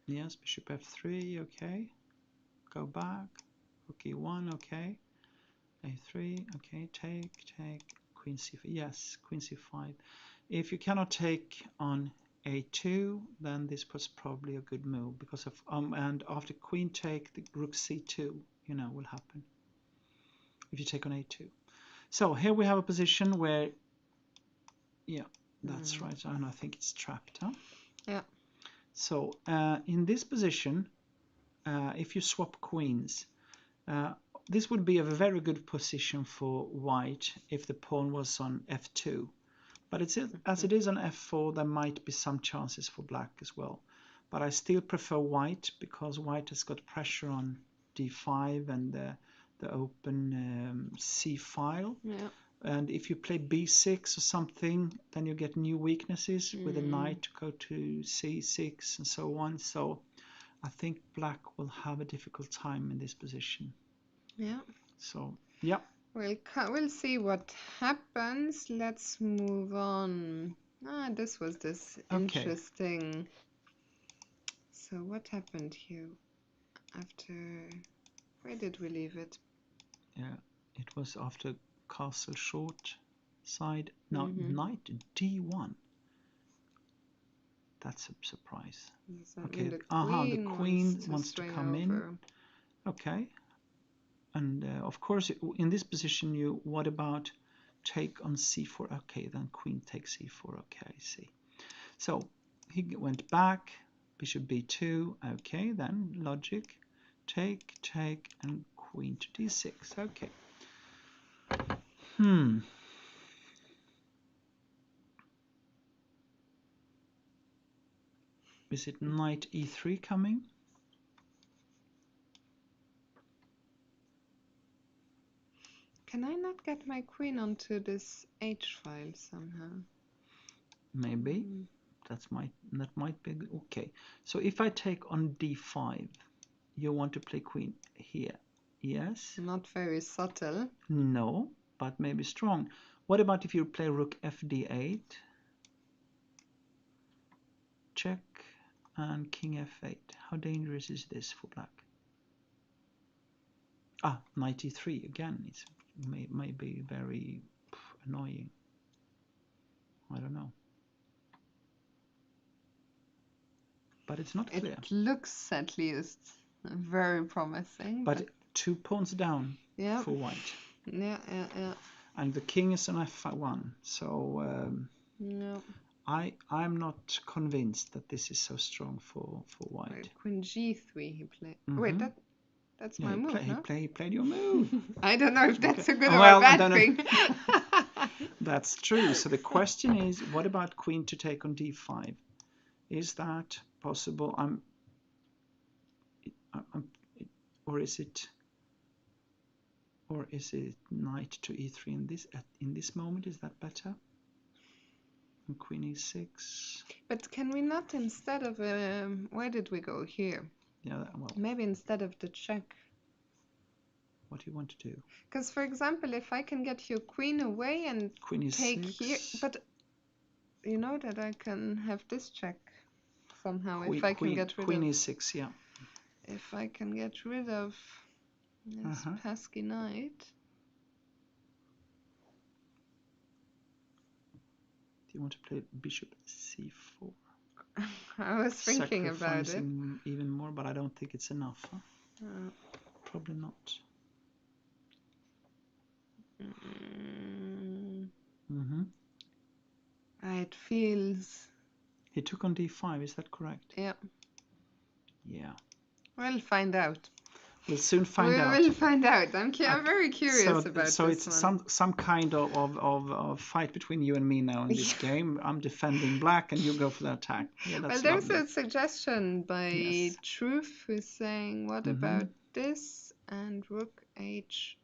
Yes, bishop f3. Okay. Go back. Rook e1. Okay. a3. Okay. Take. Queen c5. Yes, queen c5. If you cannot take on a2, then this was probably a good move because of and after queen take, the rook c2, you know, will happen if you take on a2. So here we have a position where, yeah, that's right, and I think it's trapped, huh? Yeah. So in this position, if you swap queens, this would be a very good position for white if the pawn was on f2. But as it is on f4, there might be some chances for black as well. But I still prefer white because white has got pressure on d5 and the open c file. Yeah. And if you play b6 or something, then you get new weaknesses with a knight to go to c6 and so on. So I think black will have a difficult time in this position. Yeah. So, yeah. We'll see what happens. Let's move on. This was interesting. So what happened here after? Where did we leave it? Yeah, it was after castle short side. Now knight d1. That's a surprise. Okay. The queen wants to come in. Okay. And of course, in this position, what about take on c4? Okay, then queen takes c4. Okay, I see. So he went back, bishop b2. Okay, then logic, take, and queen to d6. Okay. Is it knight e3 coming? Can I not get my queen onto this H file somehow? Maybe. That might be okay. So if I take on d5, you want to play queen here. Yes? Not very subtle. No, but maybe strong. What about if you play rook fd8? Check and king f8. How dangerous is this for black? Knight e3 again. It may be very annoying. I don't know. But it's not clear. It looks at least Very promising. But 2 pawns down yeah, for white. yeah, yeah, yeah. And the king is on f1. So Yeah. I'm not convinced that this is so strong for white. Right, Queen G3 he played. Mm-hmm. Wait, that's Yeah, my move, no? he played your move. I don't know if that's Okay. a good Well, or I a don't bad know. thing. That's true. So the question is, what about queen to take on d5? Is that possible? Or is it knight to e3 in this moment? Is that better? And queen e6. But can we not, instead of where did we go here? Yeah. Well, Maybe instead of the check. what do you want to do? Because, for example, if I can get your queen away and Queen take e6. here, but you know that I can have this check somehow if I can get rid queen of. e6. Yeah. If I can get rid of this pesky knight. Do you want to play bishop c4? I was thinking about it. Sacrificing even more, but I don't think it's enough. Huh? Probably not. Mm-hmm. It feels. He took on d5, is that correct? Yeah. Yeah. We'll find out. We'll soon find out. We will find out. I'm very curious about this. So it's some kind of fight between you and me now in this game. I'm defending black, and you go for the attack. Yeah, that's well, there's lovely. a suggestion by Truth who's saying, what about this and rook h,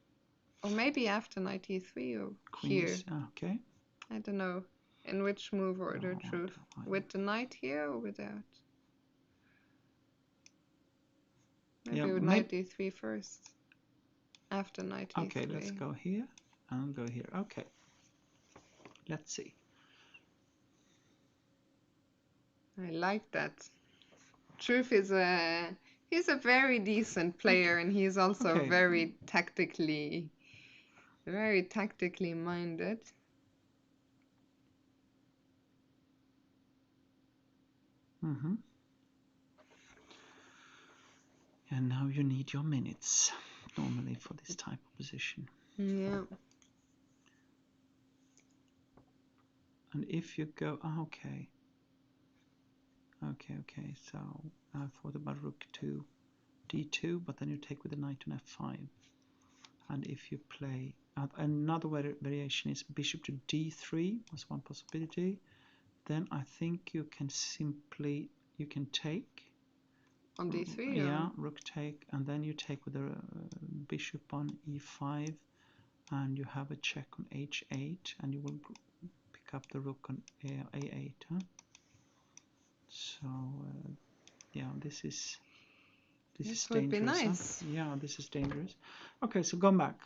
or maybe after knight e3 or Queen here. Okay. I don't know in which move order, Truth. With the knight here or without? Maybe with knight e3 first. After knight e3. Okay, let's go here and go here. Okay. Let's see. I like that. Truth is he's a very decent player, and he's also very tactically minded. Mm-hmm. And now you need your minutes normally for this type of position. Yeah. And if you go, okay. So I thought about rook to d2, but then you take with the knight on f5. And if you play another variation is bishop to d3 was one possibility. Then I think you can take on d3. Yeah, rook take, and then you take with the bishop on e5, and you have a check on h8, and you will pick up the rook on a8. Huh? So yeah, this would be dangerous. nice. Huh? Yeah, this is dangerous. Okay, so go back.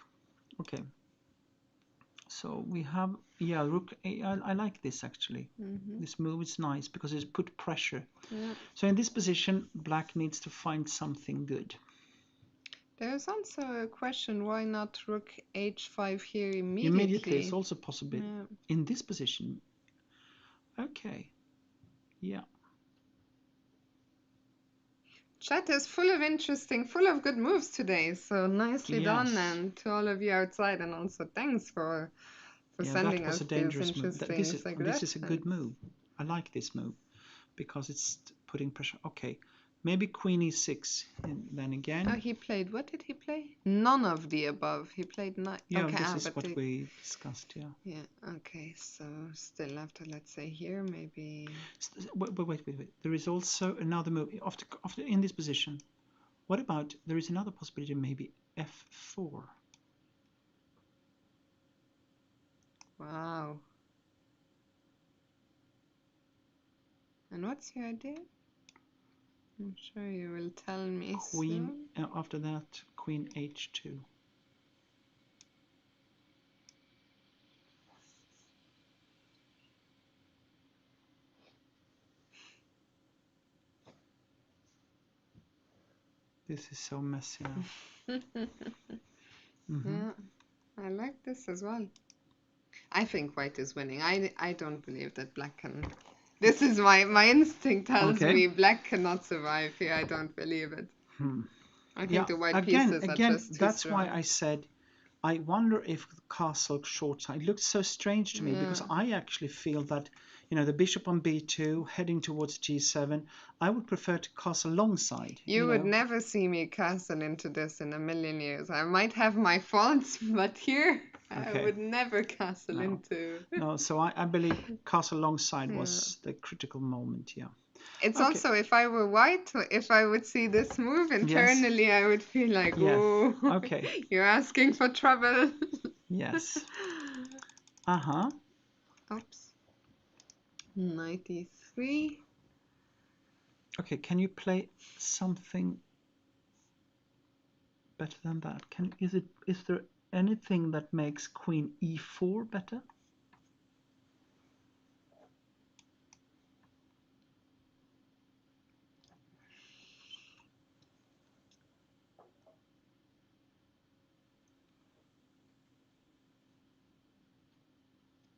Okay. So we have, rook a. I like this actually. This move is nice because it's put pressure. Yeah. So in this position, black needs to find something good. There's also a question, why not rook h5 here immediately? Immediately, it's also possible. Yeah. In this position. Okay. Yeah. Chat is full of good moves today. So nicely done, and to all of you outside, and also thanks for sending us these interesting suggestions. This is a good move. I like this move because it's putting pressure. Okay, maybe queen e6, and then again. Oh, he played. What did he play? None of the above. He played knight. Yeah, okay, this is what we discussed. Yeah. Yeah. Okay. So still after, let's say here, maybe. Wait. There is also another move after in this position. What about there is another possibility? Maybe f4. Wow. And what's your idea? I'm sure you will tell me soon. Queen. After that, queen h2. This is so messy now. Yeah, I like this as well. I think white is winning. I don't believe that black can. This is my instinct tells me black cannot survive here. I don't believe it. I think Yeah, the white again, pieces are again, just too that's why strong. I said I wonder if the castle short side. It looks so strange to me because Yeah. I actually feel that, the bishop on b2 heading towards g7. I would prefer to castle long side. You would never see me castle into this in a million years. I might have my faults, but here I Okay, would never castle no, into. no. So I believe castle long side Yeah. was the critical moment. Yeah. It's Okay. also, if I were white, if I would see this move Yes. internally, I would feel like, Yes. oh, Okay. you're asking for trouble. Yes. Uh-huh. Oops. 93. Okay, can you play something better than that? Is there anything that makes queen e4 better?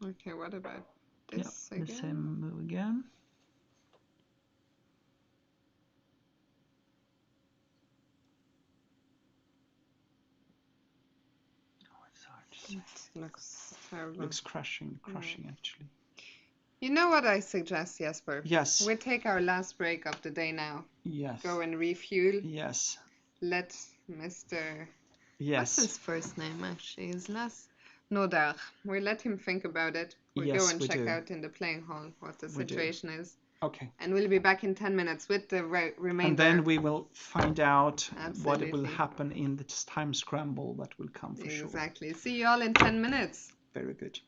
Okay, what about Yeah, this the again? same move again. Oh, it's hard to say. It looks terrible. Looks crashing Yeah. actually. You know what I suggest, Jesper? Yes. We take our last break of the day now. Yes. Go and refuel. Yes. Let Mr. What's Yes. his first name actually? His last Nodar. We let him think about it. We'll go Yes, and we check do. out in the playing hall what the We do. situation is. Okay. And we'll be back in 10 minutes with the And remainder. then we will find out what will Absolutely. happen in the time scramble that will come for sure. Exactly. See you all in 10 minutes. Very good.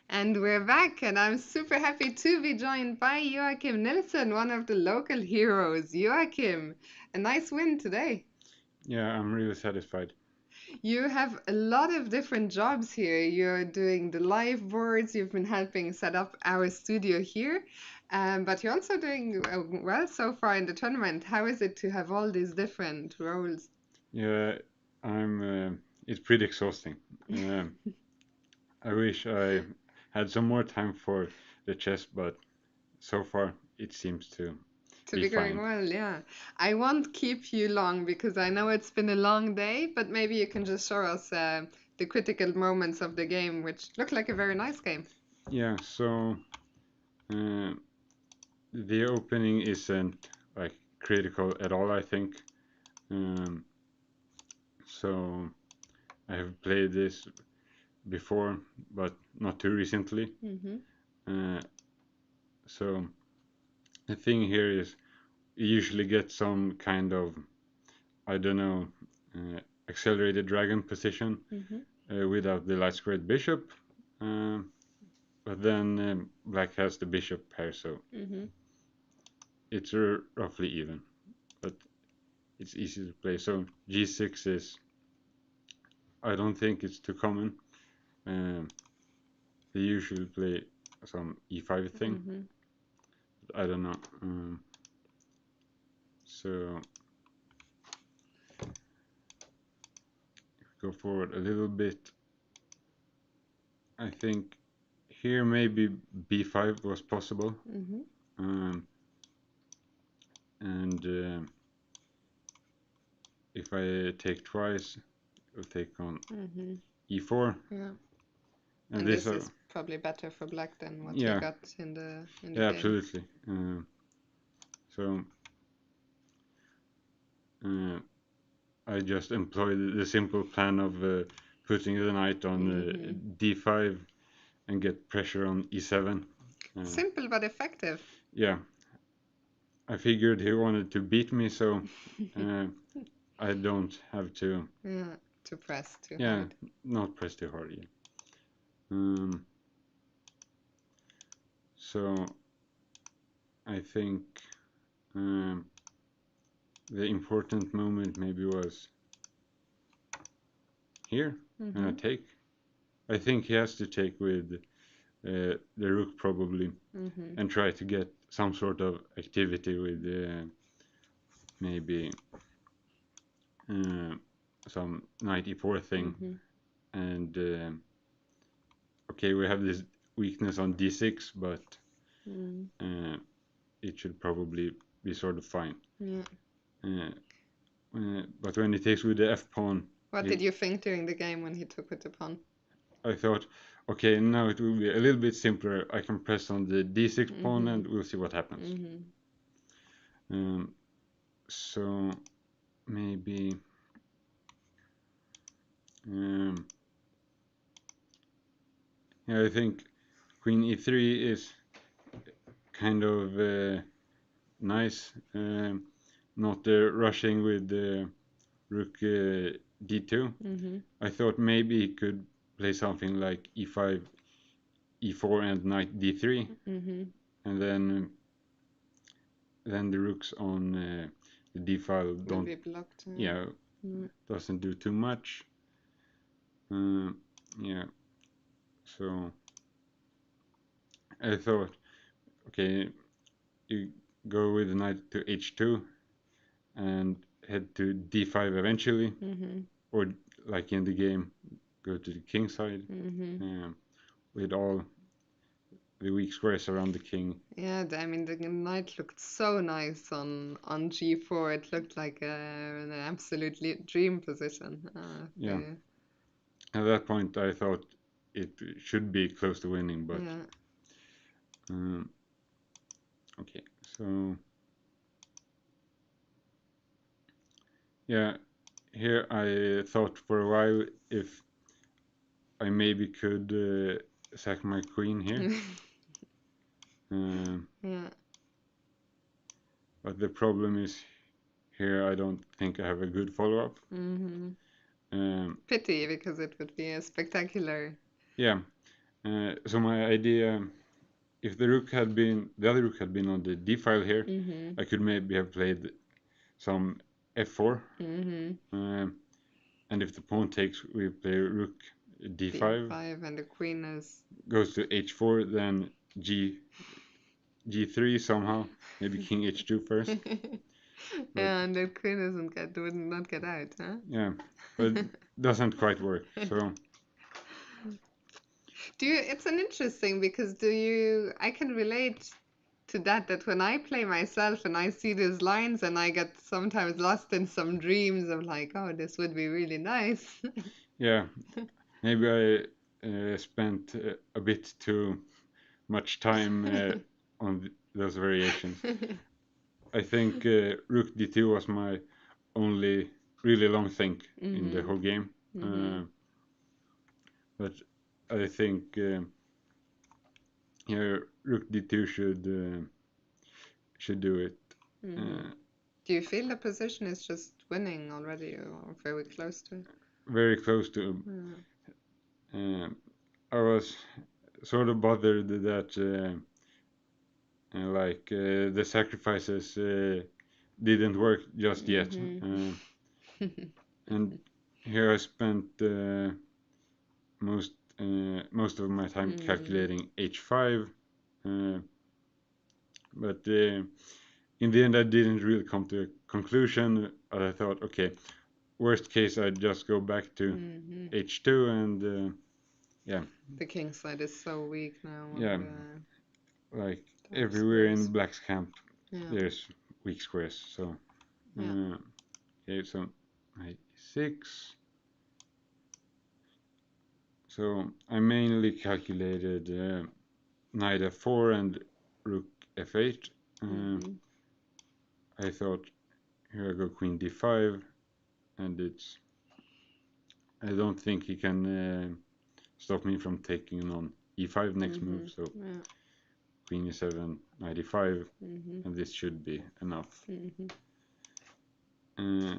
And we're back, and I'm super happy to be joined by Joachim Nilsson, one of the local heroes. Joachim, a nice win today. Yeah, I'm really satisfied. You have a lot of different jobs here. You're doing the live boards, you've been helping set up our studio here, but you're also doing well so far in the tournament. How is it to have all these different roles? Yeah, it's pretty exhausting. I wish I had some more time for the chess, but so far it seems to To be be going fine. well, yeah. I won't keep you long because I know it's been a long day, but maybe you can just show us the critical moments of the game, which look like a very nice game. Yeah, so uh, the opening isn't like critical at all, I think. Um, so I have played this before, but not too recently. Mm-hmm. Uh, so the thing here is you usually get some kind of, I don't know, accelerated dragon position without the light squared bishop. Um, but then black has the bishop pair, so Mm-hmm. it's roughly even. But it's easy to play. So g6 is, I don't think it's too common. Um, they usually play some e5 thing. Mm-hmm. But I don't know. So go forward a little bit. I think here maybe b5 was possible. Mm-hmm. Um, and if I take twice, I'll take on Mm-hmm. e4. Yeah. And And these this are, is probably better for black than what you yeah, got in the yeah, game. absolutely. So uh, I just employed the simple plan of putting the knight on d5 and get pressure on e7. Simple but effective. Yeah, I figured he wanted to beat me, so I don't have to. Yeah, to press too Yeah, hard. not press too hard. Yeah. Um, so I think um, the important moment maybe was here. Take. I think he has to take with the rook probably and try to get some sort of activity with maybe some knight e4 thing. And okay, we have this weakness on d6, but it should probably be sort of fine. Yeah. But when he takes with the f pawn, What did you think during the game when he took with the pawn? I thought, okay, now it will be a little bit simpler. I can press on the d6 pawn and we'll see what happens. So maybe yeah, I think queen e3 is kind of nice. Not rushing with the rook d2. I thought maybe he could play something like e5, e4, and knight d3, and then the rooks on the d file Will be blocked. Yeah, doesn't do too much. Yeah, so I thought, okay, you go with the knight to h2 and head to d5 eventually, or like in the game, go to the king side with all the weak squares around the king. Yeah, I mean the knight looked so nice on g4. It looked like an absolutely dream position. Yeah. At that point, I thought it should be close to winning, but okay. So yeah, here I thought for a while if I maybe could sack my queen here. But the problem is here I don't think I have a good follow-up. Pity, because it would be a spectacular. Yeah, So my idea, if the other rook had been on the d file here, I could maybe have played some f4. And if the pawn takes, we play rook d5, D5 and the queen is goes to h4, then g3 somehow, maybe king h2 first. and the queen would not get out, huh? Yeah, but doesn't quite work. So it's an interesting because I can relate to that when I play myself and I see these lines and I get sometimes lost in some dreams of like, oh, this would be really nice. yeah, maybe I spent a bit too much time on those variations. I think rook d2 was my only really long think in the whole game. But I think rook d2 should do it. Do you feel the position is just winning already or very close to it? Very close to. I was sort of bothered that the sacrifices didn't work just yet. And here I spent most of my time calculating h5, but in the end I didn't really come to a conclusion. I thought, okay, worst case I'd just go back to h2 and yeah. The king side is so weak now. Yeah, like everywhere in black's camp, there's weak squares. So okay, so knight e6. So I mainly calculated knight f4 and rook f8. I thought here I go queen d5, and I don't think he can stop me from taking on e5 next move. So queen e7, knight e5, and this should be enough. Yeah,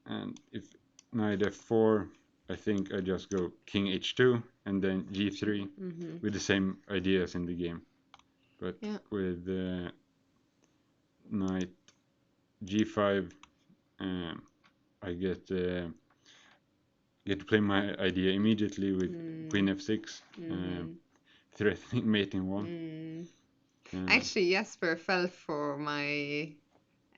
and if knight f4, I think I just go king h2 and then g3 with the same ideas in the game, but with knight g5, I get to play my idea immediately with queen f6, threatening mate in one. Actually, Jesper fell for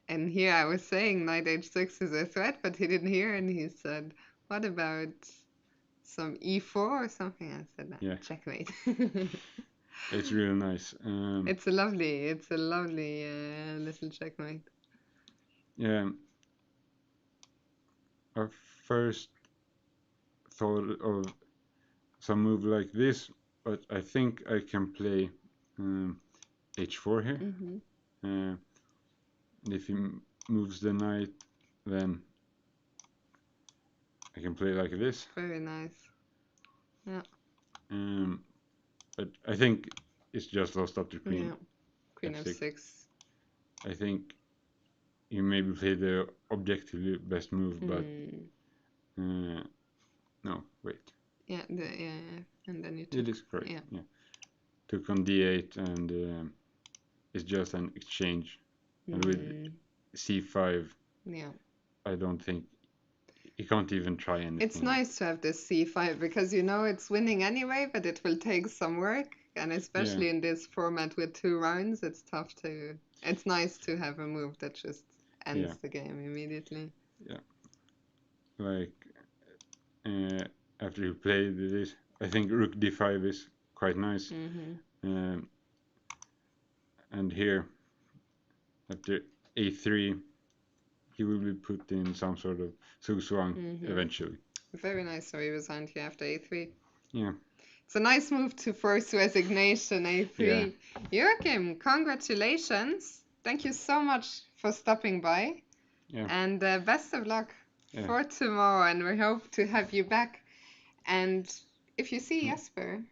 and here I was saying knight h6 is a threat, but he didn't hear, and he said, what about some e4 or something? I said, no, Yeah. checkmate. It's really nice. It's a lovely little checkmate. Yeah. I first thought of some move like this, but I think I can play h4 here. If he moves the knight, then I can play like this. Very nice. Yeah. But I think it's just lost up to queen. Yeah. Queen f6. I think you maybe play the objectively best move, but no, wait. Yeah, and then you took. It is correct. Yeah. Took on d8, and it's just an exchange. And with c5, I don't think you can't even try anything. It's nice to have this c5 because it's winning anyway, but it will take some work, and especially in this format with 2 rounds, it's nice to have a move that just ends the game immediately. Yeah. Like after you play this, I think rook d5 is quite nice. And here, after a3, he will be put in some sort of zugzwang eventually. Very nice. So he resigned here after a3. Yeah. It's a nice move to force resignation, a3. Joachim, congratulations. Thank you so much for stopping by. Yeah. And best of luck for tomorrow, and we hope to have you back. And if you see Jesper,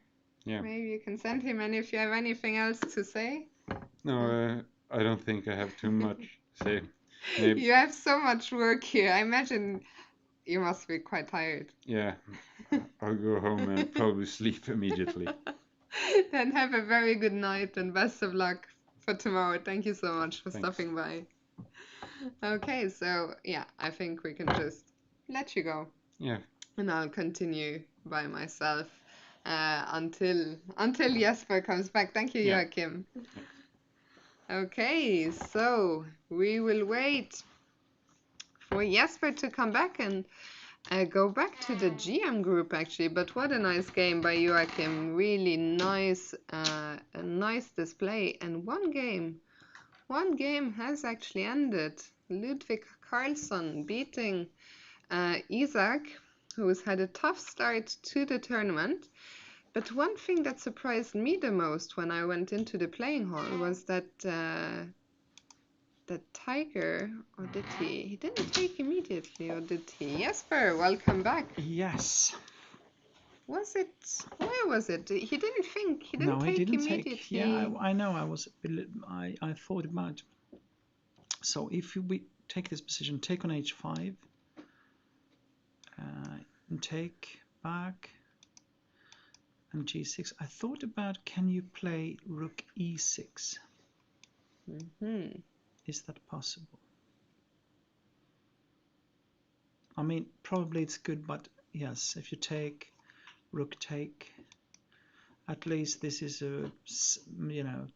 maybe you can send him, and if you have anything else to say. No, I don't think I have too much to say. Maybe. You have so much work here. I imagine You must be quite tired. Yeah, I'll go home and probably sleep immediately. Then have a very good night and best of luck for tomorrow. Thank you so much for Thanks. stopping by. Okay, so yeah, I think we can just let you go, Yeah, and I'll continue by myself until Jesper comes back. Thank you, yeah. Joachim. Okay, so we will wait for Jesper to come back and go back to the GM group actually. But what a nice game by Joachim! Really nice, a nice display. And one game has actually ended. Ludwig Carlsson beating Isaac, who's had a tough start to the tournament. But one thing that surprised me the most when I went into the playing hall was that the tiger, or did he? He didn't take immediately, or did he? Jesper, welcome back. Yes. Was it? Where was it? He didn't think. He didn't No, he take didn't immediately. take. Yeah, I know. I thought about. So if we take this position, take on h5, and take back, and g6. I thought about, can you play rook e6? Is that possible? I mean, probably it's good, but yes, if you take rook take, at least this is a,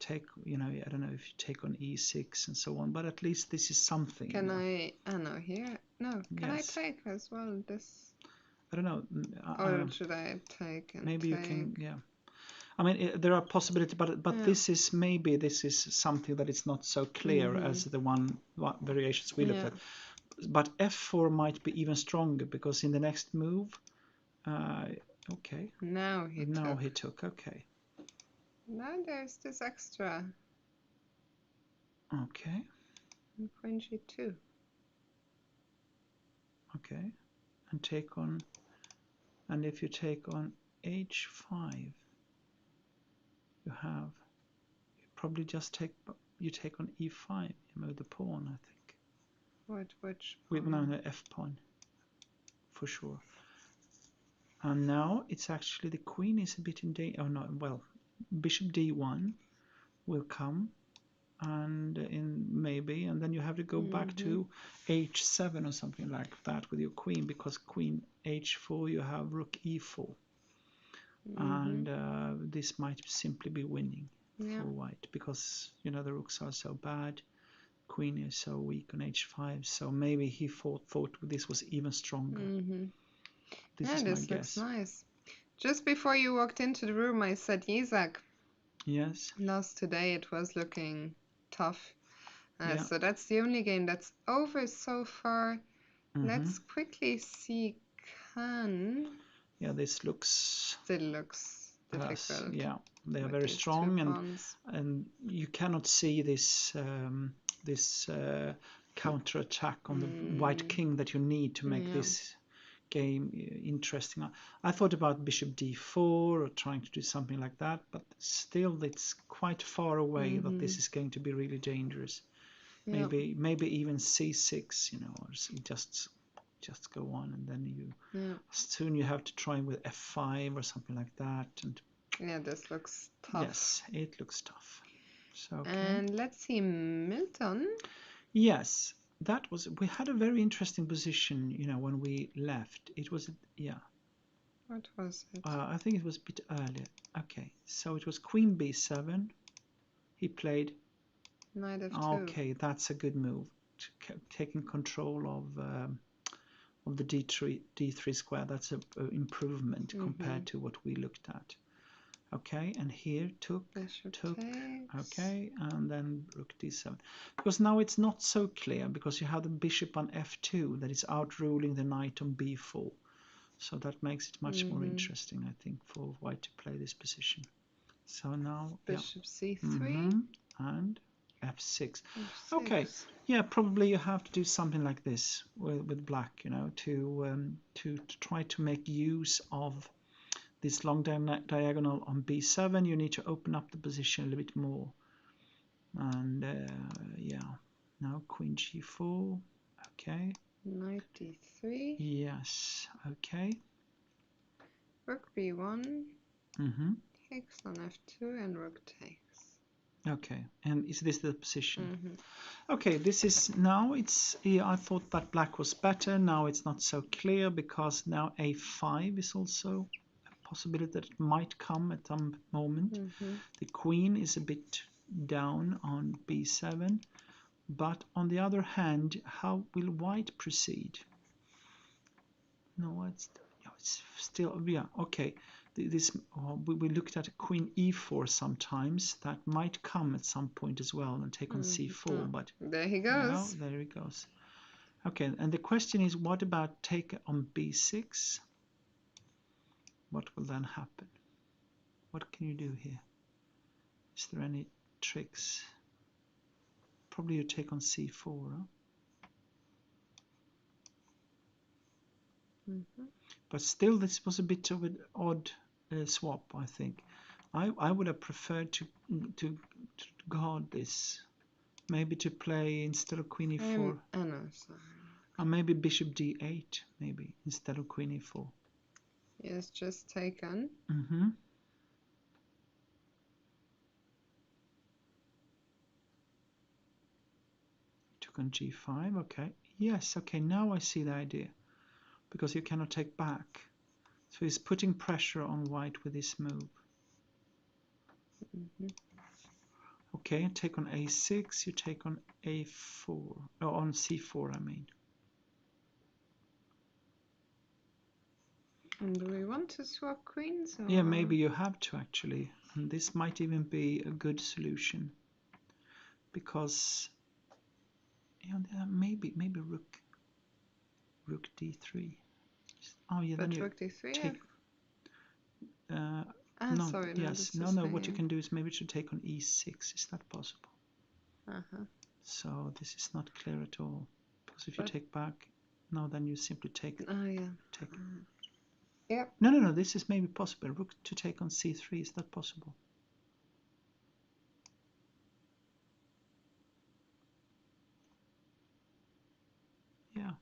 take, I don't know if you take on e6 and so on, but at least this is something. Can I? No, here. No. Can Yes. I take as well? This. I don't know. Or should I take and maybe take? You can. Yeah. I mean, there are possibilities, but Yeah. this is something that is not so clear as the one variations we looked at. But f4 might be even stronger because in the next move, okay. Now he took. Okay. Now there's this extra. Okay. And queen g2. Okay. And take on. And if you take on h5, you probably just take on e5. You move the pawn, I think. Which pawn? No, the f pawn, for sure. And now it's actually the queen is a bit in danger. Oh no, well, bishop d1 will come, and and then you have to go back to h7 or something like that with your queen, because queen h4 you have rook e4, and this might simply be winning for white, because the rooks are so bad, queen is so weak on h5, so maybe he thought this was even stronger. This is my guess. Looks nice. Just before you walked into the room, I said Isaac. Yes. Lost today. It was looking tough. So that's the only game that's over so far. Let's quickly see Khan. Yeah, this looks. Still looks difficult. Yeah, they are very strong, and you cannot see this counter attack on the white king that you need to make this game interesting. I thought about bishop d4 or trying to do something like that, but still it's quite far away that this is going to be really dangerous. Maybe even c6, or just go on, and then soon you have to try with f5 or something like that. And this looks tough. Yes, it looks tough. So and let's see Milton. Yes, we had a very interesting position, when we left. It was What was it? I think it was a bit earlier. Okay, so it was queen b7. He played knight f2. Okay, that's a good move. Taking control of the d3 square. That's an improvement compared to what we looked at. Okay, and here took, okay, and then rook d7. Because now it's not so clear, because you have the bishop on f2 that is outruling the knight on b4. So that makes it much more interesting, I think, for white to play this position. So now bishop c3 and f6. Okay, yeah, probably you have to do something like this with black, to try to make use of this long diagonal on b7. You need to open up the position a little bit more. And now queen g4. Okay, Knight d3. Yes. Okay. Rook b1. Mm-hmm. Takes on f2 and rook takes. Okay. And is this the position? Mm-hmm. Okay, this is now it's I thought that black was better. Now it's not so clear because now a5 is also a possibility that it might come at some moment. Mm-hmm. The queen is a bit down on b7, but on the other hand, how will white proceed? No, it's still okay. This we looked at queen e4 sometimes. That might come at some point as well and take on c4, but There he well, goes. there he goes. Okay, and the question is, what about take on b6? What will then happen? What can you do here? Is there any tricks? Probably you take on c4, huh? Mm-hmm. But still, this was a bit of an odd swap, I think. I would have preferred to guard this. Maybe to play instead of queen e4. No, sorry. Or maybe bishop d8, maybe, instead of queen e4. Yes, just taken. Mm-hmm. Took on g5, okay. Yes, okay, now I see the idea. Because you cannot take back. So he's putting pressure on white with this move. Mm-hmm. Okay, take on a6, you take on a4, or on c4 I mean. And do we want to swap queens? Or? Yeah, maybe you have to actually. And this might even be a good solution. Because maybe rook d3. Oh yeah, But then you rook d3. take no, sorry, yes, no. no. What you can do is maybe to take on e6. Is that possible? Uh-huh. So this is not clear at all. Because if you take back, no, then you simply take. Oh yeah. Take. Yep. No. This is maybe possible. Rook to take on c3. Is that possible? Yeah.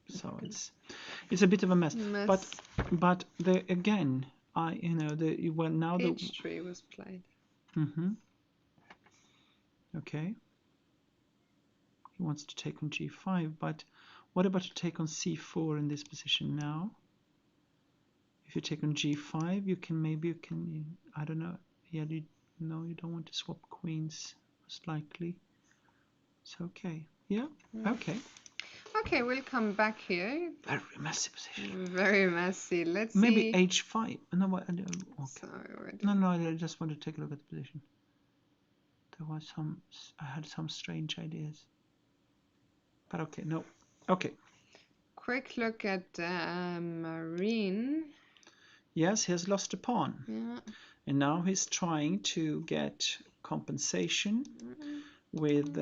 So it's a bit of a mess. But the again, now the h3 was played. Mm-hmm. Okay. He wants to take on g5, but what about to take on c4 in this position now? If you take on g5, you can I don't know. Yeah, you don't want to swap queens most likely. It's okay. Yeah. Okay. Okay, we'll come back here. Very messy position. Very messy. Let's maybe see. h5. No, okay. Sorry, No, I just want to take a look at the position. There was I had some strange ideas. But okay, no. Okay. Quick look at Marine. Yes, he has lost a pawn. Yeah. And now he's trying to get compensation with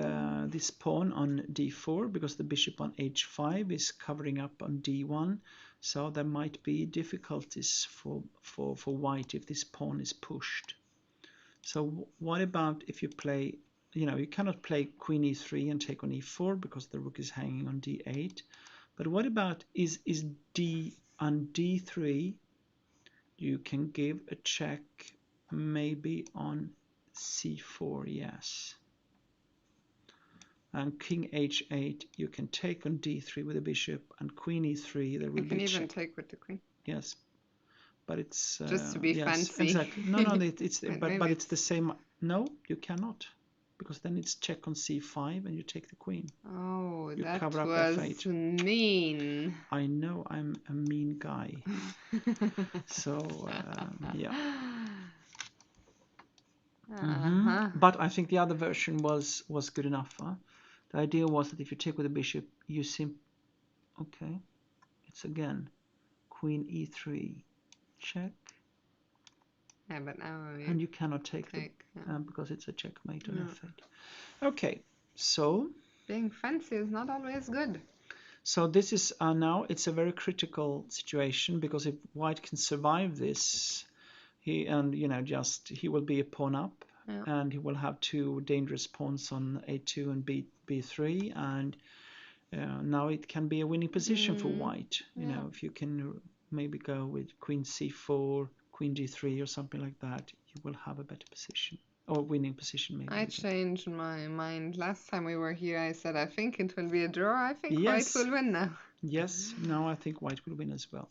this pawn on d4 because the bishop on h5 is covering up on d1. So there might be difficulties for white if this pawn is pushed. So what about if you play, you cannot play queen e3 and take on e4 because the rook is hanging on d8. But what about is d on d3? You can give a check maybe on c4, yes. And king h8, you can take on d3 with the bishop, and queen e3, there will be a check. You can even take with the queen. Yes, but it's just to be fancy. Exactly. No, it's but it's the same. No, you cannot, because then it's check on c5 and you take the queen. Oh, you that cover up was f8. mean. I know, I'm a mean guy. So yeah. But I think the other version was good enough. Huh? The idea was that if you take with the bishop, you okay. It's again queen e3, check. Yeah, but now and you cannot take because it's a checkmate on f8. Okay, so being fancy is not always good. So this is now it's a very critical situation because if white can survive this, he will be a pawn up, and he will have two dangerous pawns on a2 and b3, and now it can be a winning position for white. You Yeah. know, if you can maybe go with queen c4, queen g3 or something like that, you will have a better position or winning position maybe. I changed my mind. Last time we were here, I said I think it will be a draw. I think white Yes. will win now. Yes, now I think white will win as well.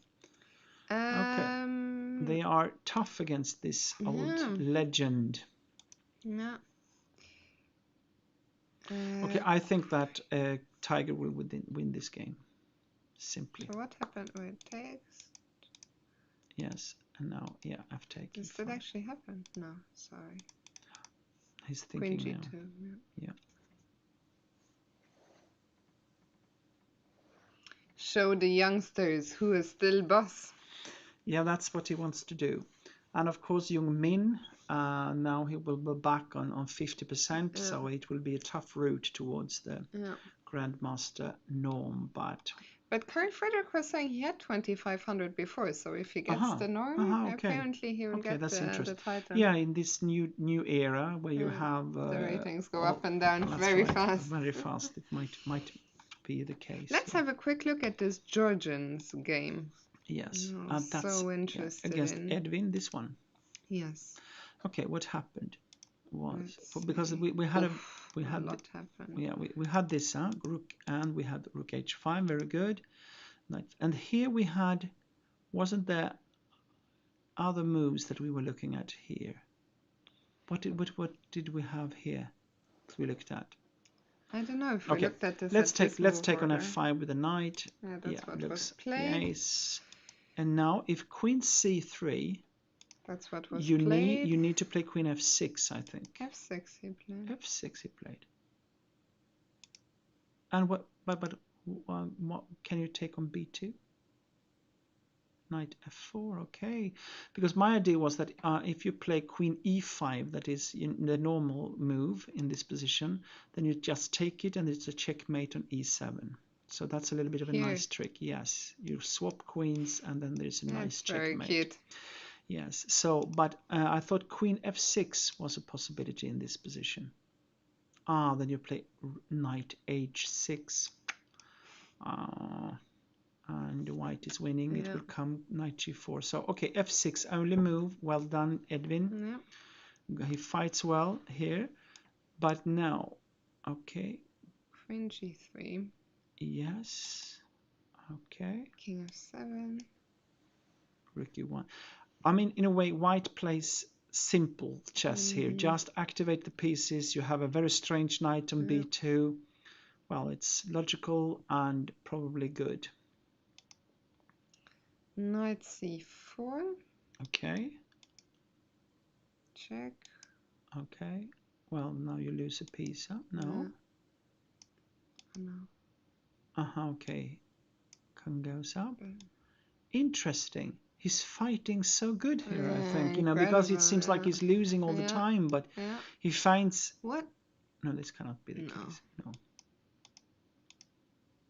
Okay. Um, They are tough against this yeah. old legend. Yeah. Okay, I think that Tiger will win this game. Simply. So what happened with takes? Yes, and now, yeah, I've taken. Does that actually happen? No, sorry. He's thinking Queen now. G2. Yeah. Show the youngsters who is still boss. Yeah, that's what he wants to do. And of course, Jung Min, now he will be back on 50%, so it will be a tough route towards the Grandmaster norm. But Carl Frederick was saying he had 2,500 before, so if he gets the norm, apparently he will get the title. Yeah, in this new era where you have the ratings go up and down very fast. Very fast, it might be the case. Let's have a quick look at this Georgians game. Yes, that's so interesting. Against Edwin, this one. Yes. Okay, what happened was because we had a lot happened. Yeah, we had this rook, and we had rook h5, very good. And here we had, wasn't there other moves that we were looking at here? What did we have here that we looked at? I don't know if we looked at this. Let's take on f5 with a knight. Yeah, that's what was played. Yes. And now if queen c3, that's what was played. You need to play queen f6, I think. f6 he played. f6 he played. And what can you take on b2? Knight f4, okay. Because my idea was that if you play queen e5, that is in the normal move in this position, then you just take it and it's a checkmate on e7. So that's a little bit of a nice trick. Yes, you swap queens and then there's a nice checkmate. Very cute. Yes. So, but I thought queen f6 was a possibility in this position. Then you play knight h6. And white is winning. It will come knight g4. So okay, f6 only move. Well done, Edwin. He fights well here. But now, okay. Queen g3. Yes. Okay. King f7. Rook e1. I mean, in a way, white plays simple chess here. Just activate the pieces. You have a very strange knight on b2. Well, it's logical and probably good. Knight c4. Okay. Check. Okay. Well, now you lose a piece, huh? No. No. Okay. King goes up. Interesting. He's fighting so good here, I think. Because it seems like he's losing all the time, but he finds... What? No, this cannot be the case. No.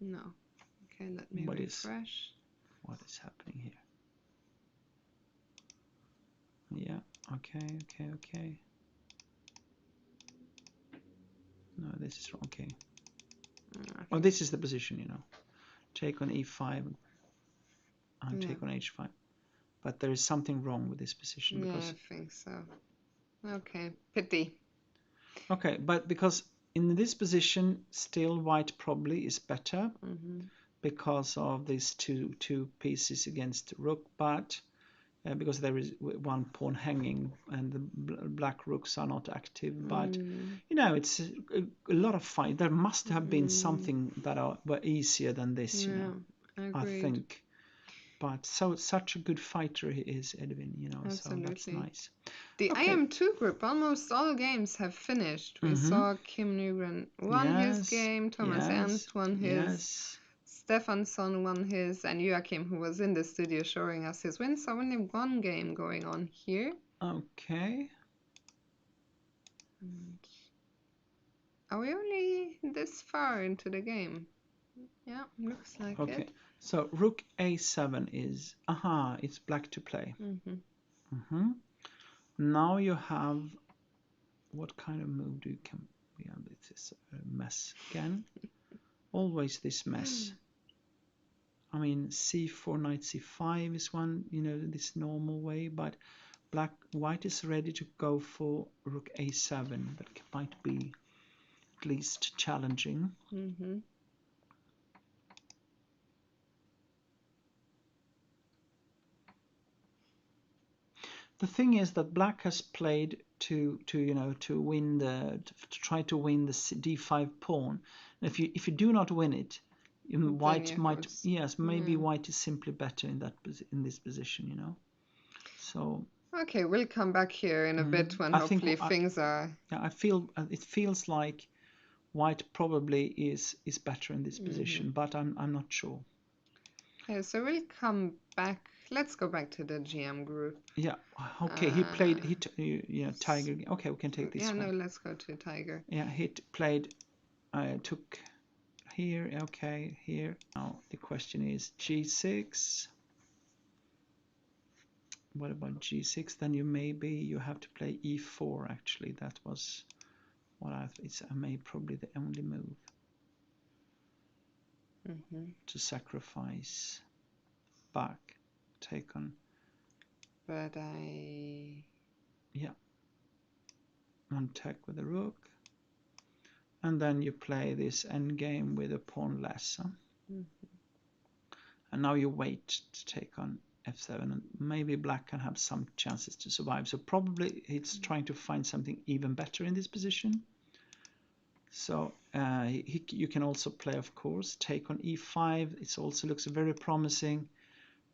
No. Okay, let me refresh. What is happening here? Yeah, okay. No, this is wrong. Okay. Oh, this is the position, Take on e5 and take on h5. But there is something wrong with this position. Because... I think so. Okay, pity. Okay, but because in this position, still white probably is better. Because of these two pieces against rook, but because there is one pawn hanging and the black rooks are not active. But it's a lot of fight. There must have been something that were easier than this. I think. But such a good fighter he is, Edwin. Absolutely. So that's nice. The IM2 group, almost all games have finished. We saw Kim Nygren won his game, Thomas Ernst won his. Stefansson won his, and Joachim, who was in the studio showing us his wins. So only one game going on here. Okay. And are we only this far into the game? Yeah, looks like it. Okay, so rook a7 is... it's black to play. Now you have... What kind of move do you can... Yeah, this is a mess again. always this mess. I mean, c4, knight c5 is one, this normal way, but white is ready to go for rook a7. That might be at least challenging. Mm-hmm. The thing is that black has played to try to win the d5 pawn. And if you do not win it, white might, yes, maybe white is simply better in this position, So Okay, we'll come back here in a bit when hopefully things are. Yeah, it feels like white probably is better in this position, but I'm not sure. Okay, so we'll come back. Let's go back to the GM group. Yeah. Okay. He played. Tiger. Okay, we can take this one. Yeah. No. Let's go to Tiger. Yeah. He played. Took here. Okay. Here. Now the question is g6. What about g6? Then you have to play e4. Actually, that was what it's probably the only move to sacrifice back, take on. But on tech with the rook, and then you play this endgame with a pawn less. And now you wait to take on f7, and maybe black can have some chances to survive. So probably it's trying to find something even better in this position. So you can also play, of course, take on e5. It also looks very promising.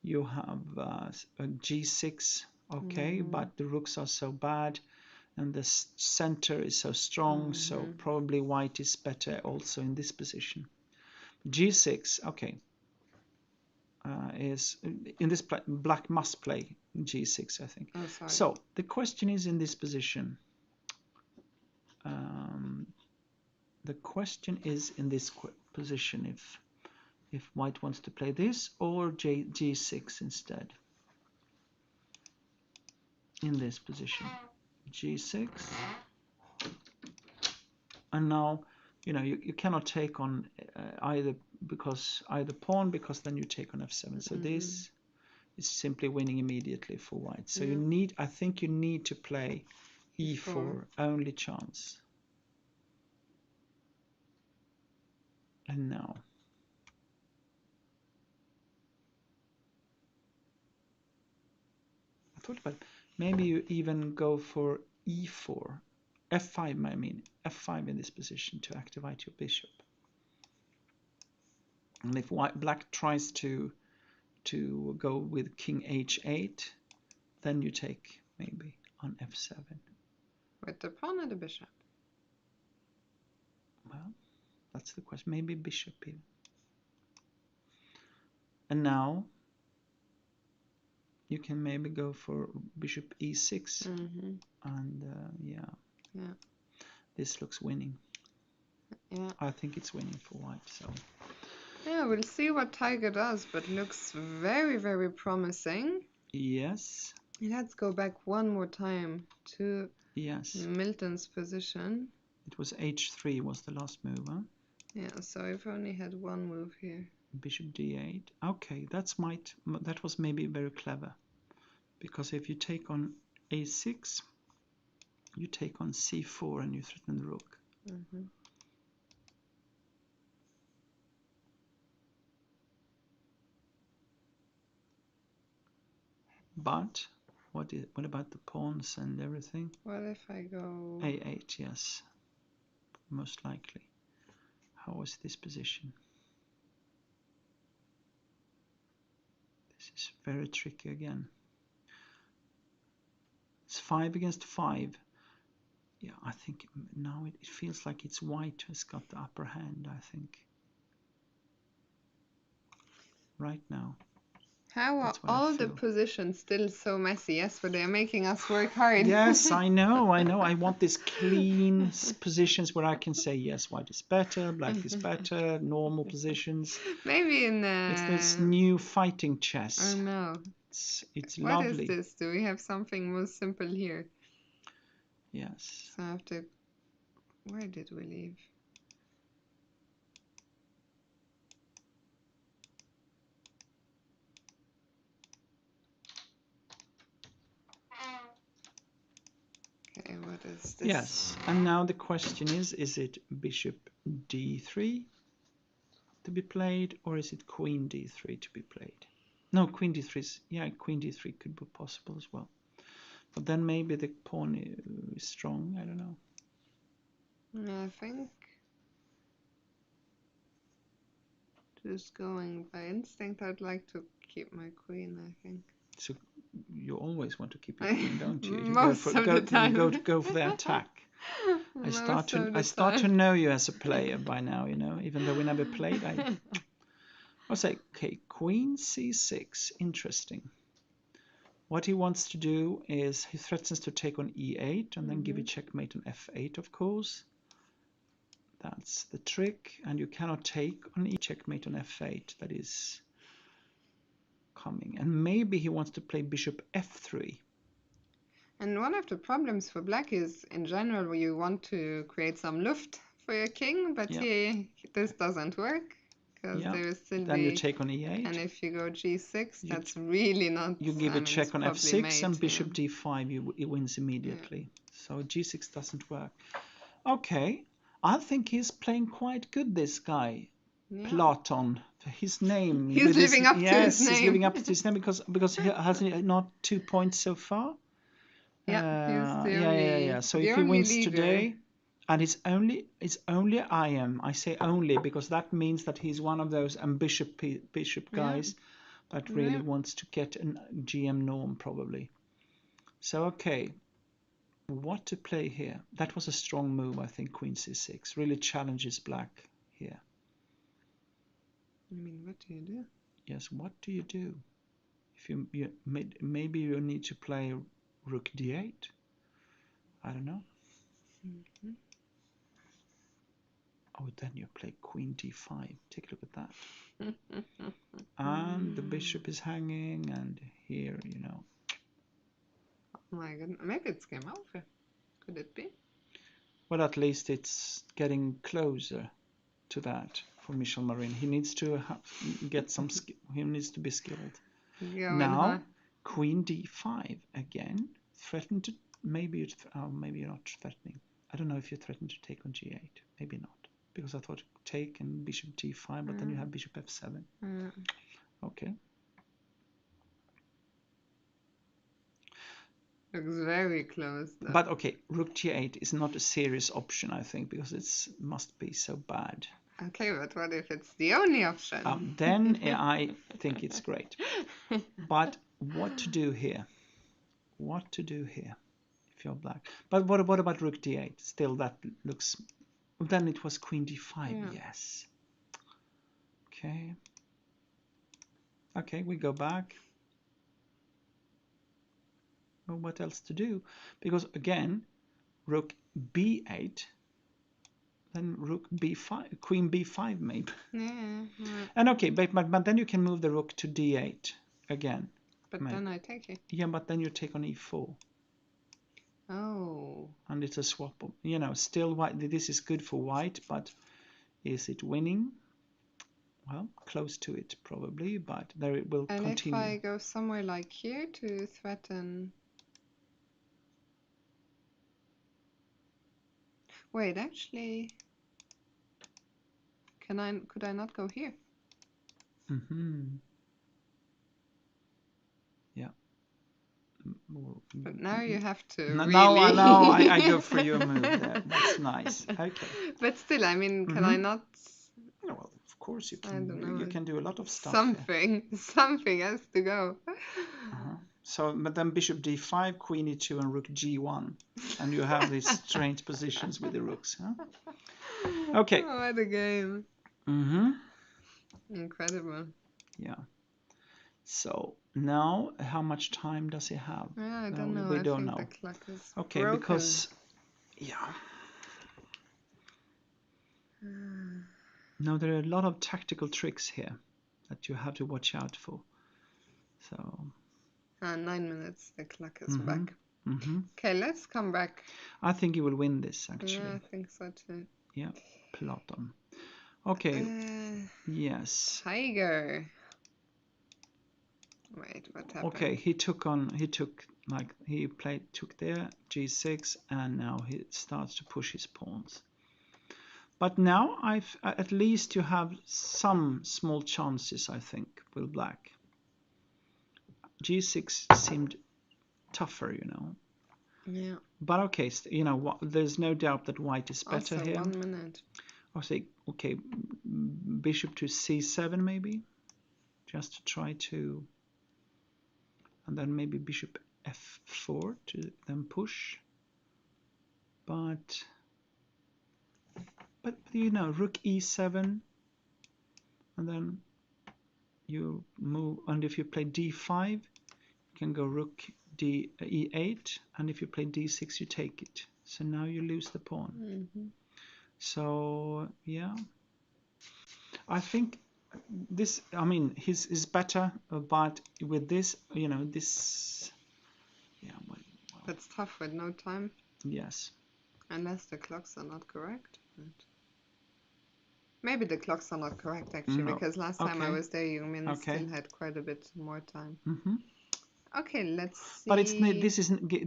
You have a g6, okay, but the rooks are so bad and the center is so strong, so probably white is better also in this position. g6, okay, is in this black must play g6, I think. So the question is in this position. The question is in this position if white wants to play this or g6 instead. In this position, g6, and now you cannot take on either pawn, because then you take on f7. So this is simply winning immediately for white. So I think you need to play e4, only chance. And now I thought about maybe you even go for e4, f5. I mean f5 in this position to activate your bishop. And if black tries to go with king h8, then you take maybe on f7. With the pawn or the bishop? Well, that's the question. Maybe bishop even. And now you can maybe go for bishop e6. And yeah, this looks winning. Yeah, I think it's winning for white. So yeah, we'll see what Tiger does, but looks very, very promising. Yes. Let's go back one more time to Milton's position. It was h3 was the last move, huh? Yeah, so I've only had one move here. Bishop d8. Okay, that was maybe very clever, because if you take on a6, you take on c4 and you threaten the rook. But what about the pawns and everything? Well, if I go a8, yes, most likely. How is this position? This is very tricky again. It's 5 against 5. Yeah, I think now it feels like it's white who's got the upper hand, I think. Right now. How are all the positions still so messy? Yes, but they're making us work hard. Yes, I know. I want these clean positions where I can say, yes, white is better, black is better, normal positions. Maybe it's this new fighting chess. Oh no. It's what lovely. What is this? Do we have something more simple here? Yes. So I have to... Where did we leave? What is this? Yes, and now the question is it bishop d3 to be played, or is it queen d3 to be played? No, queen d3 is, yeah, queen d3 could be possible as well. But then maybe the pawn is strong, I don't know. I think just going by instinct, I'd like to keep my queen, I think. So you always want to keep your queen, don't you? You Most of the time. go for the attack. I start to know you as a player by now, you know, even though we never played. I'll say, okay, queen c6, interesting. What he wants to do is he threatens to take on e8 and then give you checkmate on f8, of course. That's the trick, and you cannot take on checkmate on f8. That is coming, and maybe he wants to play bishop f3. And one of the problems for black is, in general, you want to create some luft for your king, but here this doesn't work because there is still then you take on e8, and if you go g6, that's really not. You give a check on f6, mate, and bishop d5, he wins immediately. So g6 doesn't work. Okay, I think he's playing quite good, this guy. Platon, his name. He's living up to his name. Yes, he's living up to his name because he has not 2 points so far. Yeah, he's the only. Yeah. So if he wins today, and it's only IM. I say only because that means that he's one of those ambitious bishop guys that really wants to get a GM norm probably. So okay, what to play here? That was a strong move, I think. Queen c6 really challenges black here. I mean, what do you do? Yes, what do you do? If you maybe you need to play rook d8. I don't know. Oh, then you play queen d5. Take a look at that. And the bishop is hanging, and here, you know. Oh my goodness, maybe it's game over. Could it be? Well, at least it's getting closer to that for Michel Marin. He needs to get some skill. He needs to be skilled. Now, queen d5 again. Threaten to maybe you're not threatening. I don't know if you threaten to take on g8. Maybe not, because I thought take and bishop d5, but then you have bishop f7. Okay. Looks very close, though. But okay, rook g8 is not a serious option, I think, because it must be so bad. Okay, but what if it's the only option? Then I think it's great. But what to do here? What to do here if you're black? But what about rook d8? Still, that looks... Then it was queen d5, yes. Okay. Okay, we go back. Well, what else to do? Because again, rook b8, then rook b5, queen b5 maybe. And okay, but then you can move the rook to d8 again. But then I take it. Yeah, but then you take on e4. Oh. And it's a swap. You know, still white. This is good for white, but is it winning? Well, close to it probably, but there it will continue. And if I go somewhere like here to threaten... Wait, actually... Could I not go here? Yeah. But now you have to really... Now I go for your move there. That's nice. Okay. But still, I mean, can I not... No, well, of course you can. I don't know. You can do a lot of stuff. Something has to go. So, but then bishop d5, queen e2, and rook g1, and you have these strange positions with the rooks. Huh? Okay. Oh, what a game! Incredible. Yeah. So now, how much time does he have? Yeah, I don't know. We don't know. The clock is okay, broken. Because no, there are a lot of tactical tricks here that you have to watch out for. So. 9 minutes. The clock is back. Okay, let's come back. I think you will win this, actually. Yeah, I think so too. Yeah, Platon. Okay. Yes. Tiger. Wait, what happened? Okay, he took Like he took there, g6, and now he starts to push his pawns. But now at least you have some small chances, I think, with black. g6 seemed tougher, you know. Yeah. But okay, you know, there's no doubt that white is better Also, here. 1 minute. I'll say, okay, bishop to c7 maybe, just to try to, and then maybe bishop f4 to then push. But you know, rook e7, and then you move, and if you play d5, you can go rook e8, and if you play d6, you take it. So now you lose the pawn. Mm-hmm. So yeah, I think this, I mean, his is better, but with this, you know, this, yeah, well, That's tough with no time. yes. Unless the clocks are not correct. But maybe the clocks are not correct actually, No. because last time I Okay. was there, Yumin Okay. still had quite a bit more time. Mm-hmm. Okay, let's see. But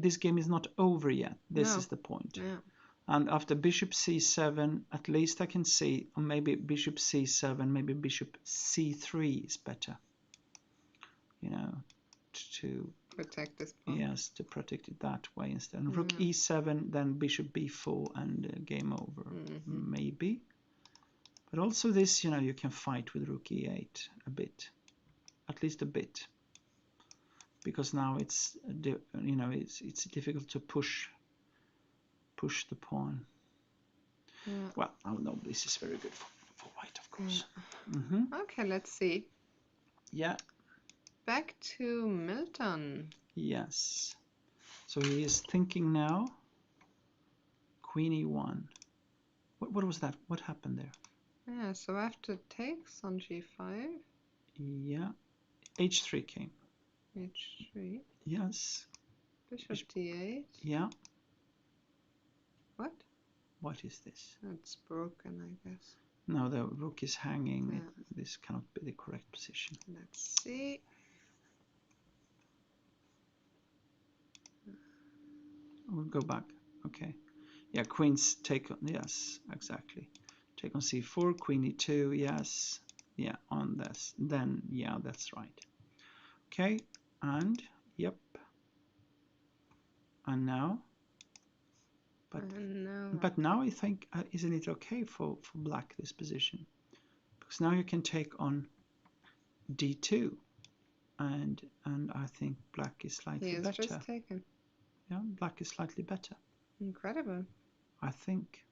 this game is not over yet. This No. is the point. Yeah. And after bishop c7, at least I can see, or maybe bishop c7, maybe bishop c3 is better. You know, to Protect this pawn. yes, to protect it that way instead. And rook e7, then bishop b4, and game over. Mm-hmm. Maybe. But also this, you know, you can fight with rook e8 a bit, at least a bit, because now it's, you know, it's difficult to push the pawn. Yeah. Well, oh no, this is very good for white, of course. Yeah. Mm-hmm. Okay, let's see. Yeah. Back to Milton. Yes. So he is thinking now. Queen e1. What was that? What happened there? Yeah, so after takes on g5. Yeah. h3 came. h3. Yes. Bishop d8. Yeah. What? What is this? It's broken, I guess. No, the rook is hanging. Yeah. This cannot be the correct position. Let's see. We'll go back. Okay. Yeah, queens take on, yes, exactly. Take on c4, queen e2, yes. Yeah, on this. Then, yeah, that's right. Okay, and, yep. And now? But now I think, isn't it okay for black, this position? Because now you can take on d2. And I think black is slightly better. He is just taken. Yeah, black is slightly better. Incredible. I think.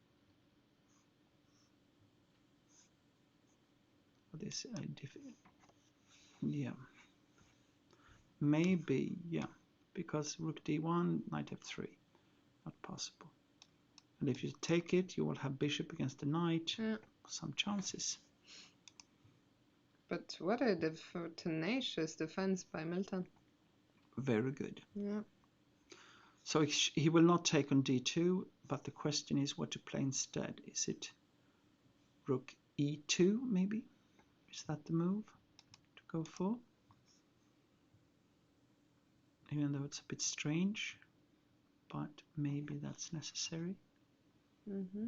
This, yeah. Maybe, yeah. Because rook d1, knight f3. Not possible. And if you take it, you will have bishop against the knight. Yeah. Some chances. But what a tenacious defense by Milton. Very good. Yeah. So he will not take on d2, but the question is what to play instead. Is it rook e2 maybe? Is that the move to go for? Even though it's a bit strange, but maybe that's necessary. Mm-hmm.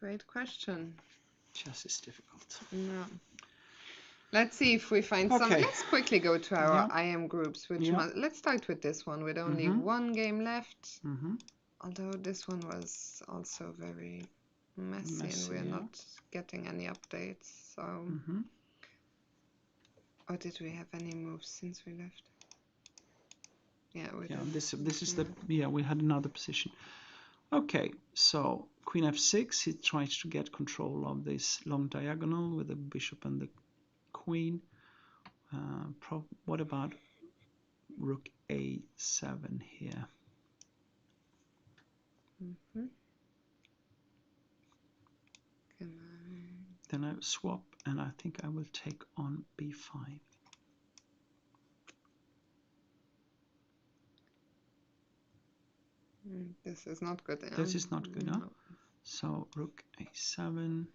Great question. Chess is difficult. Yeah. Let's see if we find some. Let's quickly go to our IM groups. Let's start with this one with only one game left. Although this one was also very messy and we're not getting any updates. So, or did we have any moves since we left? Yeah, we did. This is the we had another position. Okay, so queen f6. He tries to get control of this long diagonal with the bishop and the queen. What about rook a7 here? Then I swap, and I think I will take on b5. This is not good. This is not good, huh? So rook a7.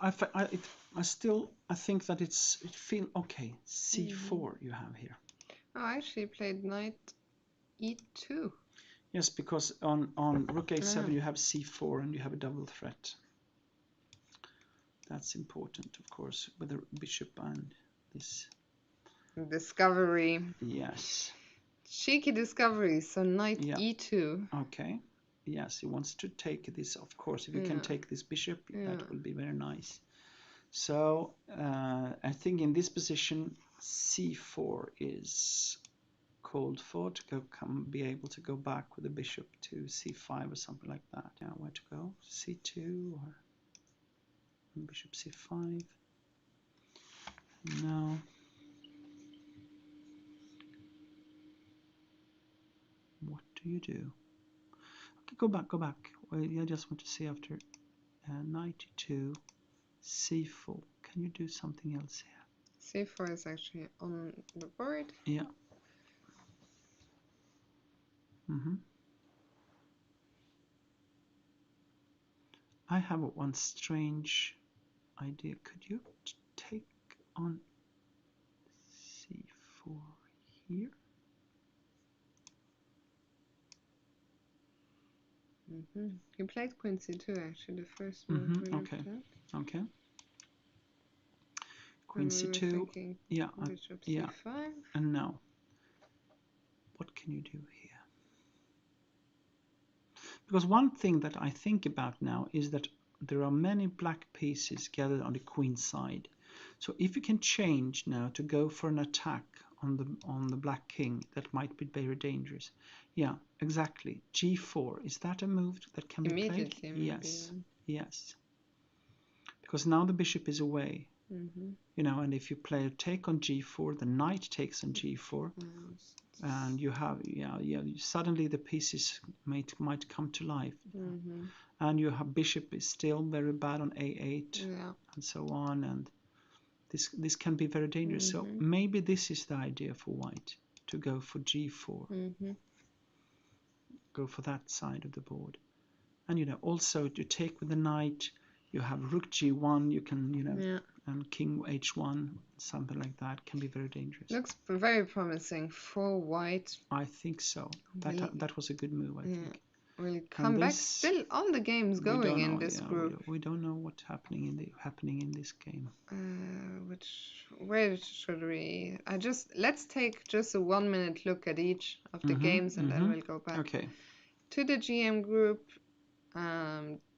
I think that it feel okay. C4 you have here. Oh, I actually played knight e2. Yes, because on rook a7 Ah. you have c4 and you have a double threat. That's important, of course, with the bishop and this. Discovery. Yes. Cheeky discovery. So knight Yeah. e2. Okay. Yes, he wants to take this, of course. If you can Yeah. take this bishop, Yeah. that will be very nice. So I think in this position, c4 is called for to be able to go back with the bishop to c5 or something like that. Yeah, where to go? c2 or bishop c5? No. What do you do? Okay, go back, go back. I just want to see after knight e2, c4. Can you do something else here? c4 is actually on the board. Yeah. I have one strange idea. Could you take on c4 here? You played queen c2 actually, the first move we looked Okay. at. Okay. Queen And we were c2. thinking Yeah. bishop Yeah. c5. And now, what can you do here? Because one thing that I think about now is that there are many black pieces gathered on the queen side. So if you can change now to go for an attack on the black king, that might be very dangerous. Yeah, exactly. g4, is that a move that can be played? Immediately, maybe. Yes. Yes. Because now the bishop is away. You know, and if you play a take on g4, the knight takes on g4, and you have suddenly the pieces might come to life, and your bishop is still very bad on a8, and so on, and this can be very dangerous. So maybe this is the idea for white, to go for g4, go for that side of the board, and also to take with the knight. You have rook g1, you can and king h1, something like that can be very dangerous. Looks very promising for white. I think so. That was a good move, I think. We'll come back. Still all the games going in this group. We don't know what's happening in this game. Where should we? Let's take just a 1 minute look at each of the games, and then we'll go back. Okay. To the GM group.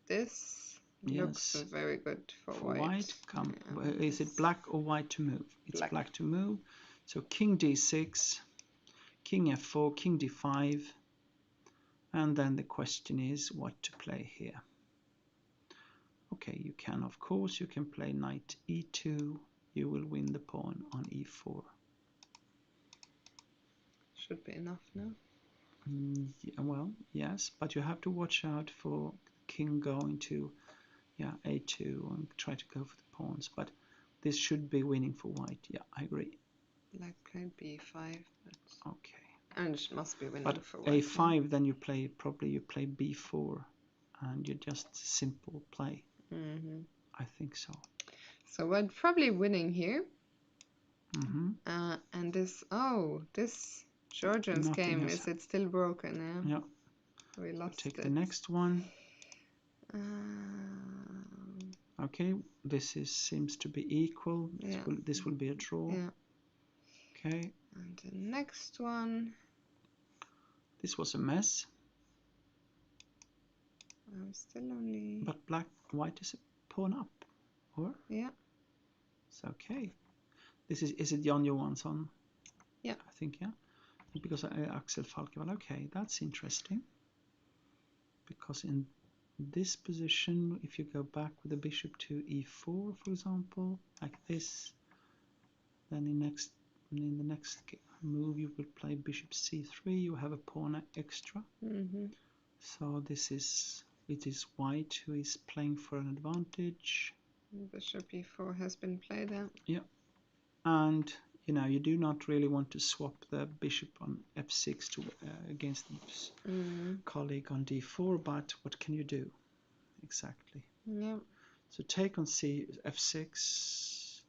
This looks very good for white. Is it black or white to move? It's black to move. So king d6, king f4, king d5, and then the question is what to play here. Okay, you can play knight e2. You will win the pawn on e4. Should be enough now. Yeah, well, yes, but you have to watch out for king going to a2 and try to go for the pawns, but this should be winning for white. Yeah, I agree. Black played b5, but okay, and it must be winning but for white. a5, then you play b4, and you just simple play. I think so. So we're probably winning here. And this Georgian's game, is it still broken? Yeah. We lost Take it. the next one. Okay, this seems to be equal. This will be a draw. Yeah. Okay. And the next one. This was a mess. I'm still only. But white is a pawn up, or? Yeah. It's okay. Is it Jan Johansson? Yeah. I think, yeah. Because Axel Falkeval. Okay, that's interesting. Because in this position, if you go back with the bishop to e4, for example, like this, then in the next move you will play bishop c3. You have a pawn extra. So it is white who is playing for an advantage. Bishop e4 has been played out. Yeah, and you do not really want to swap the bishop on f6 to against the colleague on d4, but what can you do? Exactly. Yeah. So take on C, f6.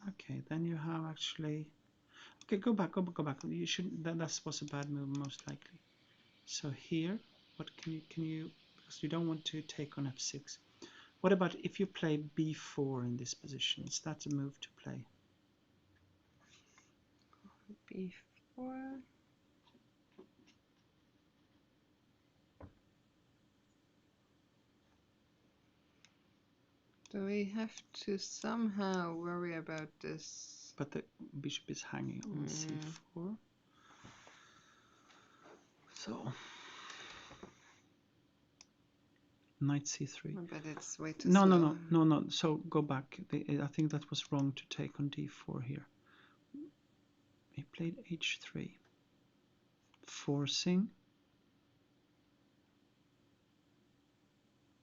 Okay, then you have actually. Okay, go back. You shouldn't. That was a bad move, most likely. So here, what can you? Because you don't want to take on f6. What about if you play b4 in this position? Is that a move to play? B4. Do we have to somehow worry about this? But the bishop is hanging on c4. So knight c3. But it's way too No, slow. no. So go back. I think that was wrong to take on d4 here. He played h3, forcing.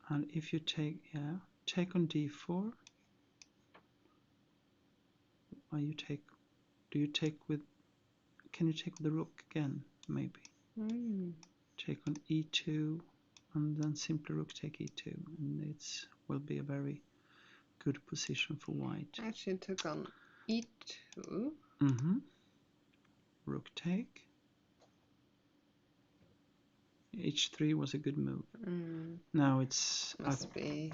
And if you take on d4, or you take. Do you take with? Can you take with the rook again? Maybe. Take on e2, and then simply rook take e2, and it will be a very good position for white. Actually took on e2. Rook take. h3 was a good move. Now it's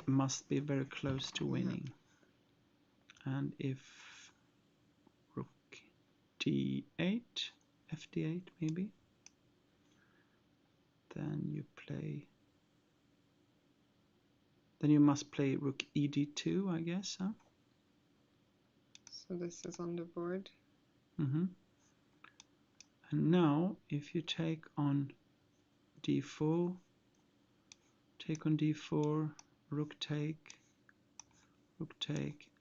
must be very close to winning. And if rook d8, fd8 maybe, then you must play rook ed2, I guess, huh? So this is on the board. And now if you take on d4, rook take,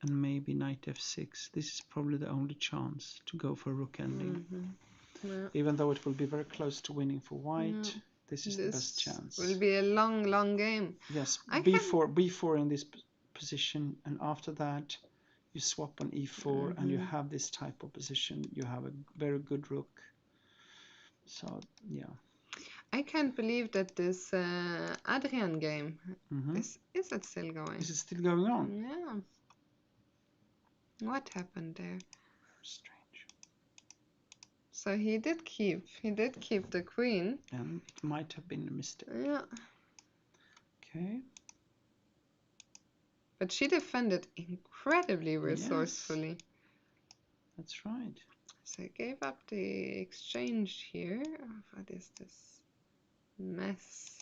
and maybe knight f6. This is probably the only chance to go for rook ending. Even though it will be very close to winning for white, this is the best chance. Will be a long game. Yes, b4 in this position, and after that you swap on e4, and you have this type of position. You have a very good rook. So yeah. I can't believe that this Adrian game is it still going? Is it still going on? Yeah. What happened there? Strange. So he did keep the queen. And it might have been a mistake. Yeah. Okay. But she defended incredibly resourcefully. Yes. That's right. So I gave up the exchange here. Oh, what is this? Mess.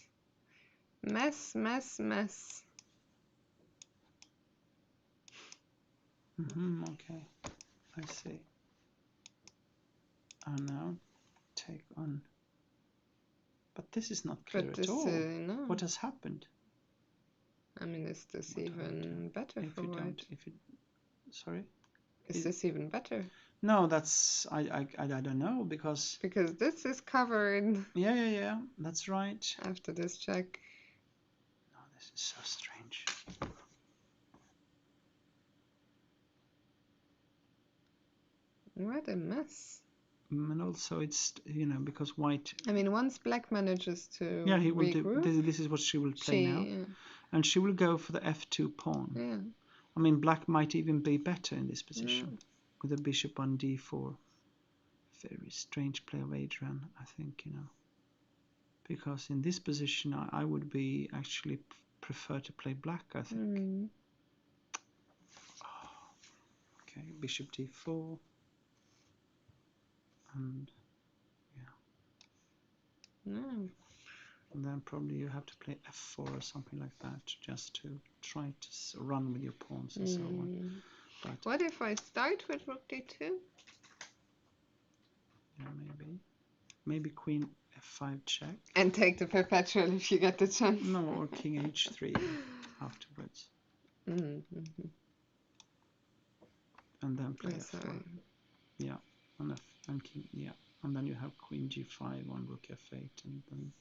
Okay, I see. And now take on. But this is not clear at all. No. What has happened? I mean, is this even better for white? Sorry? Is this even better? No, that's I don't know because this is covered. Yeah, that's right. After this check. No, this is so strange. What a mess. And also it's because white. I mean, once black manages to he will regroup, do. This is what she will play now, and she will go for the f2 pawn. Yeah. I mean, black might even be better in this position with the bishop on d4. Very strange play of Adrian, I think, because in this position I would be actually prefer to play black, I think. Okay, bishop d4, and and then probably you have to play f4 or something like that, just to try to run with your pawns and so on. But what if I start with rook d2? Yeah, maybe queen f5 check. And take the perpetual if you get the chance. No, or king h3 afterwards. And then play f4. Yeah, and king. Yeah, and then you have queen g5 on rook f8, and then.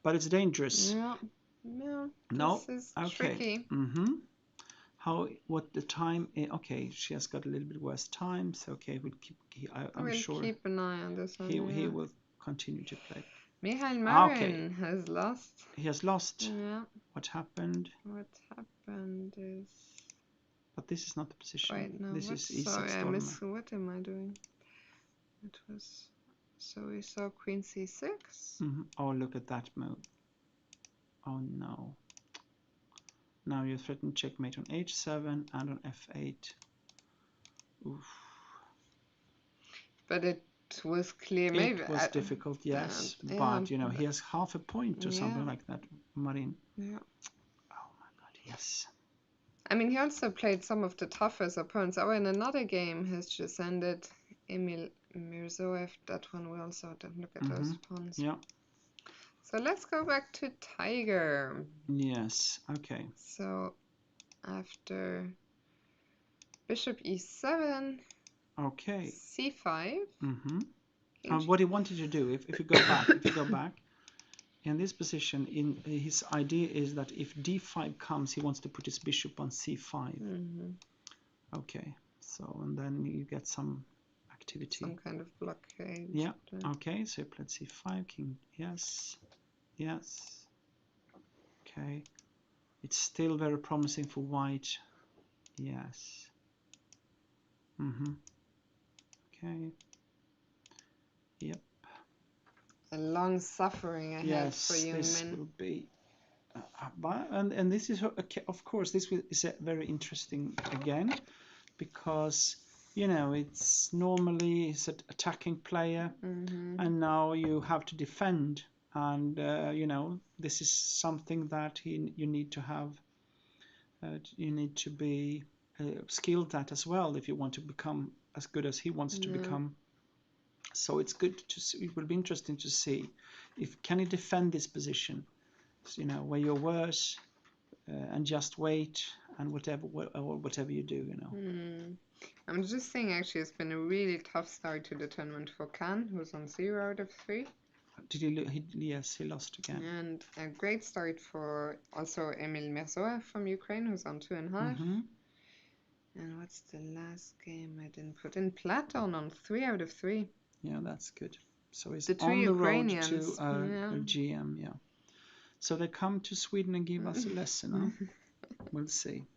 But it's dangerous. Yeah. No. This is tricky. What the time? Okay, she has got a little bit worse time. So okay, we'll keep. I'm sure. Keep an eye on this one. He will continue to play. Michael Marin has lost. He has lost. Yeah. what happened? What happened is... But this is not the position. Wait, no, This what? is E6 Sorry, I dollar. miss. What am I doing? It was... So we saw Queen C6. Oh, look at that move. Oh no. Now you threaten checkmate on H7 and on F8. Oof. But it was clear, maybe. It was difficult, yes. Yeah, But, you know, he has half a point or something yeah. like that, Marin. Yeah. Oh my god, yes. I mean, he also played some of the toughest opponents. Oh, in another game, has just ended Emil Mirzoev. That one we also didn't look at those pawns. Yeah. So let's go back to Tiger. Yes, okay. So after Bishop E7, Okay. C5. What he wanted to do, if you go back, in this position, in his idea is that if D5 comes, he wants to put his bishop on C5. Okay, so and then you get some activity. Some kind of blockade. Yeah. Okay, so you played C5, king. Yes. Yes. Okay. It's still very promising for white. Yes. Okay. Yep. A long suffering ahead for you, this Min. will be. And this is, of course, this is a very interesting again, because you know it's normally an attacking player, and now you have to defend, and you know this is something that you need to have. You need to be skilled at as well if you want to become as good as he wants to become. So it's good to see. It will be interesting to see if can he defend this position. So, you know, where you're worse, and just wait and whatever you do, you know. I'm just saying, actually, it's been a really tough start to the tournament for Khan, who's on 0 out of 3. Did he? Yes, he lost again. And a great start for also Emil Mirzoev from Ukraine, who's on 2.5. And what's the last game I didn't put in? Platon on 3 out of 3. Yeah, that's good. So he's The two on the road to Ukrainians, a GM, yeah. So they come to Sweden and give us a lesson, huh? We'll see.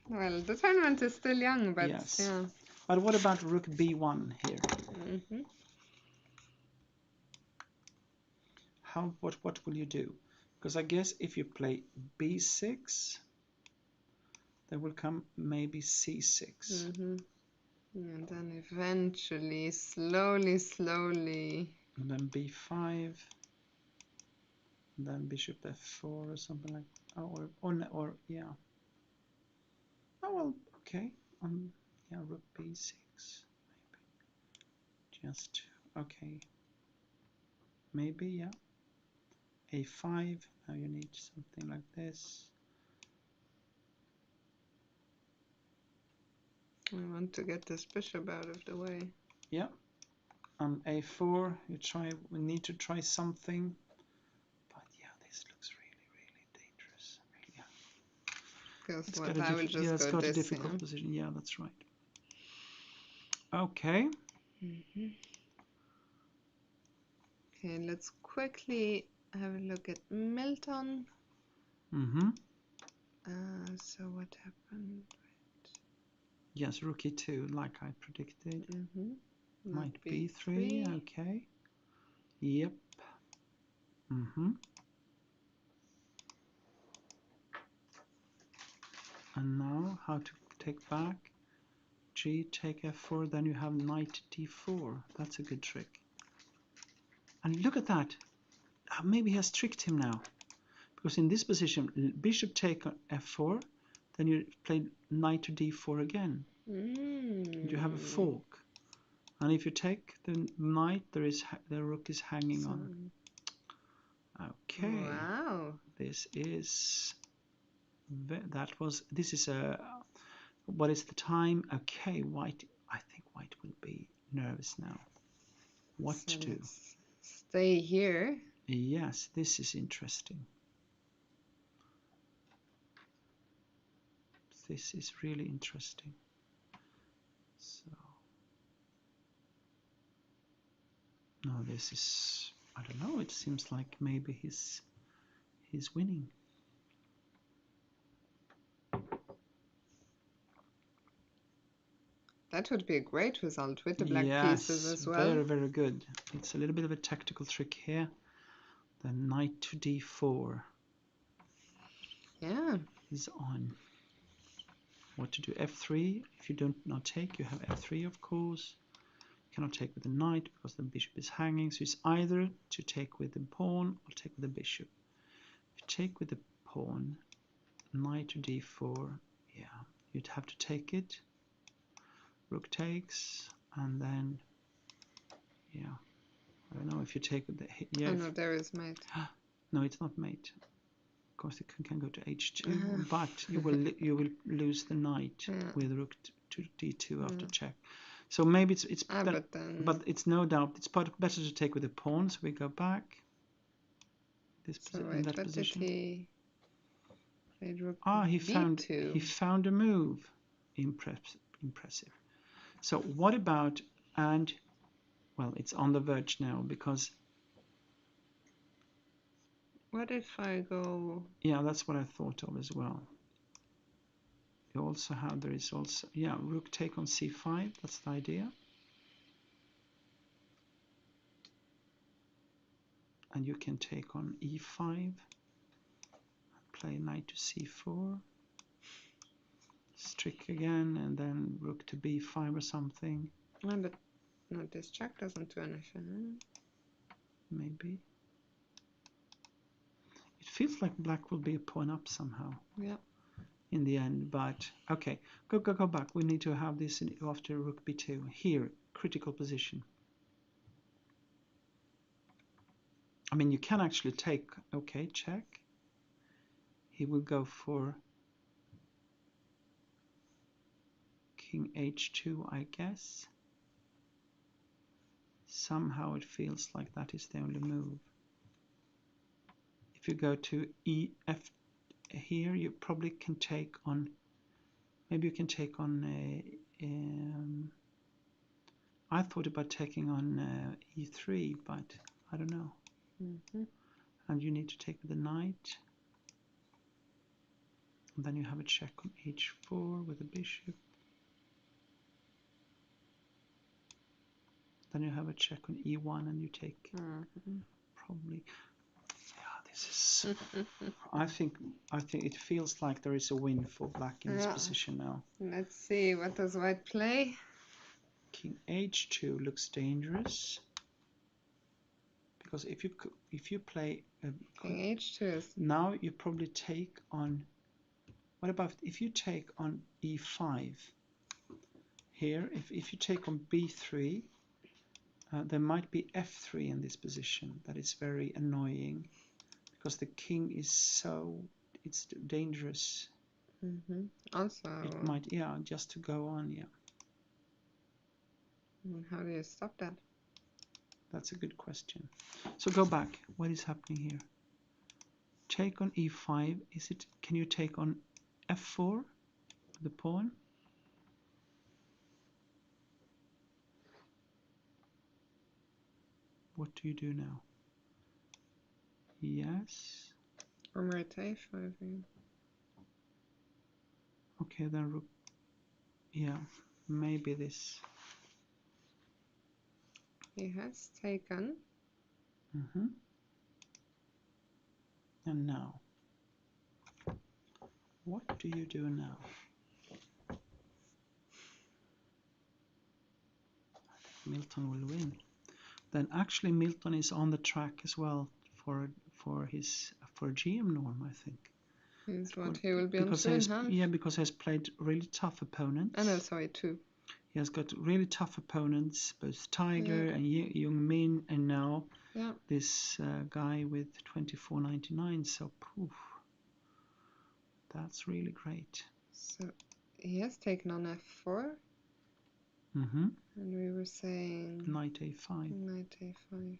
Well, the tournament is still young, but yes. yeah. But what about Rook B1 here? What will you do? Because I guess if you play B6, there will come maybe C6. And then eventually, slowly. And then B5. And then Bishop F4 or something like that. Or yeah. Oh, well, okay. Yeah, Rook B6. Maybe. Just, okay. Maybe, yeah. A5. Now you need something like this. I want to get this bishop out of the way. Yeah. On A4, we need to try something. But yeah, this looks really dangerous. Yeah. Because what, I will just it's go got this, a difficult position. Yeah, that's right. Okay. Okay, let's quickly have a look at Milton. So what happened? Yes, Rook E2, like I predicted. Knight B3, okay. Yep. And now how to take back? G, take F4, then you have Knight D4. That's a good trick. And look at that. Maybe he has tricked him now. Because in this position, Bishop take F4, then you play Knight to D4 again. You have a fork. And if you take the Knight, the Rook is hanging on. Okay. Wow. This is what is the time? Okay, white. I think white will be nervous now. What to do? Stay here. Yes, this is interesting. This is really interesting. So no, this is, I don't know. It seems like maybe he's winning. That would be a great result with the black pieces Yes, as well. very, very good. It's a little bit of a tactical trick here. The knight to d4 Yeah. is on. What to do? F3. If you don't not take, you have F3, of course. You cannot take with the knight because the bishop is hanging. So it's either to take with the pawn or take with the bishop. If you take with the pawn, knight to d4, yeah, you'd have to take it. Rook takes, and then, yeah, I don't know if you take with the, yeah. Oh no, there is mate. No, it's not mate. Of course, it can go to h2, but you will lose the knight with rook to d2 after check. So maybe it's but it's no doubt it's better to take with the pawn. So we go back. In that position. He played he found a move. Impressive. So what about, and well, it's on the verge now because. What if I go? Yeah, that's what I thought of as well. You also have, there is also, yeah, rook take on c5. That's the idea. And you can take on e5. Play knight to c4. Strick again, and then rook to b5 or something. No, but no, this check doesn't do anything. Maybe. It feels like black will be a pawn up somehow. Yeah. In the end, but okay, go back. We need to have this after rook b2. Here, critical position. I mean, you can actually take, okay, check. He will go for king h2, I guess. Somehow it feels like that is the only move. If you go to ef here, you probably can take on, maybe you can take on I thought about taking on e3, but I don't know. And you need to take with the knight. And then you have a check on h4 with the bishop. Then you have a check on e1 and you take probably. Yeah, this is. I think it feels like there is a win for black in this position now. Let's see, what does white play? King h2 looks dangerous because if you play king h2 is... now you probably take on. What about if you take on e5? Here, if you take on b3, there might be f3 in this position. That is very annoying because the king is so, it's dangerous. Also, it might, yeah, just to go on, yeah. How do you stop that? That's a good question. So go back. What is happening here? Take on e5. Is it? Can you take on f4, the pawn? What do you do now? Yes. Or right a5. Okay, then rook. Yeah, maybe this. He has taken. And now, what do you do now? Milton will win. Then actually Milton is on the track as well for GM norm, I think. Means what, he will be on 2.5? Yeah, because he has played really tough opponents. Oh no, sorry, 2. He has got really tough opponents, both Tiger and Young Min, and now this guy with 24.99. So, poof, that's really great. So he has taken on f4. And we were saying knight a5. Knight a5.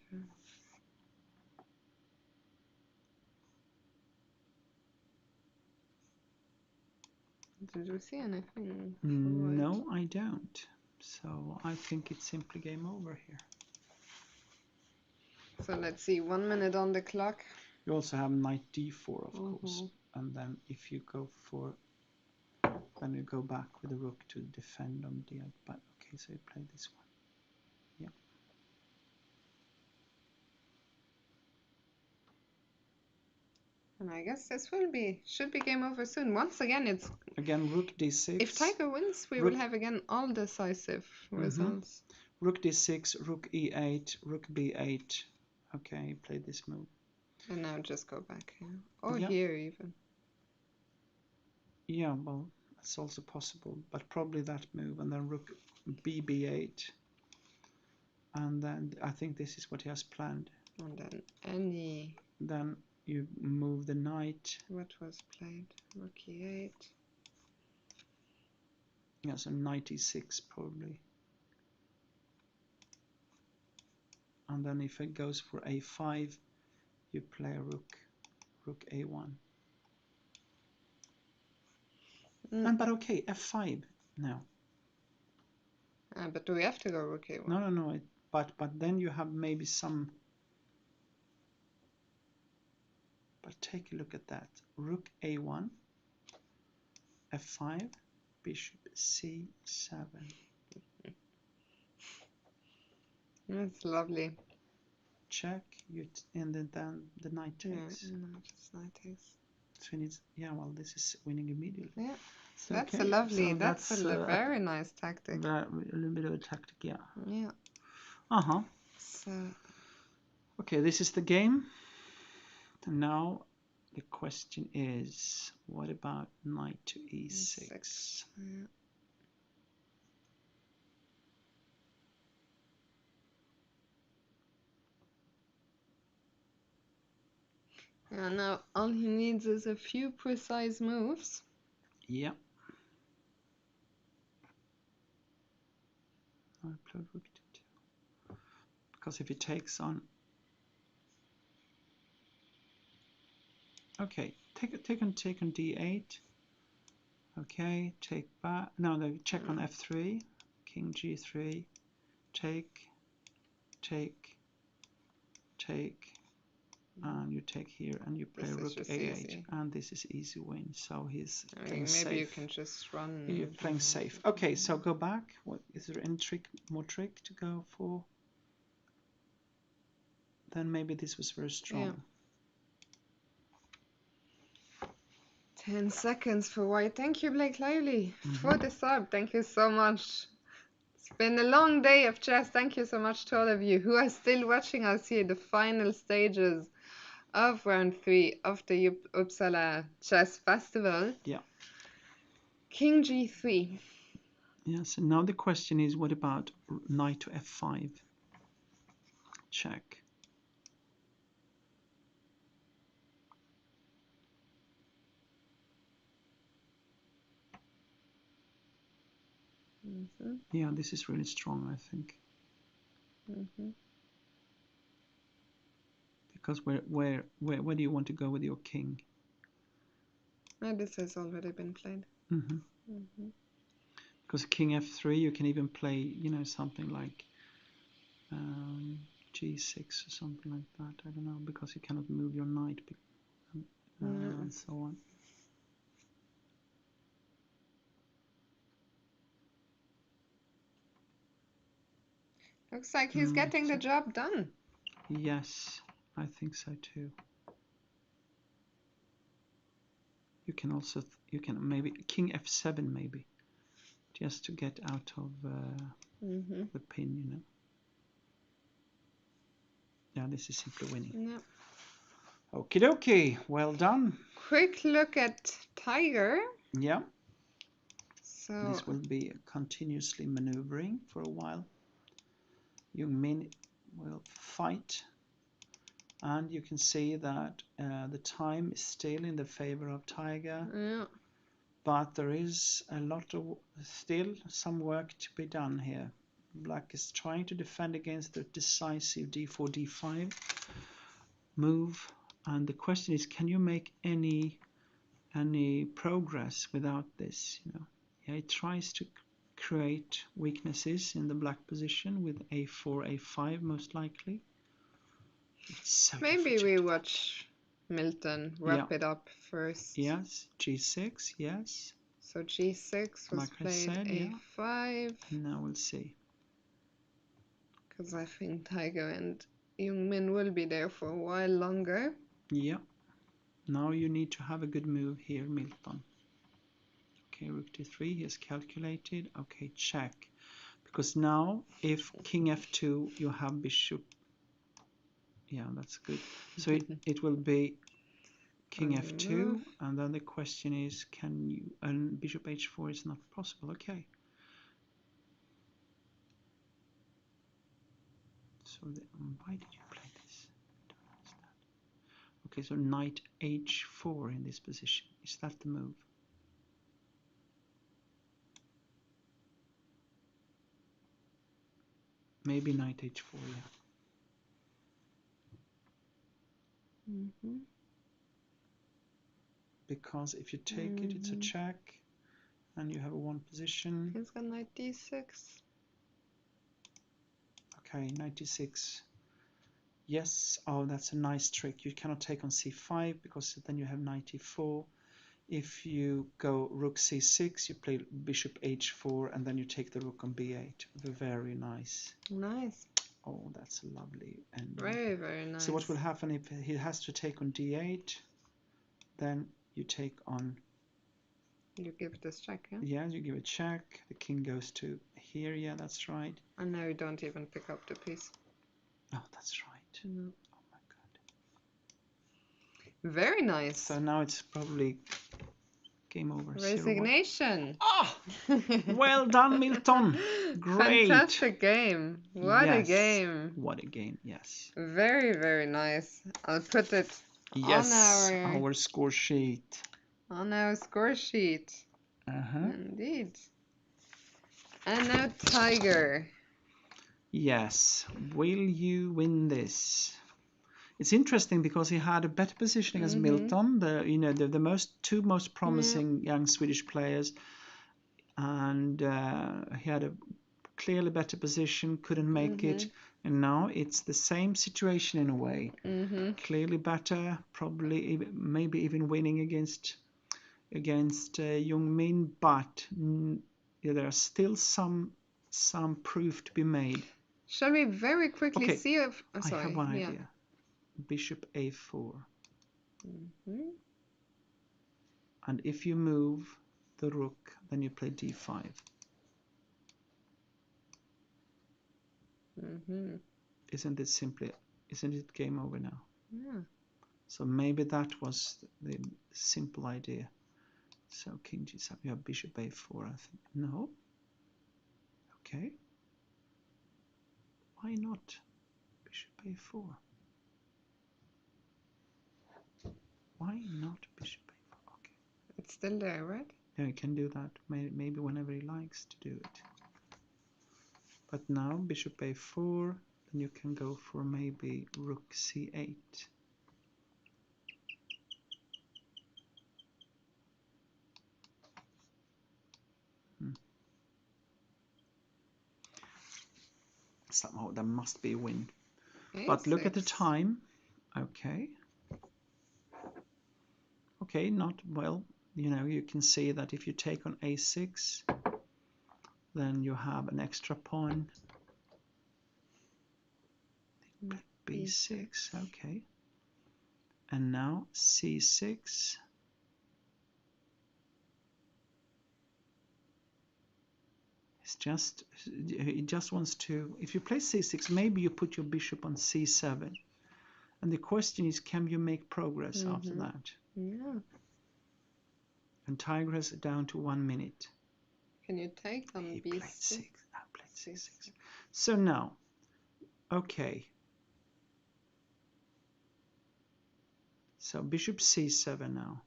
Did you see anything? No, I don't. So I think it's simply game over here. So let's see, 1 minute on the clock. You also have knight d4, of course. And then if you go for, then you go back with the rook to defend on d8. But okay, so you play this one. Yeah. And I guess this should be game over soon. Once again, it's Again, rook d6. if Tiger wins, we will have again all decisive results. Rook d6, rook e8, rook b8. Okay, play this move. And now just go back here. Or here even. Yeah, well, that's also possible. But probably that move. And then rook b8. And then I think this is what he has planned. And then any... Then you move the knight. What was played? Rook e8. Yeah, so knight e6 probably. And then if it goes for a5, you play a rook a1. But okay, f5 now. But do we have to go rook a1? No. But then you have maybe some. But take a look at that. Rook a1, f5, bishop c7. That's lovely. Check. And then the knight takes. Yeah, no, just knight takes. So well, this is winning immediately. Yeah. So That's okay, a lovely. so that's a very nice tactic. A little bit of a tactic, yeah. Yeah. So. Okay, this is the game. And now the question is, what about knight to e6? Yeah. Yeah, now all he needs is a few precise moves. Yeah. I play rook d2. Because if he takes on... Okay, take on d8. Okay, take back. No, check on f3. King g3. Take. And you take here and you play rook a8. Easy. And this is easy win. So he's playing maybe safe. Maybe you can just run. You're playing safe. Okay, so go back. What is there any more trick to go for? Then maybe this was very strong. Yeah. 10 seconds for white. Thank you, Blake Lively, for the sub. Thank you so much. It's been a long day of chess. Thank you so much to all of you who are still watching us here, the final stages of round 3 of the Uppsala Chess Festival. Yeah. King g3. Yes, and now the question is, what about knight to f5? Check. Yeah, this is really strong, I think. Because where do you want to go with your king? This has already been played. Because king f3, you can even play, something like g6 or something like that. I don't know, because you cannot move your knight and so on. Looks like he's getting the job done. Yes, I think so too. You can also, maybe king f7 maybe, just to get out of the pin, Yeah, this is simply winning. Yeah. Okie dokie, well done. Quick look at Tiger. Yeah. So this will be continuously maneuvering for a while. Young Min will fight, and you can see that the time is still in the favor of Tiger. Yeah. But there is still some work to be done here. Black is trying to defend against the decisive d4, d5 move, and the question is, can you make any progress without this? Yeah, it tries to create weaknesses in the black position with a4, a5 most likely. So maybe we watch Milton wrap it up first. Yes, g6, yes. So So g6 was Like I played said, yeah. a5, And now we'll see. because I think Tiger and Jungmin will be there for a while longer. Yeah. Now you need to have a good move here, Milton. Okay, rook d3, he has calculated. Okay, check. Because now, if king f2, you have bishop. Yeah, that's good. So it will be king f2, and then the question is, can you, and bishop h4 is not possible. Okay. So why did you play this? I don't understand. Okay, so knight h4 in this position. Is that the move? Maybe knight h4, yeah. Because if you take it, it's a check, and you have a one position. He's got knight d6. Okay, knight d6. Yes, oh, that's a nice trick. You cannot take on c5 because then you have knight e4. If you go rook c6, you play bishop h4, and then you take the rook on b8. Very nice. Nice. Oh, that's a lovely ending. Very, very nice. So what will happen if he has to take on d8? Then you take on... You give this check, yeah? Yeah, you give a check. The king goes to here. Yeah, that's right. And now you don't even pick up the piece. Oh, that's right. Mm. Oh my god. Very nice. So now it's probably game over. Resignation. Ah! Well done, Milton. Great. Fantastic game. What a Yes. game. What a game, yes. Very, very nice. I'll put it Yes, on our score sheet. our score sheet. Indeed. And now Tiger. Yes. Will you win this? It's interesting because he had a better position against Milton, the two most promising young Swedish players, and he had a clearly better position, couldn't make it, and now it's the same situation in a way. Clearly better, probably maybe even winning against Jungmin, but there are still some proof to be made. Shall we very quickly see if... I have one idea. Bishop a4. And if you move the rook, then you play d5. Isn't it game over now? Yeah. So maybe that was the simple idea. So king g7, you have bishop a4, I think. No? Okay. Why not bishop a4? Why not bishop a4? Okay. It's still there, right? Yeah, he can do that. Maybe whenever he likes to do it. But now bishop a4, then you can go for maybe rook c8. Somehow there must be a win. But look at the time. Okay. Okay, not well. You can see that if you take on a6, then you have an extra pawn. b6, okay. And now c6. He just wants to, if you play c6, maybe you put your bishop on c7. And the question is, can you make progress after that? Yeah. And Tiger is down to 1 minute. Can you take on He b6? played c6. So now, okay. So bishop c7 now.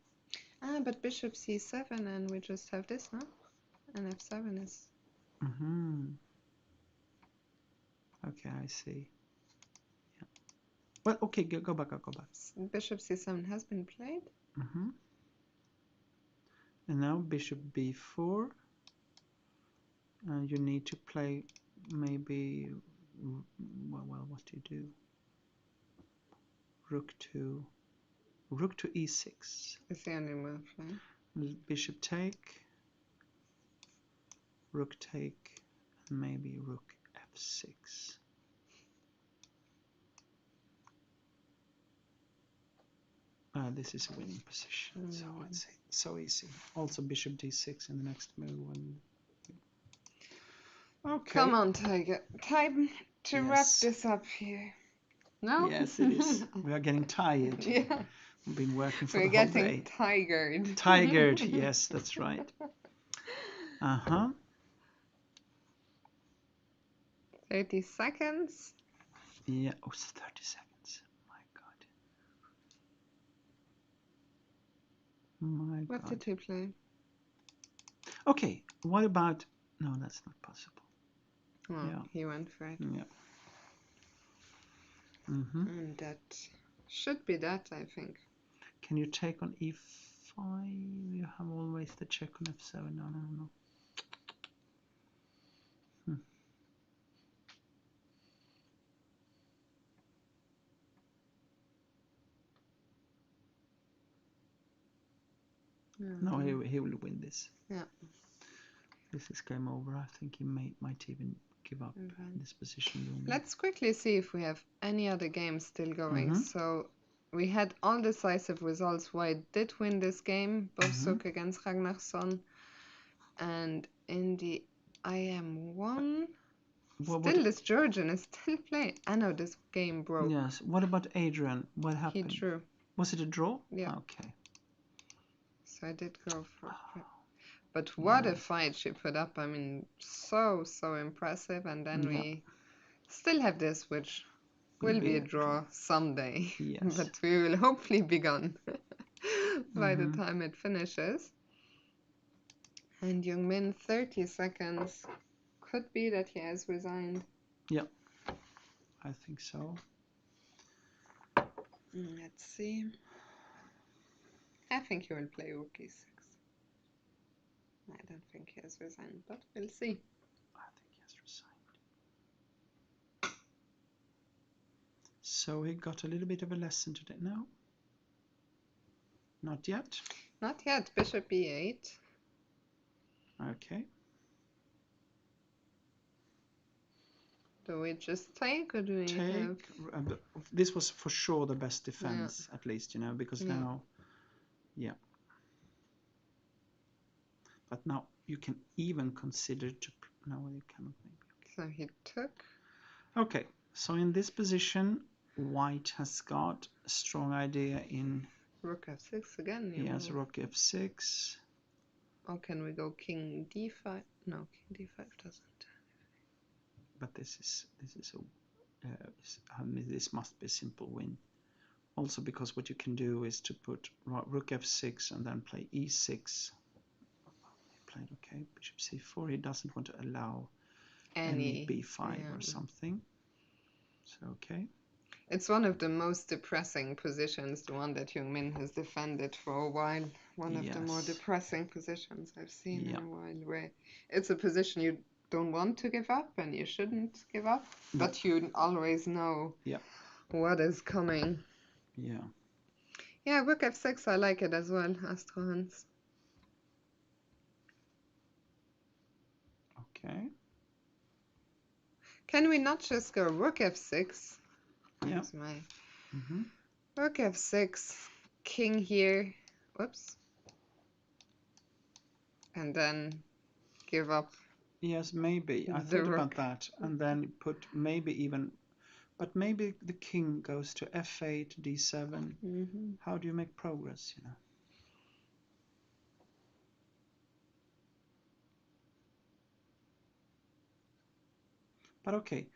But bishop c7 and we just have this, no? And f7 is... Okay, I see. Yeah. Well, okay, go back. Bishop c7 has been played. And now bishop b4. And you need to play maybe, well, what do you do? Rook to e6. It's the only move, right? Bishop take. rook take, and maybe rook f6. This is a winning position, so it's so easy. Also bishop d6 in the next move. Okay. Come on, Tiger. Time to wrap this up here. No? Yes, it is. We are getting tired. Yeah. We've been working for We're the whole getting day. tigered. Tigered, yes, that's right. 30 seconds. Yeah, oh, it's 30 seconds. My What God. did he play? Okay, what about... No, that's not possible. Oh, Yeah. he went for it. Yeah. Mm-hmm. And that should be that, I think. Can you take on e5? You have always the check on f7. No. No, he will win this. Yeah. This is game over. I think he might even give up in this position. Let's quickly see if we have any other games still going. So we had all decisive results. White did win this game, Borsuk against Ragnarsson. And in the IM1, still this Georgian is still playing. I know this game broke. Yes. What about Adrian? What happened? He drew. Was it a draw? Yeah. Okay. So I did go for it. But what a fight she put up. I mean, so impressive. And then we still have this, which will be a draw someday. Yes. But we will hopefully be gone by the time it finishes. And Jungmin, 30 seconds. Could be that he has resigned. Yeah, I think so. Let's see. I think he will play rook e6. I don't think he has resigned, but we'll see. I think he has resigned. So he got a little bit of a lesson today. No? Not yet? Not yet. Bishop e8. Okay. Do we just take or do we have... This was for sure the best defense, at least, because now... Yeah. But now you can even consider to... No, you cannot maybe. So he took. Okay, so in this position, White has got a strong idea in... Rook f6 again. He has rook f6. Or can we go king d5? No, king d5 doesn't. But this must be a simple win. Also because what you can do is to put rook f6 and then play e6. He played okay, bishop c4. He doesn't want to allow any b5 or something. So okay. It's one of the most depressing positions, the one that Jungmin has defended for a while. One of the more depressing positions I've seen in a while, where it's a position you don't want to give up and you shouldn't give up, but you always know what is coming. Yeah, rook f6, I like it as well, Astro Hans. Okay. Can we not just go rook f6? Yeah. Rook f6, king here. Whoops. And then give up. Yes, maybe. I thought about that. And then put maybe even... But maybe the king goes to f8, d7. How do you make progress, But okay.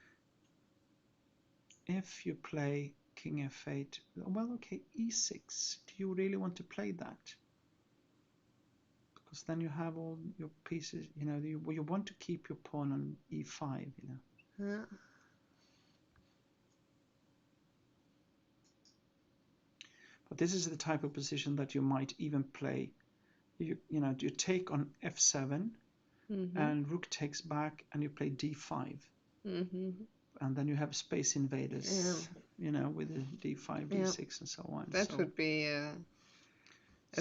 If you play king f8, well, okay, e6. Do you really want to play that? Because then you have all your pieces, you want to keep your pawn on e5, Yeah. But this is the type of position that you might even play. You take on f7, and rook takes back, and you play d5. And then you have space invaders, with the d5, d6, and so on. That would be a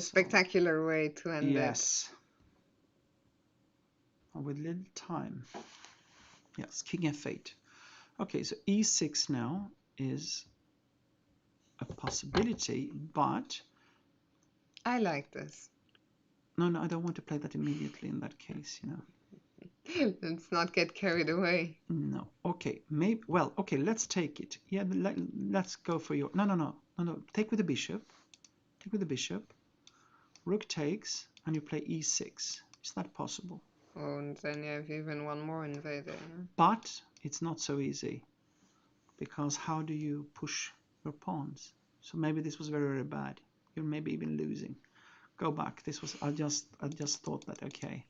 spectacular way to end it. Yes. with little time. Yes, king f8. Okay, so e6 now is a possibility, but I like this. no, I don't want to play that immediately in that case, you know. Let's not get carried away. No. Okay, maybe. Well, okay, let's take it. Yeah, let's go for your. No. Take with the bishop. Take with the bishop. Rook takes, and you play e6. Is that possible? Oh, and then you have even one more invader. Huh? But it's not so easy, because how do you push your pawns? So maybe this was very, very bad. You're maybe even losing. Go back. This was. I just thought that. Okay.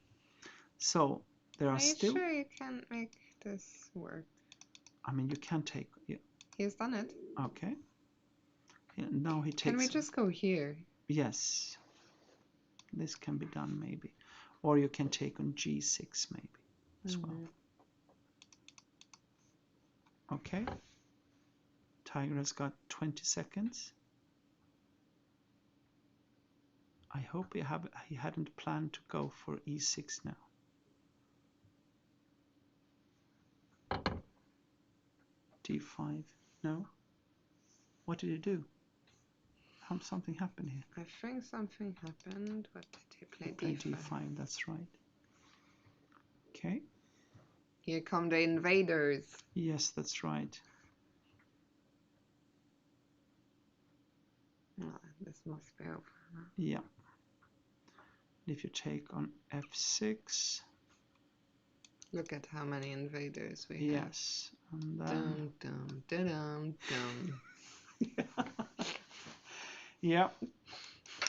So there are Are you still. sure you can't make this work? I mean, you can take. Yeah. He's done it. Okay. Yeah, now he takes. Can we just go here? Yes. This can be done maybe. Or you can take on g6 maybe as well. Okay. Tiger has got 20 seconds. I hope he hadn't planned to go for e6 now. d5. No. What did he do? Something happened here. I think something happened. What did he play? He played d5. That's right. Okay. Here come the invaders. Yes, that's right. Oh, this must be over. Yeah. If you take on f6. Look at how many invaders we have. Yes. And then... Dum, dum, dum, dum. Yeah.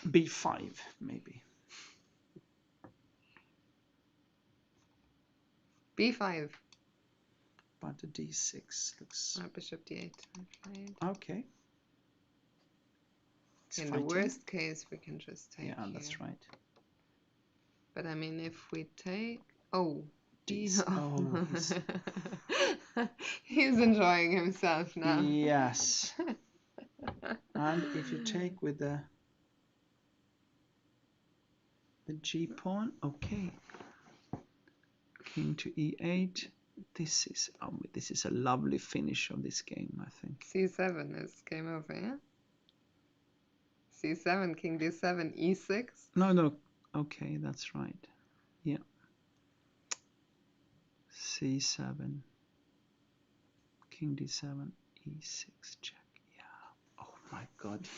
b5 maybe. b5. But the d6 looks... Bishop d8. Okay. In the worst case, we can just take Yeah, that's right. But I mean, if we take... Oh. He's enjoying himself now. Yes. And if you take with the g pawn, okay. King to e8. This is a lovely finish of this game, I think. c7 is game over, yeah? c7, king d7, e6. No. Okay, that's right. Yeah. c7, king d7, e6, check. Yeah. Oh my God.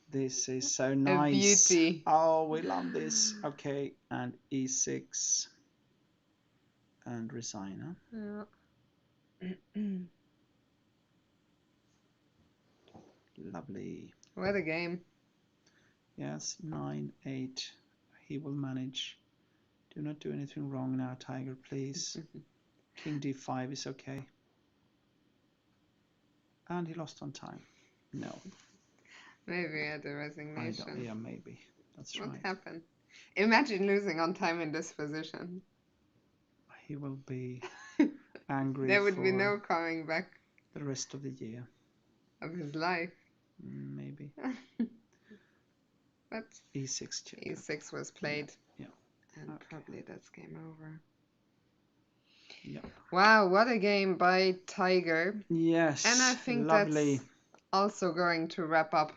This is so nice. A beauty. Oh, we love this. Okay, and e6 and resign. Huh? Yeah. Lovely. What a game. Yes, 9-8. He will manage. Do not do anything wrong now, Tiger, please. King d5 is okay. And he lost on time. No. Maybe at the resignation. Yeah, maybe. That's right. What happened? Imagine losing on time in this position. He will be angry. There would be no coming back. The rest of the year. Of his life. Maybe. But e6 check. e6 was played. Yeah. And probably that's game over. Yeah. Wow, what a game by Tiger. Yes. And I think lovely. that's also going to wrap up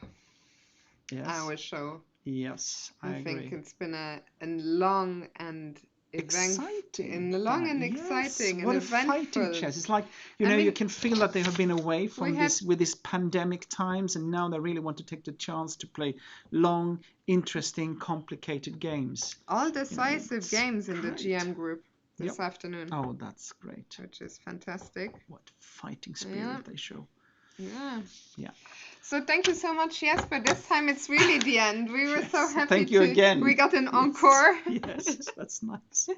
our show. Yes, I agree. think it's been a long and exciting. What a fighting chess. It's like, you can feel that they have been away from this pandemic times, and now they really want to take the chance to play long, interesting, complicated games. All decisive games in the GM group this afternoon. Oh, that's great. Which is fantastic. What fighting spirit they show. Yeah. So thank you so much, Jesper. This time it's really the end. We were so happy. Thank you again. We got an encore. Yes, that's nice.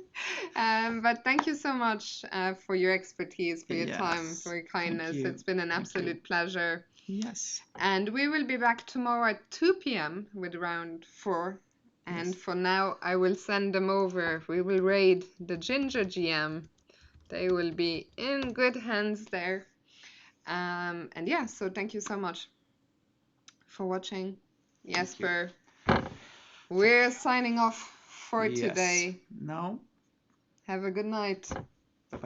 But thank you so much for your expertise, for your time, for your kindness. It's been an absolute pleasure. Yes. And we will be back tomorrow at 2 p.m. with round 4. And for now, I will send them over. We will raid the Ginger GM. They will be in good hands there. And so thank you so much for watching. Jesper, we're signing off for today. No, Have a good night.